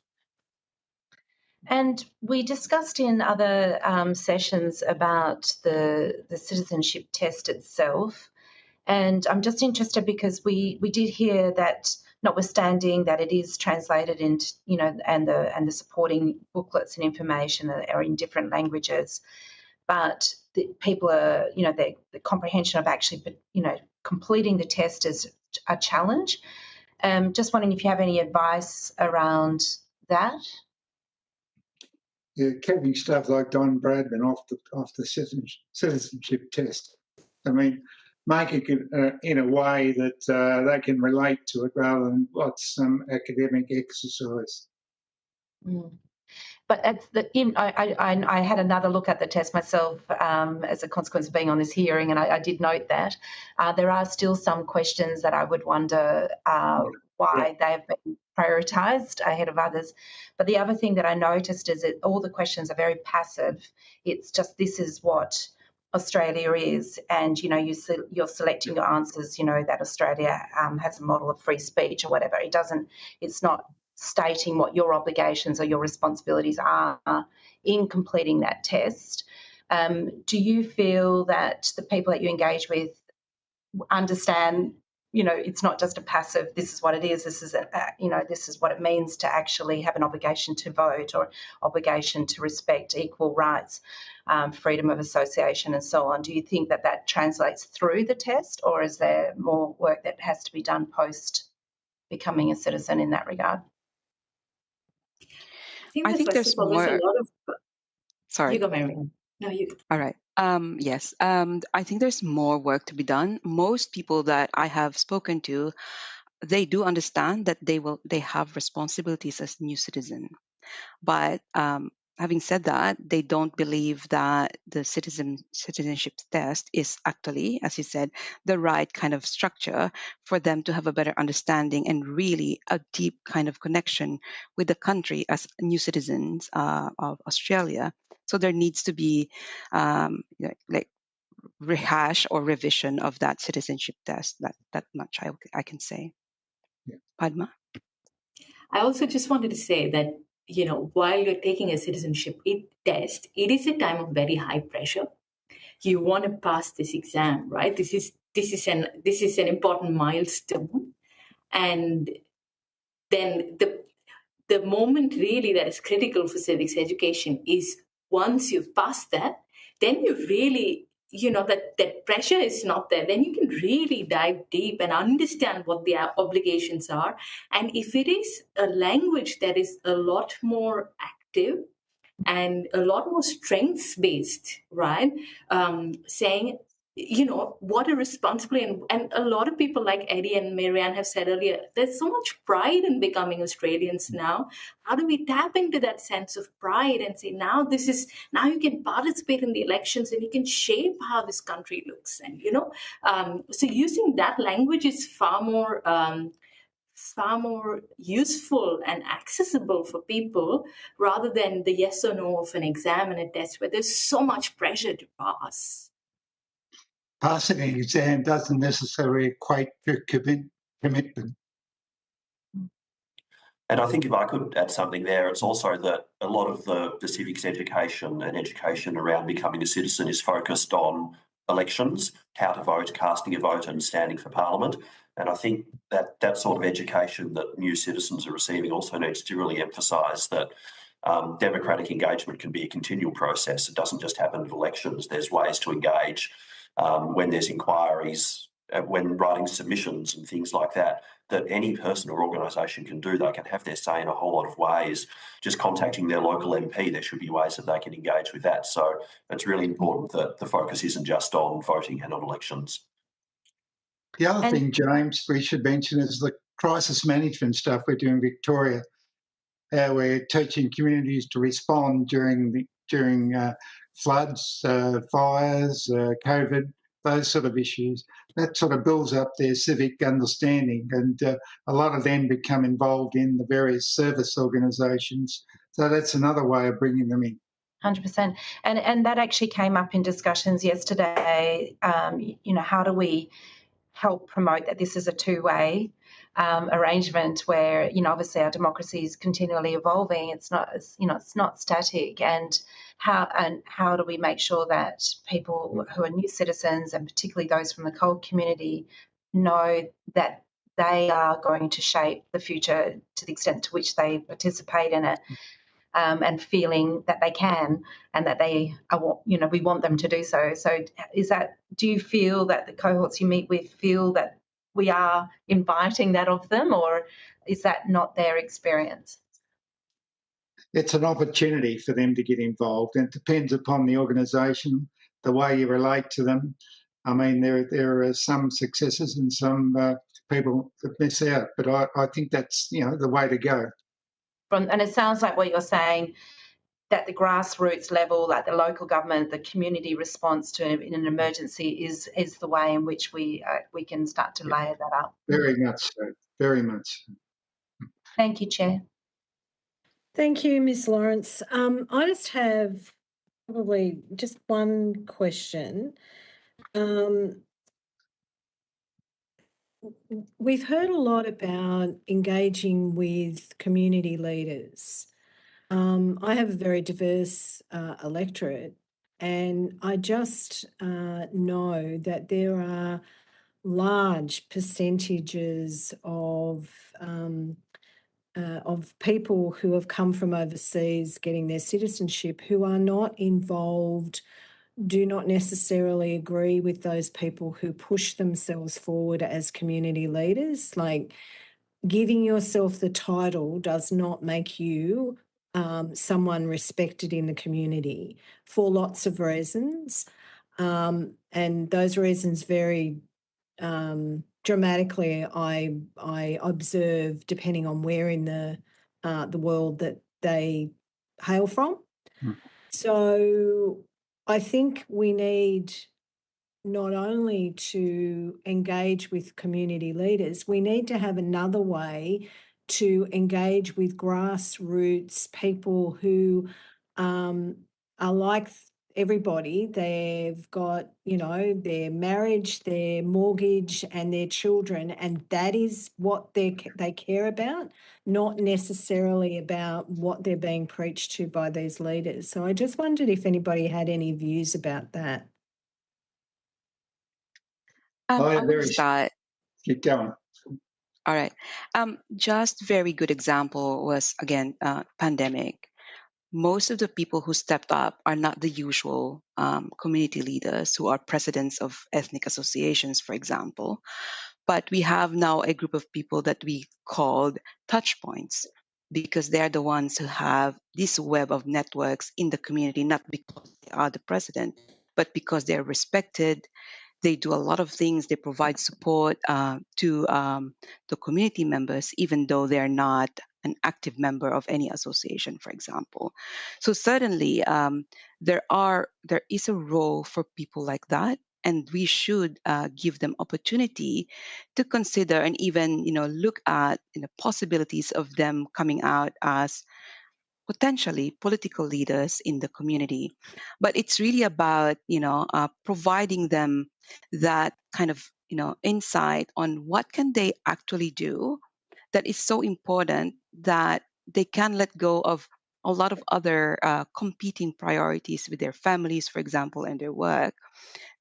And we discussed in other sessions about the citizenship test itself. And I'm just interested because we did hear that, notwithstanding that it is translated into, and the supporting booklets and information are in different languages, but the people are, the comprehension of actually, completing the test is a challenge. Just wondering if you have any advice around that. Yeah, keeping stuff like Don Bradman off the citizenship test. I mean, making it in a way that they can relate to it rather than what's some academic exercise. Mm. But I had another look at the test myself as a consequence of being on this hearing, and I did note that there are still some questions that I would wonder why they have been prioritised ahead of others. But the other thing that I noticed is that all the questions are very passive. It's just, this is what Australia is, and you're selecting your answers. That Australia has a model of free speech or whatever. It's not stating what your obligations or your responsibilities are in completing that test. Do you feel that the people that you engage with understand, it's not just a passive, this is what it is, this is this is what it means to actually have an obligation to vote or obligation to respect equal rights, freedom of association and so on? Do you think that translates through the test, or is there more work that has to be done post becoming a citizen in that regard? I think there's more. A lot of. Sorry. You go, Marianne. No, you. All right. Yes. I think there's more work to be done. Most people that I have spoken to, they do understand that they have responsibilities as new citizen, but having said that, they don't believe that the citizenship test is actually, as you said, the right kind of structure for them to have a better understanding and really a deep kind of connection with the country as new citizens of Australia. So there needs to be like rehash or revision of that citizenship test. That much I can say. Yeah. Padma? I also just wanted to say that, while you're taking a citizenship test, it is a time of very high pressure. You want to pass this exam, right? This is an important milestone. And then the moment really that is critical for civics education is once you've passed that, then you really, that pressure is not there. Then you can really dive deep and understand what the obligations are. And if it is a language that is a lot more active and a lot more strengths-based, right? Saying, what a responsibility. And a lot of people like Eddie and Marianne have said earlier, there's so much pride in becoming Australians now. How do we tap into that sense of pride and say, now you can participate in the elections and you can shape how this country looks? And, so using that language is far more useful and accessible for people rather than the yes or no of an exam and a test where there's so much pressure to pass. Passing an exam doesn't necessarily equate to commitment. And I think if I could add something there, it's also that a lot of the civics education and education around becoming a citizen is focused on elections, how to vote, casting a vote and standing for Parliament. And I think that sort of education that new citizens are receiving also needs to really emphasise that democratic engagement can be a continual process. It doesn't just happen at elections. There's ways to engage when there's inquiries, when writing submissions and things like that any person or organisation can do. They can have their say in a whole lot of ways. Just contacting their local MP, there should be ways that they can engage with that. So it's really important that the focus isn't just on voting and on elections. The other thing, James, we should mention is the crisis management stuff we're doing in Victoria. We're teaching communities to respond during floods, fires, COVID, those sort of issues. That sort of builds up their civic understanding, and a lot of them become involved in the various service organisations. So that's another way of bringing them in. 100%. And that actually came up in discussions yesterday. How do we help promote that this is a two-way arrangement where, obviously our democracy is continually evolving. It's not static. And how do we make sure that people who are new citizens, and particularly those from the COLD community, know that they are going to shape the future to the extent to which they participate in it, and feeling that they can, and that they are, we want them to do so. So do you feel that the cohorts you meet with feel that we are inviting that of them, or is that not their experience? It's an opportunity for them to get involved, and it depends upon the organisation, the way you relate to them. I mean, there are some successes and some people that miss out, but I think that's, the way to go. And it sounds like what you're saying, that the grassroots level, like the local government, the community response to in an emergency is the way in which we can start to layer that up. Very much so. Very much so. Thank you, Chair. Thank you, Ms. Lawrence. I just have probably just one question. We've heard a lot about engaging with community leaders. I have a very diverse electorate, and I just know that there are large percentages of people who have come from overseas getting their citizenship who are not involved, do not necessarily agree with those people who push themselves forward as community leaders. Like, giving yourself the title does not make you someone respected in the community for lots of reasons. And those reasons vary dramatically, I observe, depending on where in the world that they hail from. So I think we need not only to engage with community leaders, we need to have another way to engage with grassroots people who are like everybody. They've got, their marriage, their mortgage, and their children, and that is what they care about, not necessarily about what they're being preached to by these leaders. So I just wondered if anybody had any views about that. I will start. Keep going. All right. Just very good example was, again, pandemic. Most of the people who stepped up are not the usual community leaders who are presidents of ethnic associations, for example. But we have now a group of people that we called touch points, because they're the ones who have this web of networks in the community, not because they are the president, but because they're respected. They do a lot of things. They provide support to the community members, even though they're not an active member of any association, for example. So certainly, there is a role for people like that, and we should give them opportunity to consider and even look at possibilities of them coming out as potentially political leaders in the community. But it's really about providing them that kind of insight on what can they actually do that is so important that they can let go of a lot of other competing priorities with their families, for example, and their work,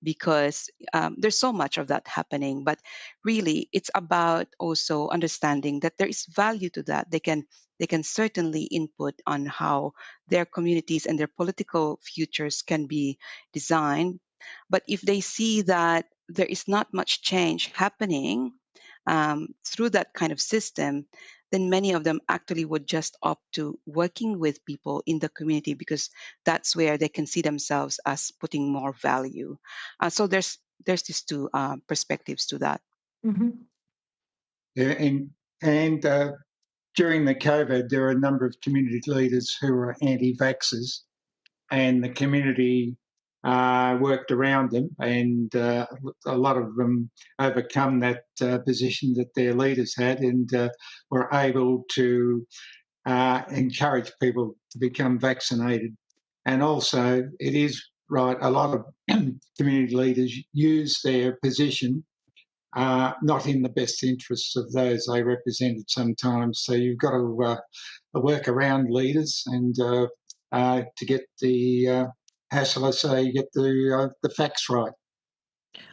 because there's so much of that happening. But really, it's about also understanding that there is value to that. They can certainly input on how their communities and their political futures can be designed. But if they see that there is not much change happening through that kind of system, then many of them actually would just opt to working with people in the community, because that's where they can see themselves as putting more value. So there's these two perspectives to that. Mm-hmm. Yeah, and during the COVID, there are a number of community leaders who are anti-vaxxers, and the community worked around them, and a lot of them overcome that position that their leaders had, and were able to encourage people to become vaccinated. And also, it is right, a lot of community leaders use their position not in the best interests of those they represented sometimes. So you've got to work around leaders and to get the, how shall I say, get the facts right.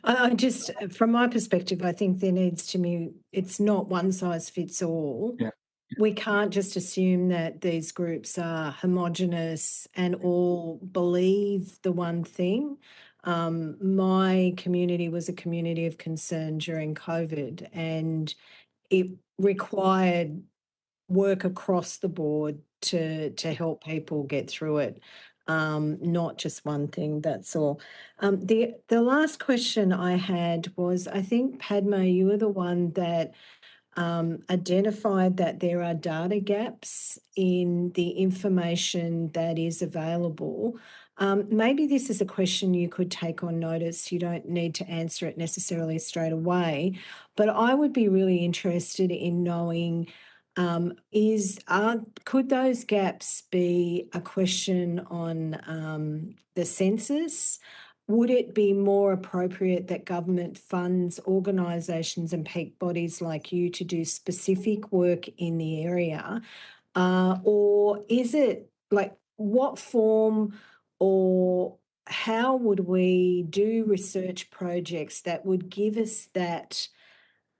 I just, from my perspective, I think there needs to be, it's not one size fits all. Yeah. We can't just assume that these groups are homogenous and all believe the one thing. My community was a community of concern during COVID, and it required work across the board to help people get through it. Not just one thing, that's all. The last question I had was, I think, Padma, you were the one that identified that there are data gaps in the information that is available. Maybe this is a question you could take on notice. You don't need to answer it necessarily straight away, but I would be really interested in knowing could those gaps be a question on the census? Would it be more appropriate that government funds organisations and peak bodies like you to do specific work in the area? Or is it like what form or how would we do research projects that would give us that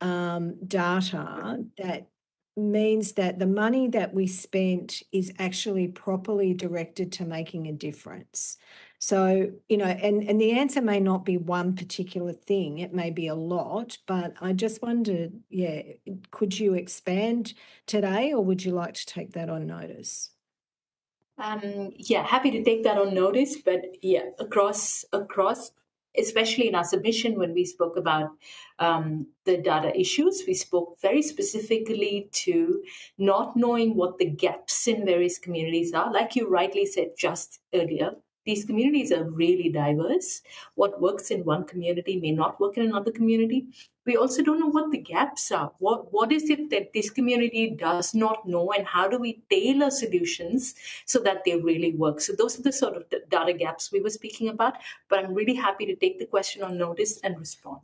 data that means that the money that we spent is actually properly directed to making a difference? So, and the answer may not be one particular thing, it may be a lot, but I just wondered, could you expand today, or would you like to take that on notice? Happy to take that on notice, but across, especially in our submission when we spoke about the data issues, we spoke very specifically to not knowing what the gaps in various communities are. Like you rightly said just earlier, these communities are really diverse. What works in one community may not work in another community. We also don't know what the gaps are. What is it that this community does not know, and how do we tailor solutions so that they really work? So those are the sort of data gaps we were speaking about, but I'm really happy to take the question on notice and respond.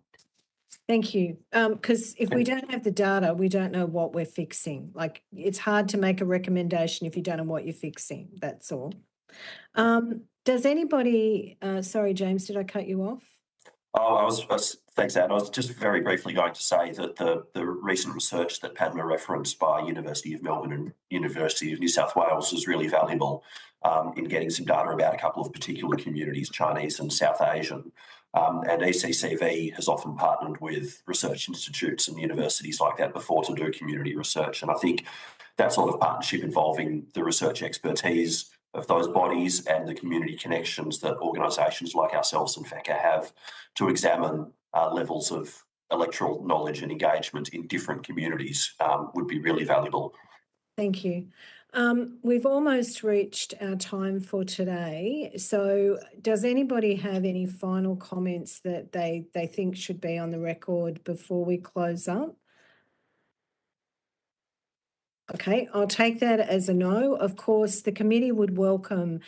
Thank you. Because if we don't have the data, we don't know what we're fixing. Like, it's hard to make a recommendation if you don't know what you're fixing. That's all. Does anybody, sorry, James, did I cut you off? Thanks, Anne. I was just very briefly going to say that the recent research that Padma referenced by University of Melbourne and University of New South Wales is really valuable in getting some data about a couple of particular communities, Chinese and South Asian. And ECCV has often partnered with research institutes and universities like that before to do community research. And I think that sort of partnership involving the research expertise of those bodies and the community connections that organisations like ourselves and FECA have to examine levels of electoral knowledge and engagement in different communities would be really valuable. Thank you. We've almost reached our time for today. So does anybody have any final comments that they think should be on the record before we close up? Okay, I'll take that as a no. Of course, the committee would welcome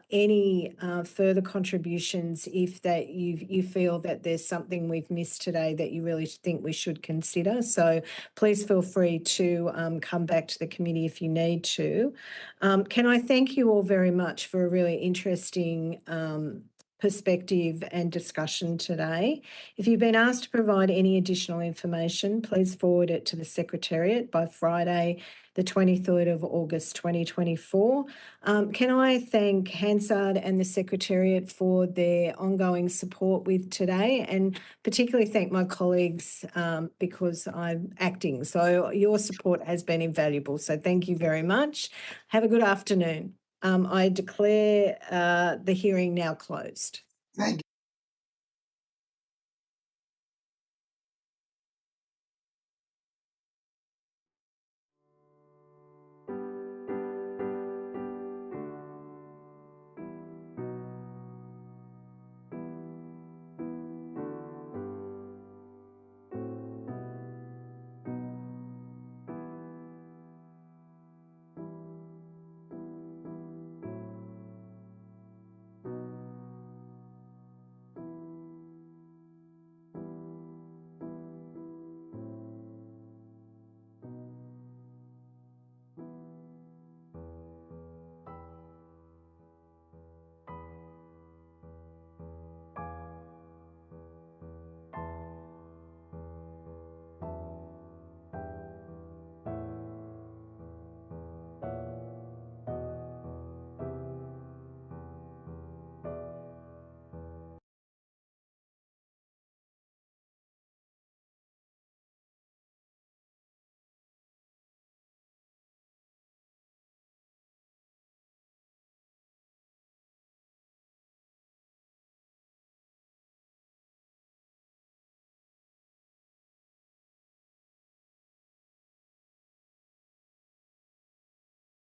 any further contributions if that you feel that there's something we've missed today that you really think we should consider. So please feel free to come back to the committee if you need to. Can I thank you all very much for a really interesting perspective and discussion today. If you've been asked to provide any additional information, please forward it to the Secretariat by Friday, the 23rd of August 2024. Can I thank Hansard and the Secretariat for their ongoing support with today, and particularly thank my colleagues because I'm acting. So your support has been invaluable. So thank you very much. Have a good afternoon. I declare the hearing now closed. Thank you.